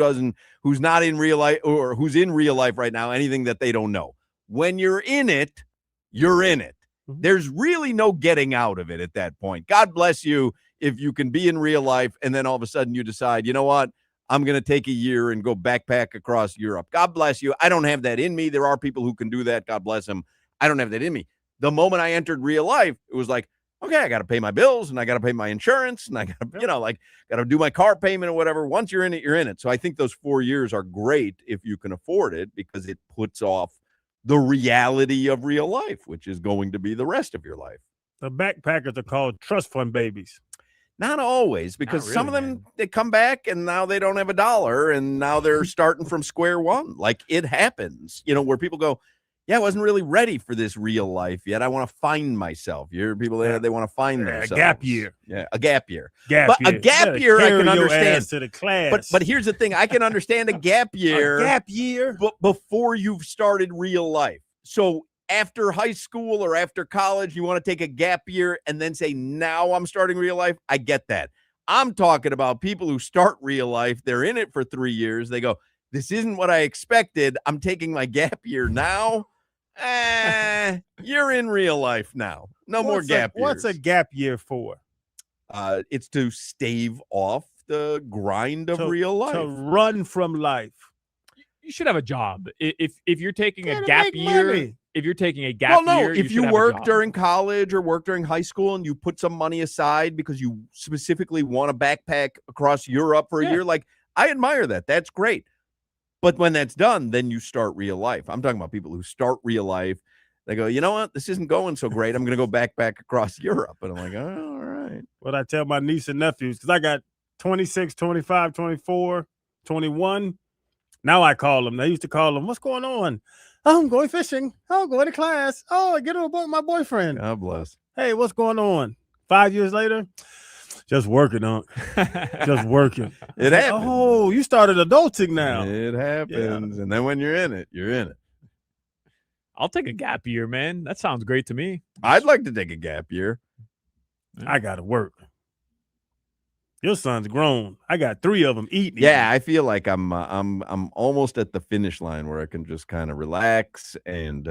who's not in real life or who's in real life right now anything that they don't know. When you're in it, you're in it.
Mm-hmm.
There's really no getting out of it at that point. God bless you if you can be in real life and then all of a sudden you decide, you know what? I'm going to take a year and go backpack across Europe. God bless you. I don't have that in me. There are people who can do that. God bless them. I don't have that in me. The moment I entered real life, it was like, okay, I got to pay my bills and I got to pay my insurance and I got to, got to do my car payment or whatever. Once you're in it, you're in it. So I think those 4 years are great if you can afford it because it puts off the reality of real life, which is going to be the rest of your life.
The backpackers are called trust fund babies.
Not always, because
Not really,
some of them,
man.
they come back and now they don't have $1 and now they're starting from square one. Like it happens, where people go, yeah, I wasn't really ready for this real life yet. I want to find myself. You hear people there, they want to find themselves.
A gap year.
Yeah, a gap year.
But
a gap year I can understand.
To the class.
But here's the thing. I can understand a gap year.
A gap year?
Before you've started real life. So after high school or after college, you want to take a gap year and then say, now I'm starting real life. I get that. I'm talking about people who start real life. They're in it for 3 years. They go, this isn't what I expected. I'm taking my gap year now. You're in real life now. No more gap years.
What's a gap year for?
It's to stave off the grind of real life.
To run from life.
You should have a job. If you're taking a gap year,
money.
If you're taking a gap year,
if you work during college or work during high school and you put some money aside because you specifically want to backpack across Europe for a year, like I admire that. That's great. But when that's done, then you start real life. I'm talking about people who start real life. They go, you know what? This isn't going so great. I'm going to go backpack across Europe. And I'm like, oh, all right.
What I tell my niece and nephews, because I got 26, 25, 24, 21. Now I call them. They used to call them, what's going on? Oh, I'm going fishing. Oh, going to class. Oh, I get on a boat with my boyfriend.
God bless.
Hey, what's going on? 5 years later, just working, Unc. Just working.
It happens.
Oh, you started adulting now.
It happens. Yeah. And then when you're in it, you're in it.
I'll take a gap year, man. That sounds great to me.
I'd like to take a gap year.
I got to work. Your son's grown. I got 3 of them eating.
Yeah, I feel like I'm almost at the finish line where I can just kind of relax and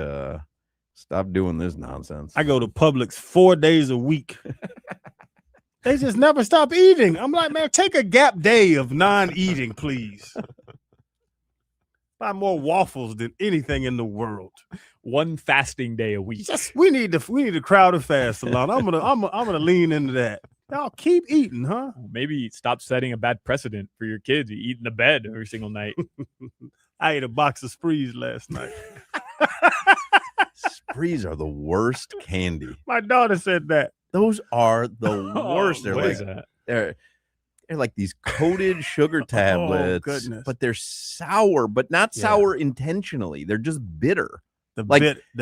stop doing this nonsense.
I go to Publix 4 days a week. They just never stop eating. I'm like, man, take a gap day of non-eating, please. Buy more waffles than anything in the world.
One fasting day a week.
We need to crowd a fast, Solana. I'm gonna lean into that. Y'all keep eating, huh?
Maybe stop setting a bad precedent for your kids. You eat in the bed every single night.
I ate a box of Sprees last night.
Sprees are the worst candy.
My daughter said that.
Those are the worst. They're
what
like
is that?
they're like these coated sugar tablets, but they're sour, but not sour intentionally. They're just bitter.
The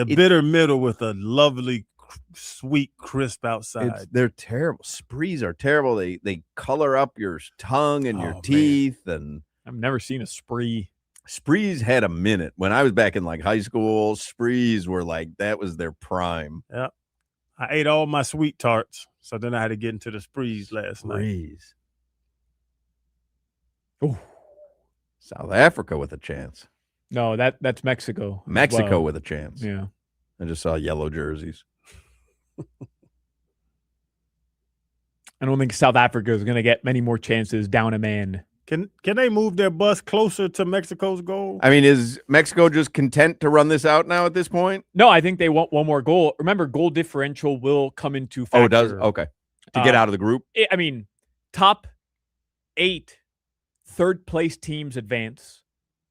bitter middle with a lovely sweet crisp outside.
They're terrible. Sprees are terrible. They color up your tongue and your teeth. And
I've never seen a spree.
Sprees had a minute. When I was back in like high school, Sprees were like, that was their prime.
Yeah. I ate all my sweet tarts. So then I had to get into the Sprees last night.
Oh, South Africa with a chance.
No, that's Mexico.
Mexico with a chance.
Yeah.
I just saw yellow jerseys.
I don't think South Africa is going to get many more chances down a man.
Can they move their bus closer to Mexico's goal?
I mean, is Mexico just content to run this out now at this point?
No, I think they want one more goal. Remember, goal differential will come into factor.
Oh, it does? Okay. To get out of the group?
I mean, top 8 third-place teams advance.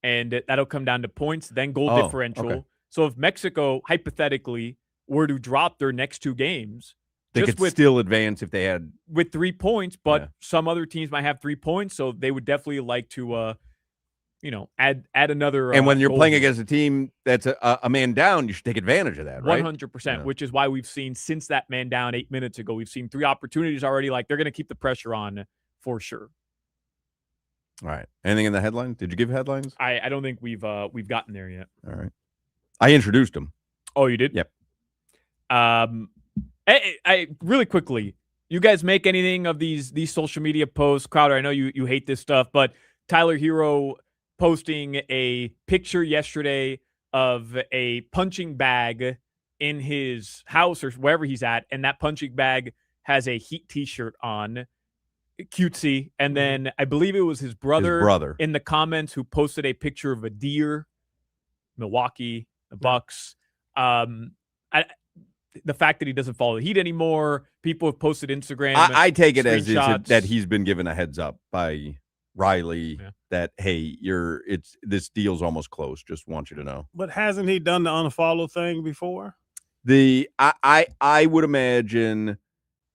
and that'll come down to points, then goal differential.
Okay.
So if Mexico, hypothetically, were to drop their next 2 games,
They could still advance if they had
with 3 points, but some other teams might have 3 points, so they would definitely like to, add another.
And when you're playing
goal.
against a team that's a man down, you should take advantage of that, right?
100%, which is why we've seen since that man down 8 minutes ago, we've seen 3 opportunities already. Like they're going to keep the pressure on for sure.
All right. Anything in the headline? Did you give headlines?
I don't think we've gotten there yet.
All right. I introduced them.
Oh, you did?
Yep.
I really quickly, you guys make anything of these social media posts? Crowder, I know you hate this stuff, but Tyler Hero posting a picture yesterday of a punching bag in his house or wherever he's at, and that punching bag has a Heat t-shirt on. Cutesy. And then I believe it was his brother in the comments who posted a picture of a deer, Milwaukee, the Bucks. The fact that he doesn't follow the Heat anymore, people have posted Instagram.
I take it as that he's been given a heads up by Riley that, hey, this deal's almost closed. Just want you to know.
But hasn't he done the unfollow thing before?
I would imagine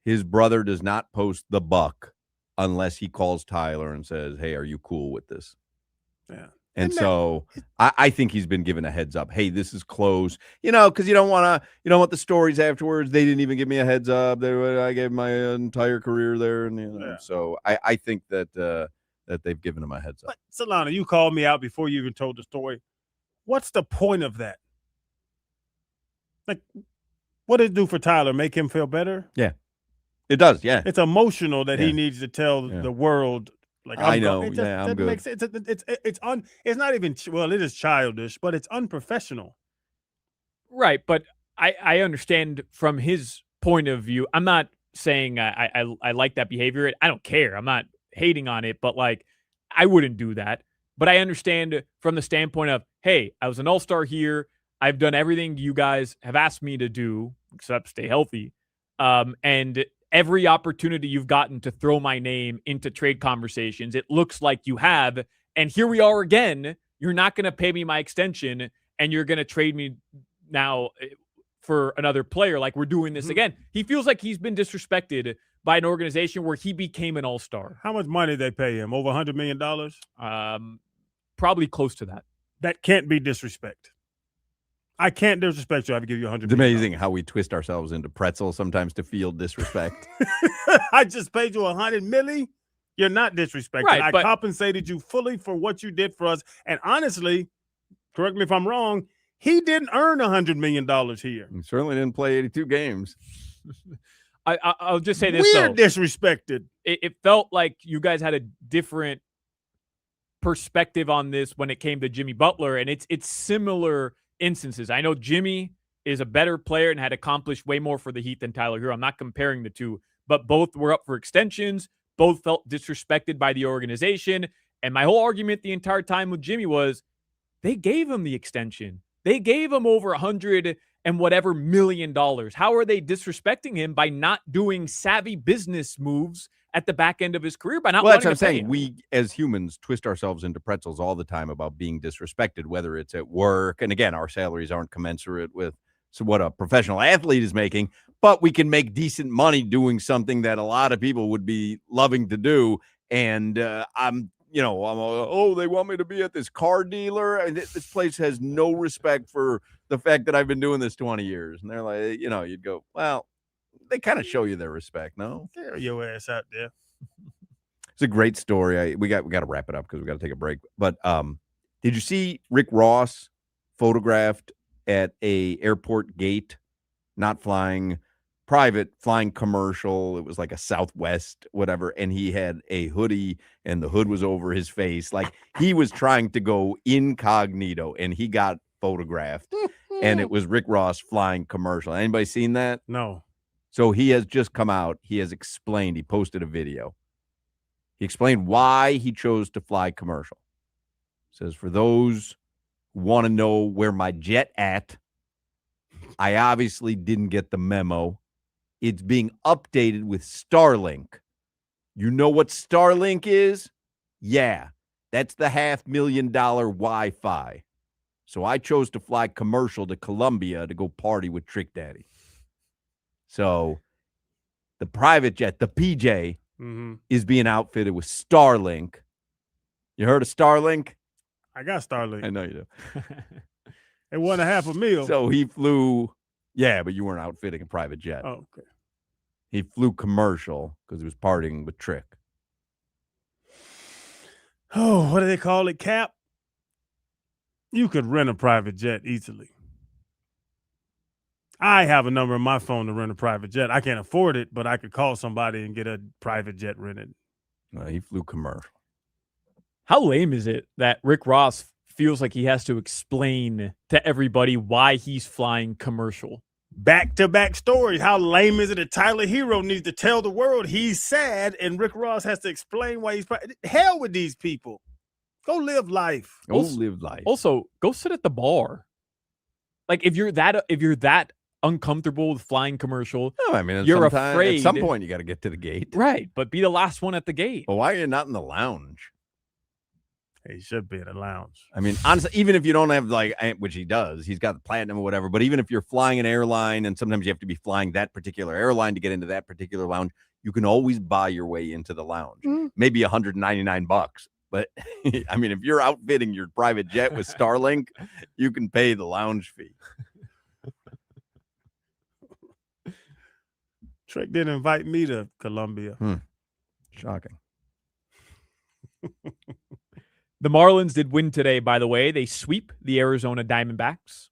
his brother does not post the buck unless he calls Tyler and says, hey, are you cool with this?
Yeah.
And so I think he's been given a heads up. Hey, this is close, because you don't want the stories afterwards. They didn't even give me a heads up. I gave my entire career there. And, so I think that they've given him a heads up.
But Solana, you called me out before you even told the story. What's the point of that? Like, what did it do for Tyler? Make him feel better?
Yeah, it does. Yeah.
It's emotional that he needs to tell the world. Like,
I know. I'm good.
Make sense. It's not even, well, it is childish, but it's unprofessional.
Right. But I understand from his point of view. I'm not saying I like that behavior. I don't care. I'm not hating on it, but like, I wouldn't do that. But I understand from the standpoint of, hey, I was an all-star here. I've done everything you guys have asked me to do, except stay healthy. And every opportunity you've gotten to throw my name into trade conversations, it looks like you have. And here we are again. You're not going to pay me my extension, and you're going to trade me now for another player. Like, we're doing this again. He feels like he's been disrespected by an organization where he became an all-star.
How much money did they pay him? Over $100 million?
Probably close to that.
That can't be disrespect. I can't disrespect you. I have to give you $100
It's amazing how we twist ourselves into pretzels sometimes to feel disrespect.
I just paid you $100 million. You're not disrespected.
Right,
I compensated you fully for what you did for us. And honestly, correct me if I'm wrong, he didn't earn $100 million here.
He certainly didn't play 82 games.
I'll just say this,
We're disrespected.
It felt like you guys had a different perspective on this when it came to Jimmy Butler, and it's similar instances. I know Jimmy is a better player and had accomplished way more for the Heat than Tyler Hero. I'm not comparing the two, but both were up for extensions. Both felt disrespected by the organization. And my whole argument the entire time with Jimmy was they gave him the extension. They gave him over $100 and whatever million. How are they disrespecting him by not doing savvy business moves at the back end of his career? By not
well, that's what I'm
to pay
saying.
him?
We, as humans, twist ourselves into pretzels all the time about being disrespected, whether it's at work. And again, our salaries aren't commensurate with what a professional athlete is making, but we can make decent money doing something that a lot of people would be loving to do. And they want me to be at this car dealer. And this place has no respect for the fact that I've been doing this 20 years. And they're like, you'd go, well, they kind of show you their respect, no?
Get your ass out there.
It's a great story. We got to wrap it up because we got to take a break. But did you see Rick Ross photographed at a airport gate, not flying private, flying commercial? It was like a Southwest, whatever. And he had a hoodie and the hood was over his face. Like he was trying to go incognito and he got photographed. And it was Rick Ross flying commercial. Anybody seen that?
No.
So he has just come out. He has explained. He posted a video. He explained why he chose to fly commercial. Says, for those who want to know where my jet at, I obviously didn't get the memo. It's being updated with Starlink. You know what Starlink is? Yeah. That's the $500,000 Wi-Fi. So I chose to fly commercial to Colombia to go party with Trick Daddy. So the private jet, the PJ, is being outfitted with Starlink. You heard of Starlink?
I got Starlink.
I know you do.
It wasn't $500,000.
So he flew, yeah, but you weren't outfitting a private jet.
Oh, okay.
He flew commercial because he was partying with Trick.
Oh, what do they call it, Cap? You could rent a private jet easily. I have a number on my phone to rent a private jet. I can't afford it, but I could call somebody and get a private jet rented.
He flew commercial.
How lame is it that Rick Ross feels like he has to explain to everybody why he's flying commercial?
Back-to-back stories. How lame is it that Tyler Hero needs to tell the world he's sad and Rick Ross has to explain why he's... Hell with these people. Go live life.
Also, go sit at the bar. Like, if you're that uncomfortable with flying commercial, you're afraid.
At some point, you got to get to the gate.
Right, but be the last one at the gate.
Well, why are you not in the lounge?
He should be in a lounge.
I mean, honestly, even if you don't have, which he does, he's got the platinum or whatever, but even if you're flying an airline and sometimes you have to be flying that particular airline to get into that particular lounge, you can always buy your way into the lounge. Maybe $199. But, I mean, if you're outfitting your private jet with Starlink, you can pay the lounge fee.
Trick didn't invite me to Colombia.
Shocking.
The Marlins did win today, by the way. They sweep the Arizona Diamondbacks,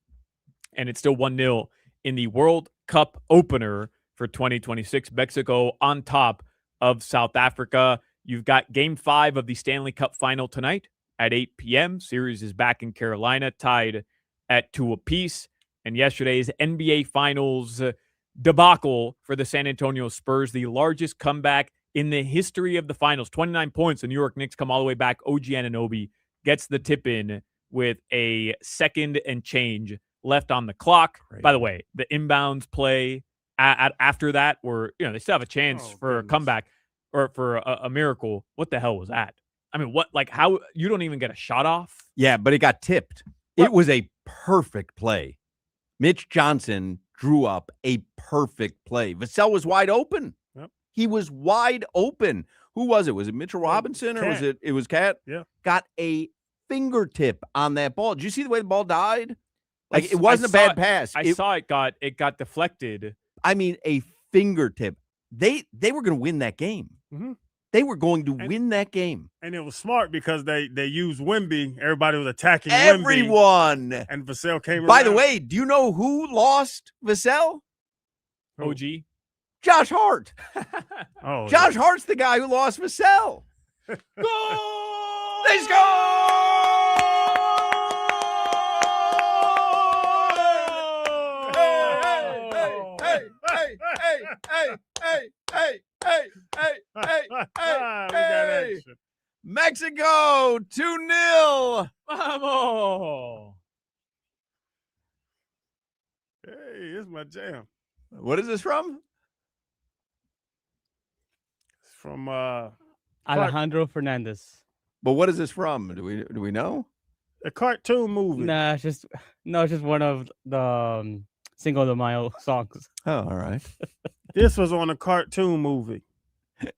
and it's still 1-0 in the World Cup opener for 2026. Mexico on top of South Africa. You've got Game 5 of the Stanley Cup Final tonight at 8 p.m. Series is back in Carolina, tied at 2 apiece. And yesterday's NBA Finals debacle for the San Antonio Spurs, the largest comeback in the history of the finals. 29 points. The New York Knicks come all the way back. OG Anunoby gets the tip in with a second and change left on the clock. Great. By the way, the inbounds play after that were, they still have a chance for a comeback or for a miracle. What the hell was that? I mean, how you don't even get a shot off?
Yeah, but it got tipped. It was a perfect play. Mitch Johnson drew up a perfect play. Vassell was wide open.
Yep.
He was wide open. Who was it? Was it Mitchell Robinson or was it was Cat?
Yeah.
Got a fingertip on that ball. Did you see the way the ball died? Like it wasn't a bad pass.
I saw it got deflected.
I mean, a fingertip. They were going to win that game.
Mm-hmm.
They were going to win that game.
And it was smart because they used Wemby. Everybody was attacking
everyone.
Wemby. And Vassell came around.
By the way, do you know who lost Vassell?
OG.
Josh Hart. Josh
yeah.
Hart's the guy who lost Vassell. Goal! They score! Hey. Mexico 2-0.
Vamos.
Hey, it's my jam.
What is this from?
It's from
Alejandro Fernandez.
But what is this from? Do we know?
A cartoon movie.
Nah, it's just one of the Cinco de Mayo songs.
Oh, all right.
This was on a cartoon movie.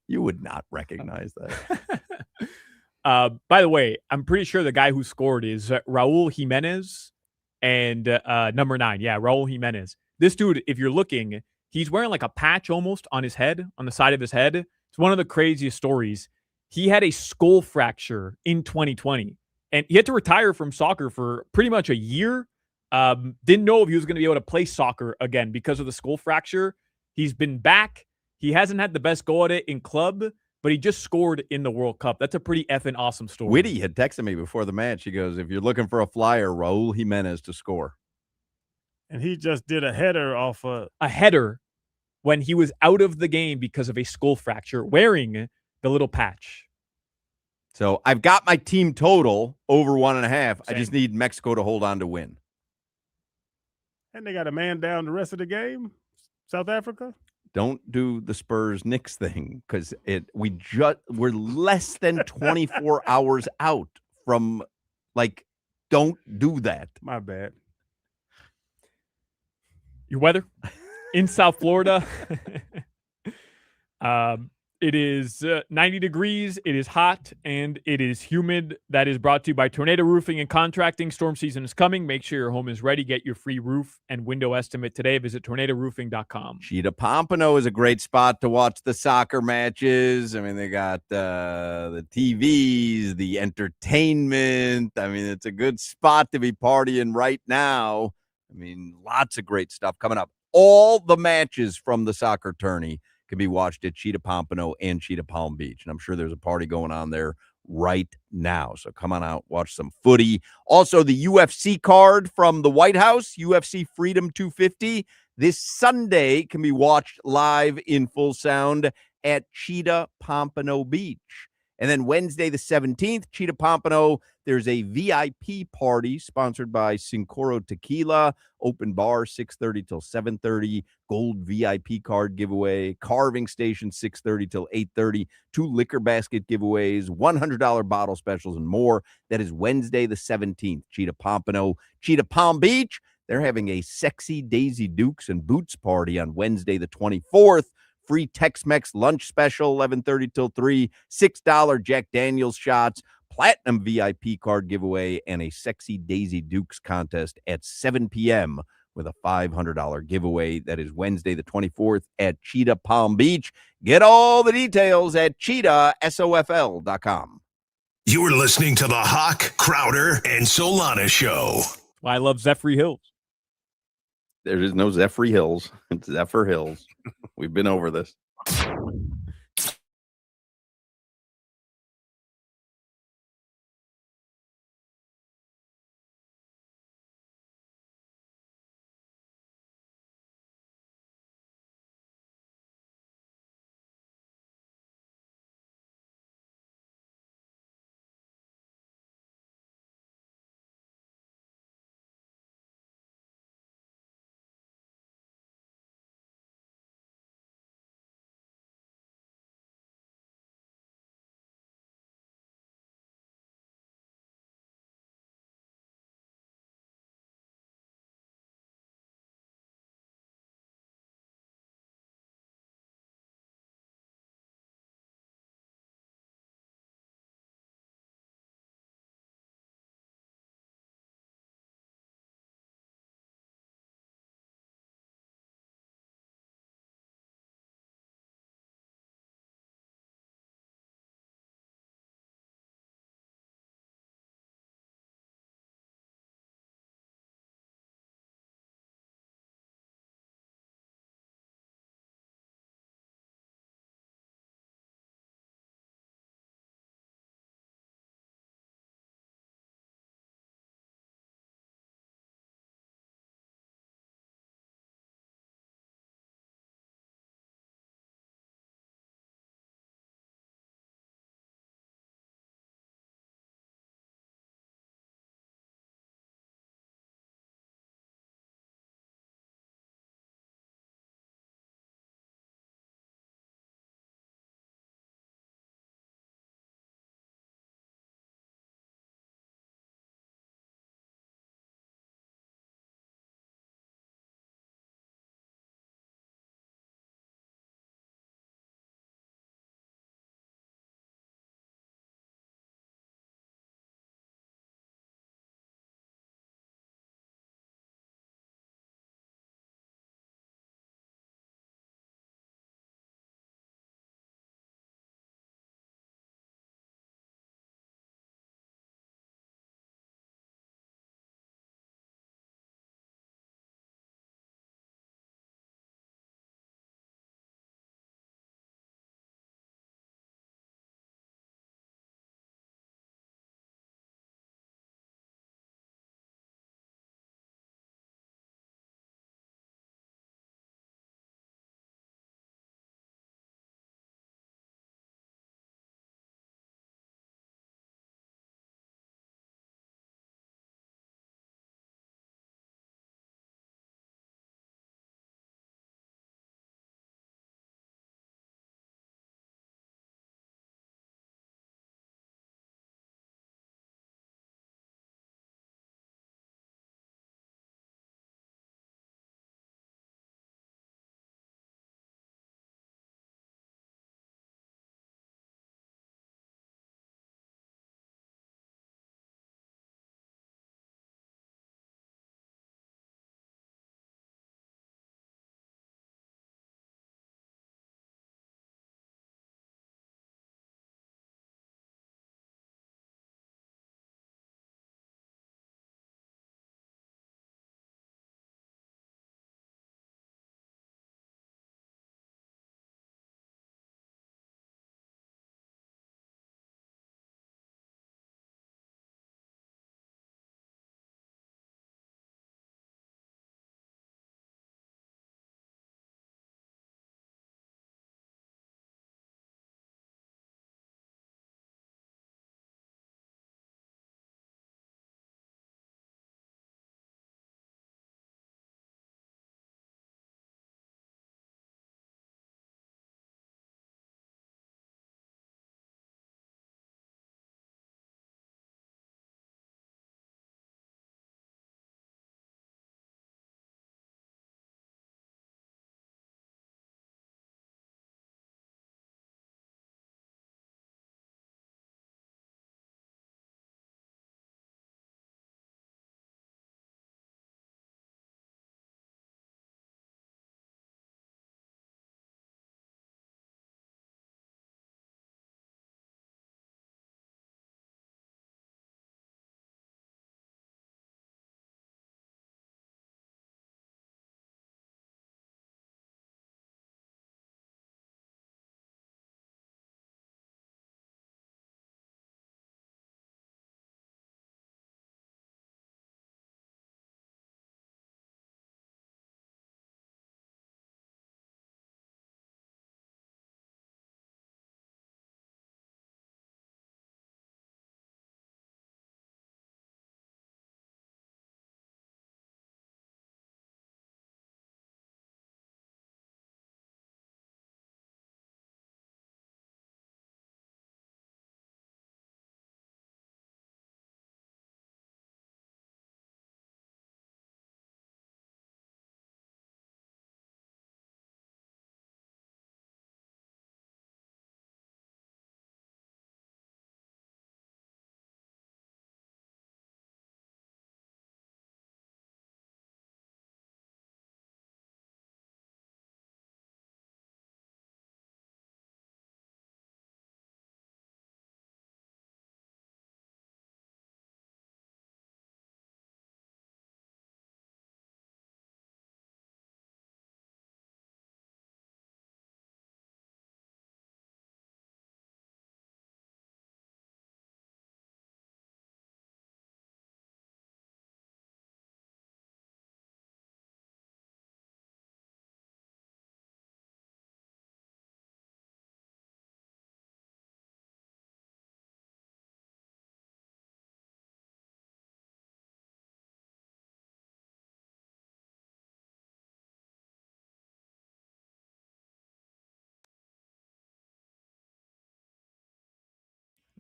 You would not recognize
that. By the way, I'm pretty sure the guy who scored is Raul Jimenez and number 9. Yeah, Raul Jimenez. This dude, if you're looking, he's wearing like a patch almost on his head, on the side of his head. It's one of the craziest stories. He had a skull fracture in 2020, and he had to retire from soccer for pretty much a year. Didn't know if he was going to be able to play soccer again because of the skull fracture. He's been back. He hasn't had the best go at it in club, but he just scored in the World Cup. That's a pretty effing awesome story.
Whitty had texted me before the match. He goes, if you're looking for a flyer, Raul Jimenez to score.
And he just did a header off
a header when he was out of the game because of a skull fracture, wearing the little patch.
So I've got my team total over 1.5. I just need Mexico to hold on to win.
And they got a man down the rest of the game, South Africa?
don't do the Spurs Knicks thing because we're less than 24 hours out from don't do that.
My bad.
Your weather in South Florida. It is 90 degrees. It is hot and it is humid. That is brought to you by Tornado Roofing and Contracting. Storm season is coming. Make sure your home is ready. Get your free roof and window estimate today. Visit tornadoroofing.com.
Cheetah Pompano is a great spot to watch the soccer matches. I mean, they got the TVs, the entertainment. I mean, it's a good spot to be partying right now. I mean, lots of great stuff coming up. All the matches from the soccer tourney can be watched at Cheetah Pompano and Cheetah Palm Beach. And I'm sure there's a party going on there right now. So come on out, watch some footy. Also, the UFC card from the White House, UFC Freedom 250, this Sunday can be watched live in full sound at Cheetah Pompano Beach. And then Wednesday, the 17th, Cheetah Pompano, there's a VIP party sponsored by Sincoro Tequila, open bar 6:30 till 7:30, gold VIP card giveaway, carving station 6:30 till 8:30, 2 liquor basket giveaways, $100 bottle specials, and more. That is Wednesday, the 17th, Cheetah Pompano. Cheetah Palm Beach, they're having a sexy Daisy Dukes and Boots party on Wednesday, the 24th. Free Tex-Mex lunch special, 11:30 till 3, $6 Jack Daniels shots, platinum VIP card giveaway, and a sexy Daisy Dukes contest at 7 p.m. with a $500 giveaway. That is Wednesday, the 24th at Cheetah Palm Beach. Get all the details at cheetahsofl.com.
You're listening to the Hawk, Crowder, and Solana Show.
Well, I love Zephyr Hills.
There is no Zephyr Hills. It's Zephyr Hills. We've been over this.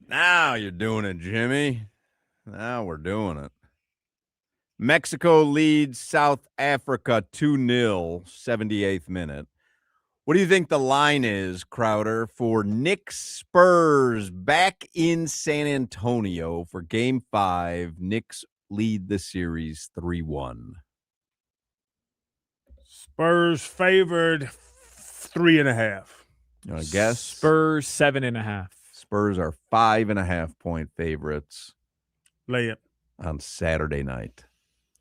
Now you're doing it, Jimmy. Now we're doing it. Mexico leads South Africa 2-0, 78th minute. What do you think the line is, Crowder, for Knicks Spurs back in San Antonio for Game 5? Knicks lead the series 3-1.
Spurs favored 3.5.
I guess
Spurs 7.5.
Spurs are 5.5-point favorites.
Lay it
on Saturday night.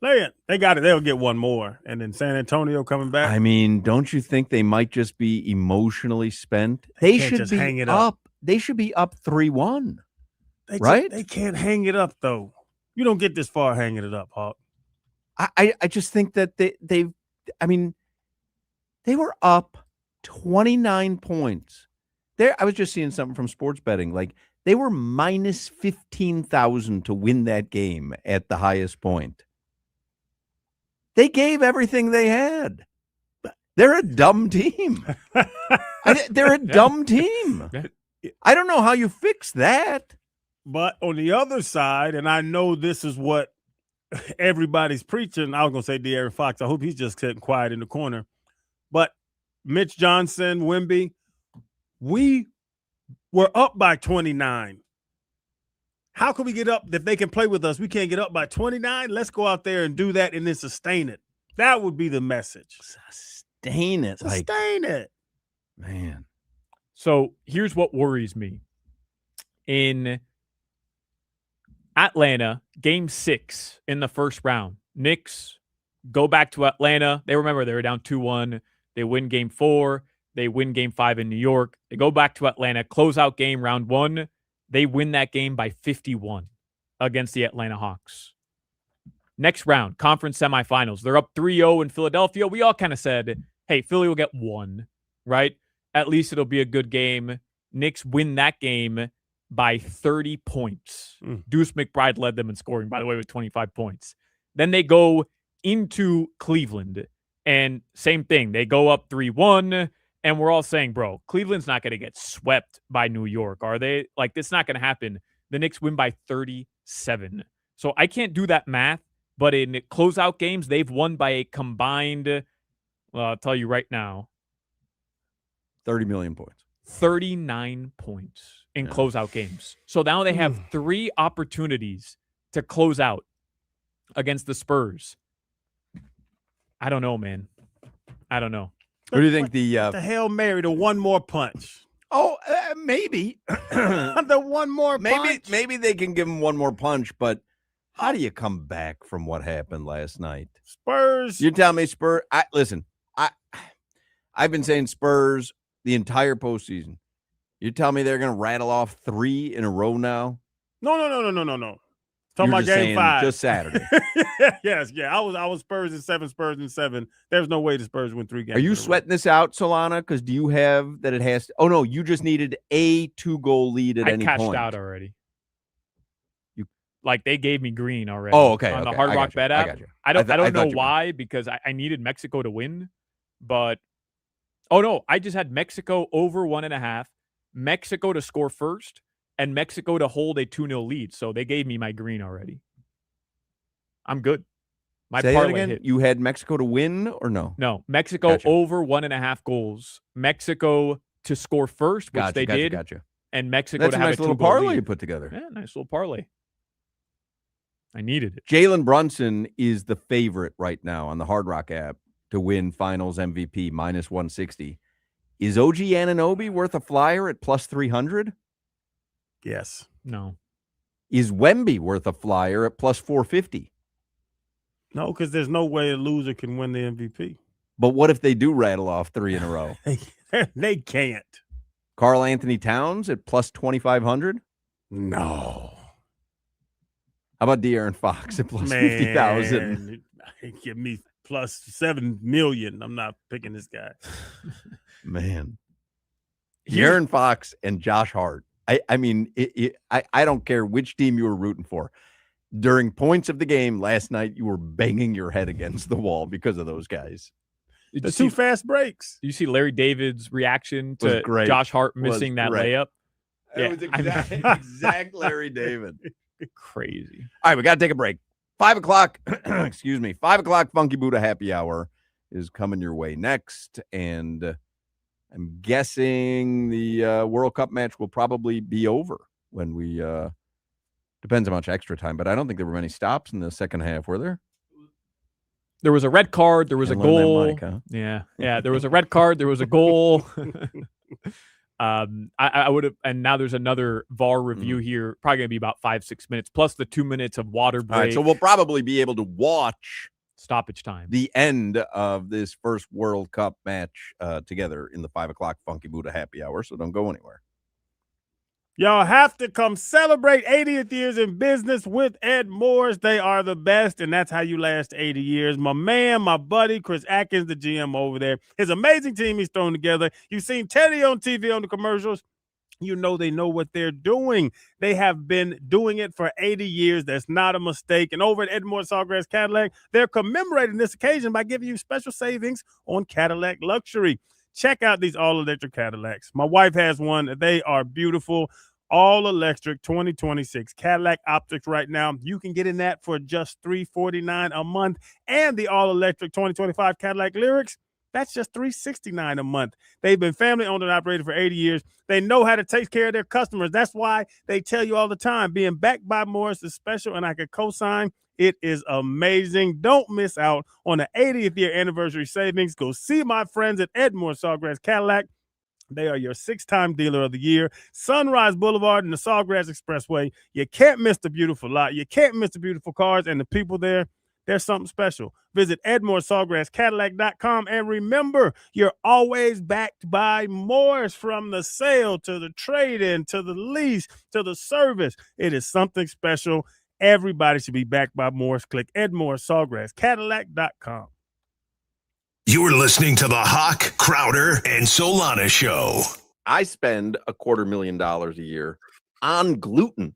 Lay it. They got it. They'll get one more, and then San Antonio coming back.
I mean, don't you think they might just be emotionally spent? They should
just
be
hang it up.
They should be up 3-1.
Right? They can't hang it up though. You don't get this far hanging it up, Hawk.
I just think that they were up 29 points. I was just seeing something from sports betting. Like, they were minus 15,000 to win that game at the highest point. They gave everything they had. They're a dumb team. They're a dumb team. I don't know how you fix that.
But on the other side, and I know this is what everybody's preaching. I was going to say De'Aaron Fox. I hope he's just sitting quiet in the corner. But Mitch Johnson, Wemby, we were up by 29. How can we get up if they can play with us? We can't get up by 29. Let's go out there and do that and then sustain it. That would be the message.
Sustain it.
Sustain it.
Man.
So here's what worries me. In Atlanta, Game 6 in the first round, Knicks go back to Atlanta. They were down 2-1. They win Game 4. They win Game 5 in New York. They go back to Atlanta, close out game round 1. They win that game by 51 against the Atlanta Hawks. Next round, conference semifinals. They're up 3-0 in Philadelphia. We all kind of said, hey, Philly will get 1, right? At least it'll be a good game. Knicks win that game by 30 points. Deuce McBride led them in scoring, by the way, with 25 points. Then they go into Cleveland, and same thing. They go up 3-1. And we're all saying, bro, Cleveland's not going to get swept by New York, are they? Like, that's not going to happen. The Knicks win by 37. So I can't do that math, but in closeout games, they've won by a combined, I'll tell you right now,
30 million points.
39 points in closeout games. So now they have 3 opportunities to close out against the Spurs. I don't know, man. I don't know.
What do you think the
Hail Mary, the one more punch?
Oh, maybe.
The one more punch?
Maybe they can give him one more punch, but how do you come back from what happened last night?
Spurs.
You tell me Spurs. Listen, I've been saying Spurs the entire postseason. You tell me they're going to rattle off 3 in a row now?
No. Talking about Game 5.
Just Saturday.
Yes. I was Spurs in 7. There's no way the Spurs win 3 games.
Are you sweating this out, Solana? Because do you have that it has to? Oh, no, you just needed a 2-goal lead at any point.
I cashed out already. Like, they gave me green already.
Oh, okay.
On the Hard Rock Bet app.
I got you.
I don't know why, because I needed Mexico to win. But, oh, no, I just had Mexico over 1.5, Mexico to score first, and Mexico to hold a 2-0 lead. So they gave me my green already. I'm good. My
Say that
parlay
again?
hit.
You had Mexico to win or no?
No, Mexico over 1.5 goals. Mexico to score first, which they did.
Gotcha.
And Mexico
That's
to
a
have
nice
a
little
2-goal
parlay
lead.
you put together.
Yeah, nice little parlay. I needed it.
Jalen Brunson is the favorite right now on the Hard Rock app to win Finals MVP, minus 160. Is OG Anunoby worth a flyer at plus 300?
Yes.
No.
Is Wemby worth a flyer at plus 450?
No, because there's no way a loser can win the MVP.
But what if they do rattle off 3 in a row?
They can't.
Karl Anthony Towns at plus 2,500?
No.
How about De'Aaron Fox at plus 50,000?
Give me plus 7 million. I'm not picking this guy.
Man. De'Aaron Fox and Josh Hart. I mean, I don't care which team you were rooting for. During points of the game last night, you were banging your head against the wall because of those guys.
The 2 fast breaks.
You see Larry David's reaction to Josh Hart missing that layup?
It was exact Larry David.
Crazy.
All right, we got to take a break. 5 o'clock, excuse me, 5 o'clock Funky Buddha Happy Hour is coming your way next. And I'm guessing the World Cup match will probably be over when we, depends how much extra time, but I don't think there were many stops in the second half, were there?
There was a red card. There was a goal.
Mic, huh?
Yeah. There was a red card. There was a goal. I would have, and now there's another VAR review here. Probably gonna be about 5-6 minutes plus the 2 minutes of water break.
All right, so we'll probably be able to watch
stoppage time,
the end of this first World Cup match together in the 5 o'clock Funky Buddha Happy Hour. So don't go anywhere.
Y'all have to come celebrate 80th years in business with Ed Moore's. They are the best, and that's how you last 80 years. My man, my buddy, Chris Atkins, the GM over there. His amazing team he's thrown together. You've seen Teddy on TV on the commercials. You know they know what they're doing. They have been doing it for 80 years. That's not a mistake. And over at Edmore Sawgrass Cadillac, they're commemorating this occasion by giving you special savings on Cadillac Luxury. Check out these all-electric Cadillacs. My wife has one. They are beautiful. All-electric 2026 Cadillac Optics right now. You can get in that for just $349 a month. And the all-electric 2025 Cadillac Lyrics, that's just $369 a month. They've been family-owned and operated for 80 years. They know how to take care of their customers. That's why they tell you all the time, being backed by Morris is special, and I could co-sign. It is amazing. Don't miss out on the 80th year anniversary savings. Go see my friends at Edmore Sawgrass Cadillac. They are your 6-time dealer of the year. Sunrise Boulevard and the Sawgrass Expressway. You can't miss the beautiful lot. You can't miss the beautiful cars and the people there. There's something special. Visit EdmoreSawgrassCadillac.com. And remember, you're always backed by Morris, from the sale to the trade-in to the lease to the service. It is something special. Everybody should be backed by Morris. Click EdmoreSawgrassCadillac.com.
You're listening to the Hawk, Crowder, and Solana Show.
I spend $250,000 a year on gluten.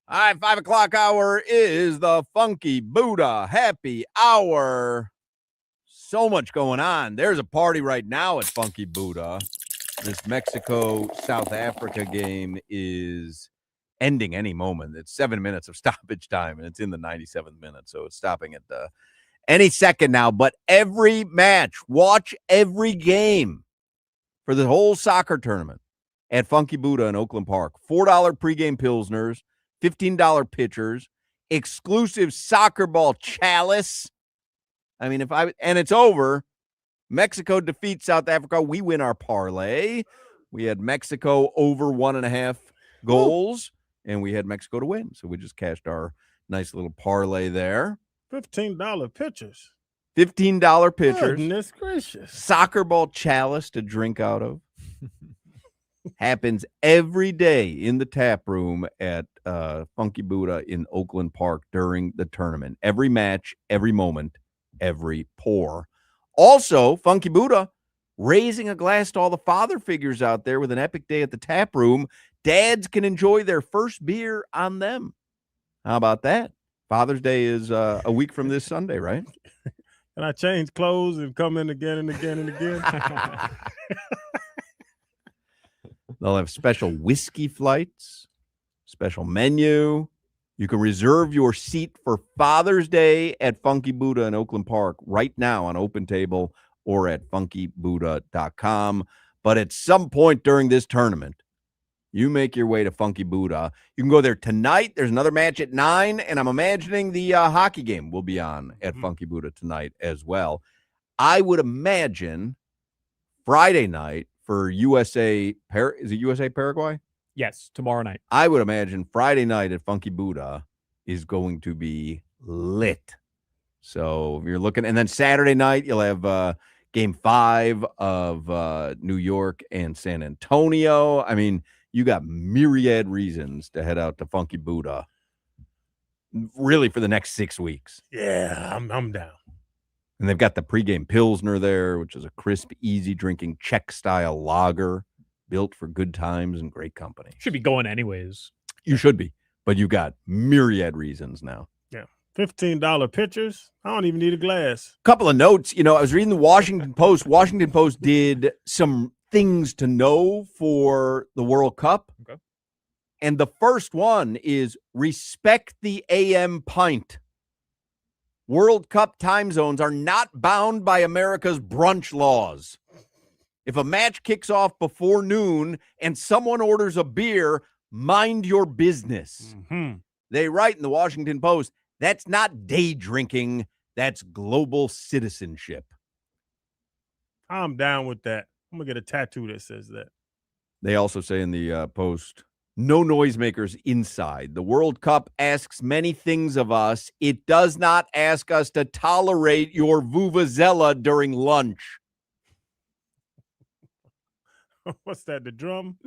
All right, 5 o'clock hour is the Funky Buddha Happy Hour. So much going on. There's a party right now at Funky Buddha. This Mexico-South Africa game is ending any moment. It's 7 minutes of stoppage time, and it's in the 97th minute, so it's stopping at any second now. But every match, watch every game for the whole soccer tournament at Funky Buddha in Oakland Park. $4 pregame Pilsners, $15 pitchers, exclusive soccer ball chalice. I mean, and it's over. Mexico defeats South Africa. We win our parlay. We had Mexico over 1.5 goals, and we had Mexico to win. So we just cashed our nice little parlay there.
$15 pitchers.
$15 pitchers.
Goodness gracious.
Soccer ball chalice to drink out of. Happens every day in the tap room at Funky Buddha in Oakland Park during the tournament. Every match, every moment, every pour. Also, Funky Buddha raising a glass to all the father figures out there with an epic day at the tap room. Dads can enjoy their first beer on them. How about that? Father's Day is a week from this Sunday, right?
And I change clothes and come in again and again and again.
They'll have special whiskey flights, special menu. You can reserve your seat for Father's Day at Funky Buddha in Oakland Park right now on Open Table or at funkybuddha.com. But at some point during this tournament, you make your way to Funky Buddha. You can go there tonight. There's another match at 9, and I'm imagining the hockey game will be on at Funky Buddha tonight as well. I would imagine Friday night for USA, is it USA Paraguay?
Yes, tomorrow night.
I would imagine Friday night at Funky Buddha is going to be lit. So if you're looking, and then Saturday night, you'll have game 5 of New York and San Antonio. I mean, you got myriad reasons to head out to Funky Buddha really for the next 6 weeks.
Yeah, I'm down.
And they've got the pregame Pilsner there, which is a crisp, easy-drinking Czech-style lager built for good times and great company.
Should be going anyways.
You should be, but you got myriad reasons now.
Yeah, $15 pitchers. I don't even need a glass.
Couple of notes. I was reading the Washington Post. Washington Post did some things to know for the World Cup.
Okay.
And the first one is respect the AM pint. World Cup time zones are not bound by America's brunch laws. If a match kicks off before noon and someone orders a beer, mind your business.
Mm-hmm.
They write in the Washington Post, that's not day drinking, that's global citizenship.
I'm down with that. I'm going to get a tattoo that says that.
They also say in the Post, no noisemakers inside. The World Cup asks many things of us. It does not ask us to tolerate your vuvuzela during lunch.
What's that, the drum?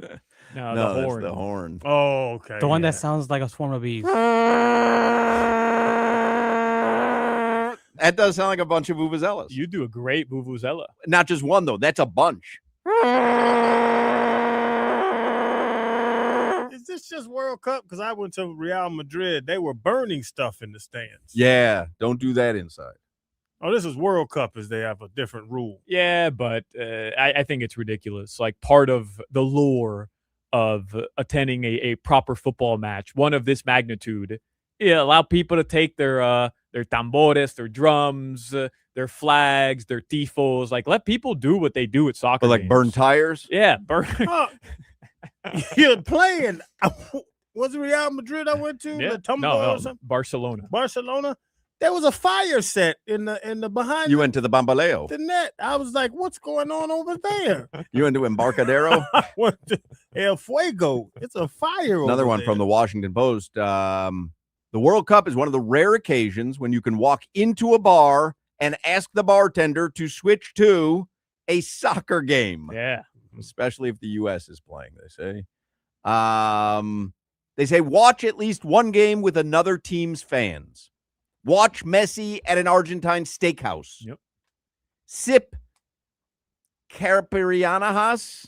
No,
No,
the
that's
horn.
the horn.
Oh, okay.
The one that sounds like a swarm of bees.
That does sound like a bunch of vuvuzelas.
You do a great vuvuzela.
Not just one, though. That's a bunch.
Is this just World Cup? Because I went to Real Madrid. They were burning stuff in the stands.
Yeah, don't do that inside.
Oh, this is World Cup, as they have a different rule.
Yeah, but I think it's ridiculous. Like, part of the lure of attending a proper football match, one of this magnitude, allow people to take their tambores, their drums, their flags, their tifos. Like, let people do what they do at soccer.
But like
games.
burn tires?
Yeah, burn.
Oh, you're playing. Was it Real Madrid I went to?
Yeah.
The Tumble
No,
or something?
Barcelona.
Barcelona. There was a fire set in the behind.
You went to the Bambaleo.
the net. I was like, what's going on over there?
You went to Embarcadero.
I went to El Fuego. It's a fire.
Another
over
one
there.
from the Washington Post. The World Cup is one of the rare occasions when you can walk into a bar and ask the bartender to switch to a soccer game.
Yeah.
Especially if the U.S. is playing, they say. They say watch at least one game with another team's fans. Watch Messi at an Argentine steakhouse.
Yep.
Sip caipirinhas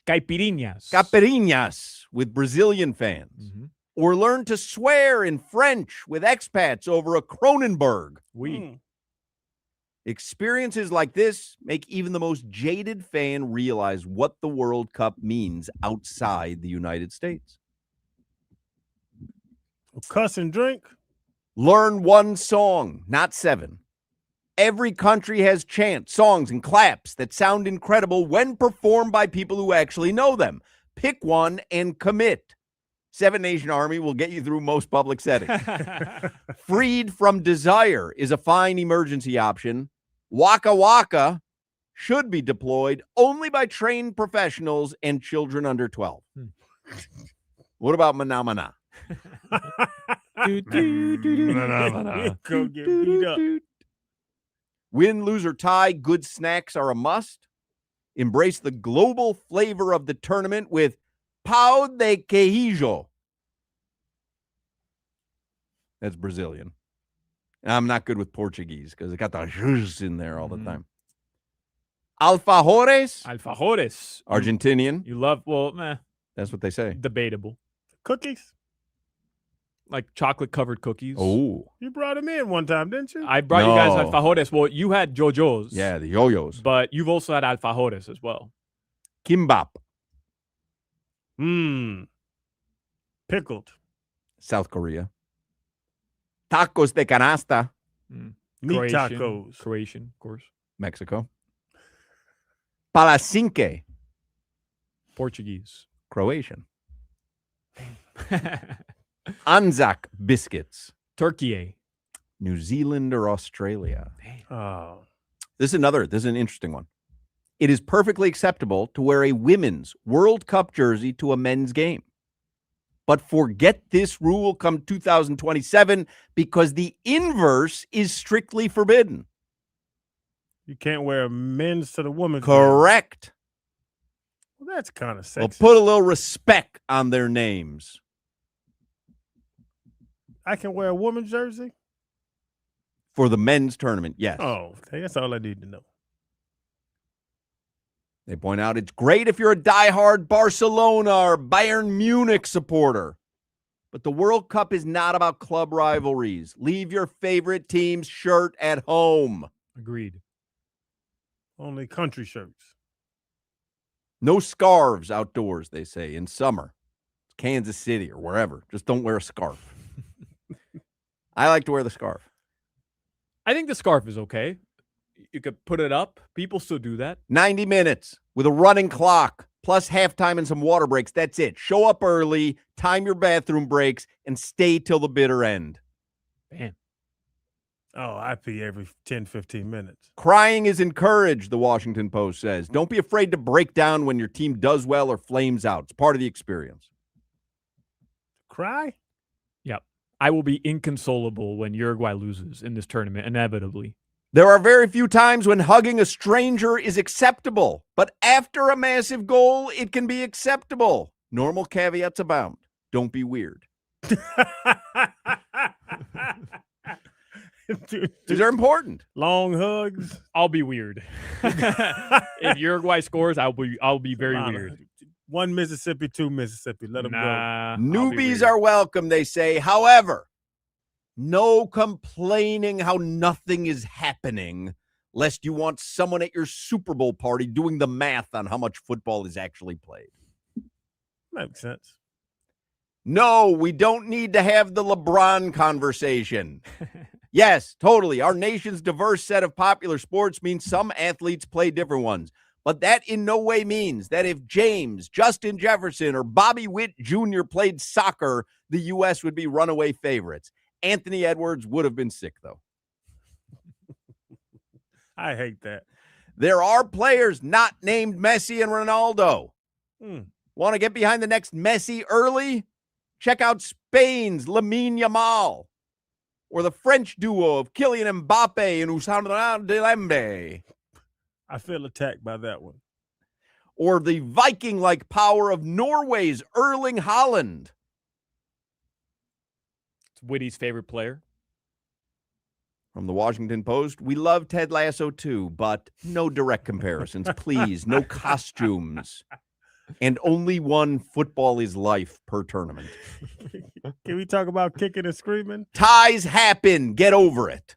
Caipirinhas.
with Brazilian fans.
Mhm.
Or learn to swear in French with expats over a Kronenberg. Experiences like this make even the most jaded fan realize what the World Cup means outside the United States.
Cuss and drink.
Learn one song, not 7. Every country has chants, songs, and claps that sound incredible when performed by people who actually know them. Pick one and commit. 7 Nation Army will get you through most public settings. Freed from Desire is a fine emergency option. Waka Waka should be deployed only by trained professionals and children under 12. What about Mana Mana?
Go get beat up.
Win, lose, or tie, good snacks are a must. Embrace the global flavor of the tournament with pão de queijo. That's Brazilian. I'm not good with Portuguese because it got the juice in there all the time. Alfajores.
Alfajores.
Argentinian.
You love, well,
That's what they say.
debatable.
Cookies.
Like chocolate-covered cookies.
Oh.
You brought him in one time, didn't you?
I brought you guys
No.
alfajores. Well, you had Jojo's.
Yeah, the yo-yos.
But you've also had alfajores as well.
Kimbap.
Pickled.
South Korea. Tacos de canasta.
Meat
Croatian,
tacos.
Croatian, of course.
Mexico. Palacinque.
Portuguese.
Croatian. Anzac biscuits.
Turkey.
New Zealand or Australia.
Oh.
This is an interesting one. It is perfectly acceptable to wear a women's World Cup jersey to a men's game. But forget this rule come 2027 because the inverse is strictly forbidden.
You can't wear men's to the women's.
Correct.
Well, that's kind of sexy.
Well, put a little respect on their names.
I can wear a woman's jersey?
For the men's tournament, yes.
Oh, okay. That's all I need to know.
They point out it's great if you're a diehard Barcelona or Bayern Munich supporter. But the World Cup is not about club rivalries. Leave your favorite team's shirt at home.
Agreed.
Only country shirts.
No scarves outdoors, they say, in summer. Kansas City or wherever. Just don't wear a scarf. I like to wear the scarf.
I think the scarf is okay. You could put it up. People still do that.
90 minutes with a running clock, plus halftime and some water breaks. That's it. Show up early, time your bathroom breaks, and stay till the bitter end.
Man.
Oh, I pee every 10, 15 minutes.
Crying is encouraged, the Washington Post says. Don't be afraid to break down when your team does well or flames out. It's part of the experience.
Cry?
Yep. I will be inconsolable when Uruguay loses in this tournament, inevitably.
There are very few times when hugging a stranger is acceptable, but after a massive goal, it can be acceptable. Normal caveats abound. Don't be weird. These are important.
Long hugs.
I'll be weird. If Uruguay scores, I'll be very weird.
One Mississippi, two Mississippi. Let them go.
Newbies are welcome, they say. However, no complaining how nothing is happening, lest you want someone at your Super Bowl party doing the math on how much football is actually played.
Makes sense.
No, we don't need to have the LeBron conversation. Yes, totally. Our nation's diverse set of popular sports means some athletes play different ones. But that in no way means that if James, Justin Jefferson, or Bobby Witt Jr. played soccer, the U.S. would be runaway favorites. Anthony Edwards would have been sick, though.
I hate that.
There are players not named Messi and Ronaldo. Want to get behind the next Messi early? Check out Spain's Lamine Yamal. Or the French duo of Kylian Mbappe and Ousmane Dembélé.
I feel attacked by that one.
Or the Viking-like power of Norway's Erling Haaland.
It's Witty's favorite player.
From the Washington Post, we love Ted Lasso too, but no direct comparisons, please. No costumes. and only one football is life per tournament.
Can we talk about kicking and screaming?
Ties happen. Get over it.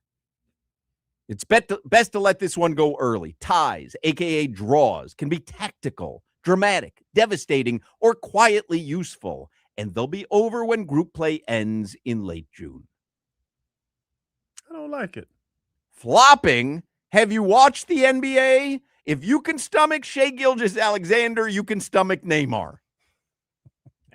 It's best to let this one go early. Ties, a.k.a. draws, can be tactical, dramatic, devastating, or quietly useful, and they'll be over when group play ends in late June.
I don't like it.
Flopping? Have you watched the NBA? If you can stomach Shai Gilgeous-Alexander, you can stomach Neymar.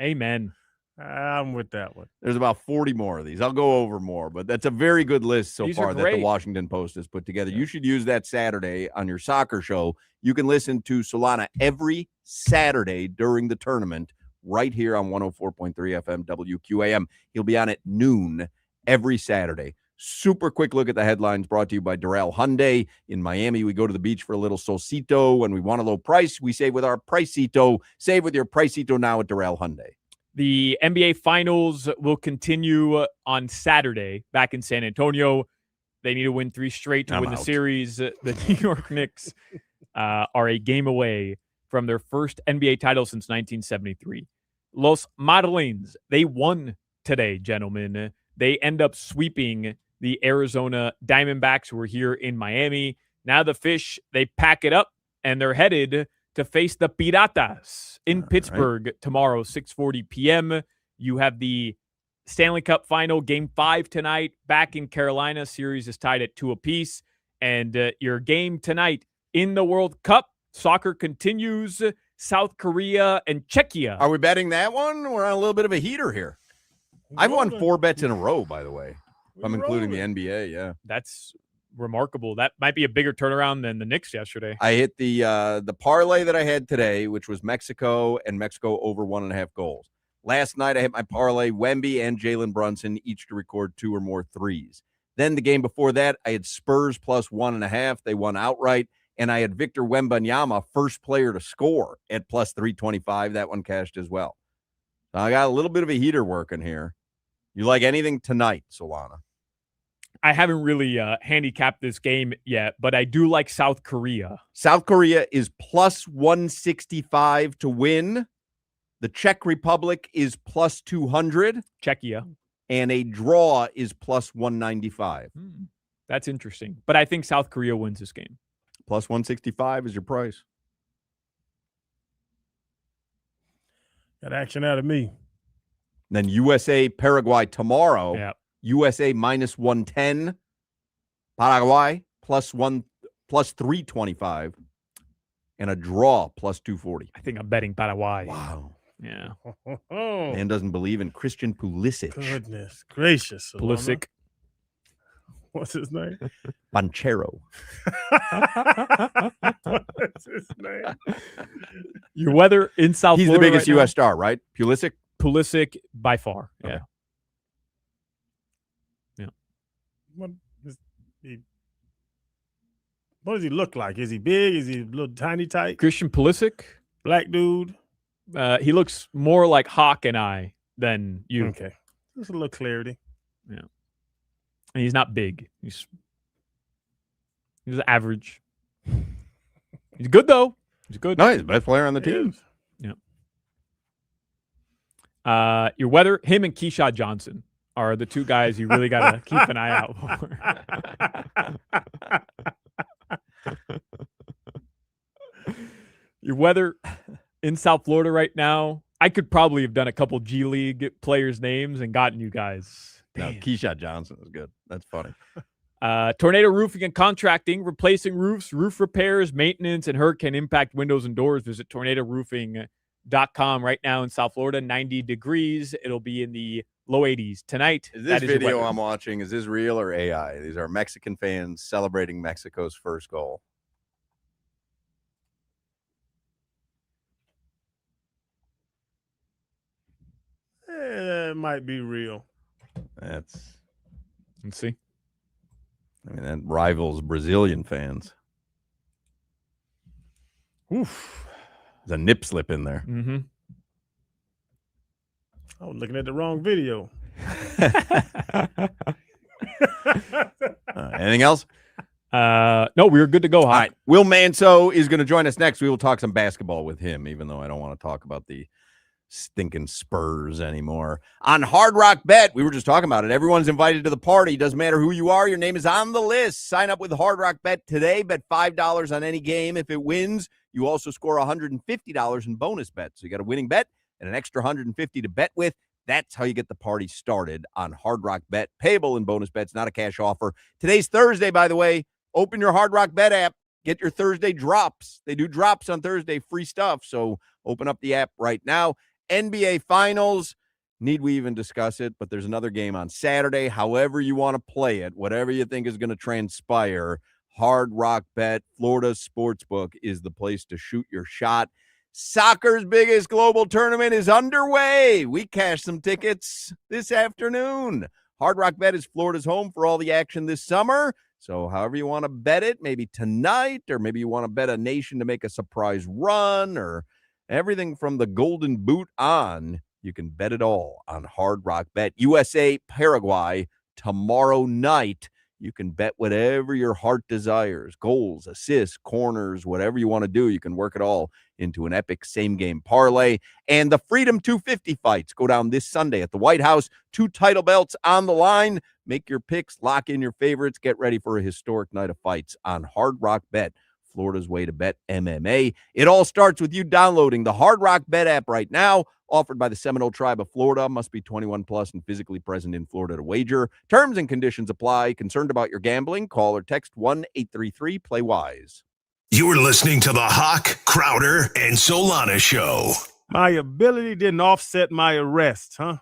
Amen.
I'm with that one.
There's about 40 more of these. I'll go over more, but that's a very good list so far that the Washington Post has put together. You should use that Saturday on your soccer show. You can listen to Solana every Saturday during the tournament right here on 104.3 FM WQAM. He'll be on at noon every Saturday. Super quick look at the headlines brought to you by Doral Hyundai. In Miami, we go to the beach for a little solcito. When we want a low price, we save with our Pricito. Save with your Pricito now at Doral Hyundai.
The NBA Finals will continue on Saturday back in San Antonio. They need to win 3 straight to win the series. The New York Knicks are a game away from their first NBA title since 1973. Los Marlins, they won today, gentlemen. They end up sweeping the Arizona Diamondbacks, who are here in Miami. Now the Fish, they pack it up, and they're headed to face the Piratas in Pittsburgh tomorrow, 6:40 p.m. You have the Stanley Cup Final, Game 5 tonight. Back in Carolina, series is tied at 2 apiece. And your game tonight in the World Cup, soccer continues. South Korea and Czechia.
Are we betting that one? We're on a little bit of a heater here. I've won 4 bets in a row, by the way. If I'm including the NBA, yeah.
That's remarkable. That might be a bigger turnaround than the Knicks yesterday.
I hit the parlay that I had today, which was Mexico and Mexico over 1.5 goals. Last night I hit my parlay, Wemby and Jalen Brunson, each to record 2 or more threes. Then the game before that, I had Spurs plus 1.5. They won outright. And I had Victor Wembanyama, first player to score, at plus 325. That one cashed as well. So I got a little bit of a heater working here. You like anything tonight, Solana?
I haven't really handicapped this game yet, but I do like South Korea.
South Korea is plus 165 to win. The Czech Republic is plus 200.
Czechia.
And a draw is plus 195.
That's interesting. But I think South Korea wins this game.
Plus 165 is your price.
Got action out of me.
Then USA, Paraguay tomorrow.
Yeah.
USA minus 110. Paraguay plus 325. And a draw plus 240.
I think I'm betting Paraguay.
Wow.
Yeah.
Man doesn't believe in Christian Pulisic.
Goodness gracious.
Pulisic.
What's his name?
Banchero.
What's his name?
Your weather in South
He's
Florida
the biggest
right
U.S. star, right? Pulisic?
Pulisic by far.
Okay.
Yeah. Yeah.
What does he look like? Is he big? Is he a little tiny tight?
Christian Pulisic?
Black dude?
He looks more like Hawk and I than you.
Okay. Just a little clarity.
Yeah. And he's not big. He's average. He's good, though. He's good.
No, he's the best player on the team.
Yeah. Your weather, him and Keyshawn Johnson are the 2 guys you really got to keep an eye out for. Your weather in South Florida right now, I could probably have done a couple G League players' names and gotten you guys.
No, Keyshawn Johnson is good. That's funny.
Tornado Roofing and Contracting, replacing roofs, roof repairs, maintenance, and hurricane impact windows and doors. Visit tornadoroofing.com right now in South Florida. 90 degrees. It'll be in the low 80s tonight.
Is this video I'm watching, is this real or AI? These are Mexican fans celebrating Mexico's first goal.
It might be real.
Let's
see.
I mean, that rivals Brazilian fans.
Oof.
There's a nip slip in there.
Mm-hmm.
I was looking at the wrong video.
Anything else?
No, we were good to go, Hawk.
All right. Will Manso is going to join us next. We will talk some basketball with him, even though I don't want to talk about the stinking Spurs anymore. On Hard Rock Bet, we were just talking about it. Everyone's invited to the party. Doesn't matter who you are. Your name is on the list. Sign up with Hard Rock Bet today. Bet $5 on any game. If it wins, you also score $150 in bonus bets. So you got a winning bet and an extra $150 to bet with. That's how you get the party started on Hard Rock Bet. Payable in bonus bets, not a cash offer. Today's Thursday, by the way. Open your Hard Rock Bet app. Get your Thursday drops. They do drops on Thursday, free stuff. So open up the app right now. NBA Finals, need we even discuss it? But there's another game on Saturday. However you want to play it, whatever you think is going to transpire, Hard Rock Bet, Florida Sportsbook is the place to shoot your shot. Soccer's biggest global tournament is underway. We cashed some tickets this afternoon. Hard Rock Bet is Florida's home for all the action this summer. So however you want to bet it, maybe tonight, or maybe you want to bet a nation to make a surprise run, or everything from the Golden Boot on, you can bet it all on Hard Rock Bet. USA, Paraguay, tomorrow night. You can bet whatever your heart desires. Goals, assists, corners, whatever you want to do. You can work it all into an epic same-game parlay. And the Freedom 250 fights go down this Sunday at the White House. 2 title belts on the line. Make your picks, lock in your favorites. Get ready for a historic night of fights on Hard Rock Bet. Florida's way to bet MMA. It all starts with you downloading the Hard Rock Bet app right now, offered by the Seminole Tribe of Florida. Must be 21 plus and physically present in Florida to wager. Terms and conditions apply. Concerned about your gambling? Call or text 1-833-PLAY-WISE.
You're listening to the Hawk, Crowder, and Solana Show.
My ability didn't offset my arrest, huh?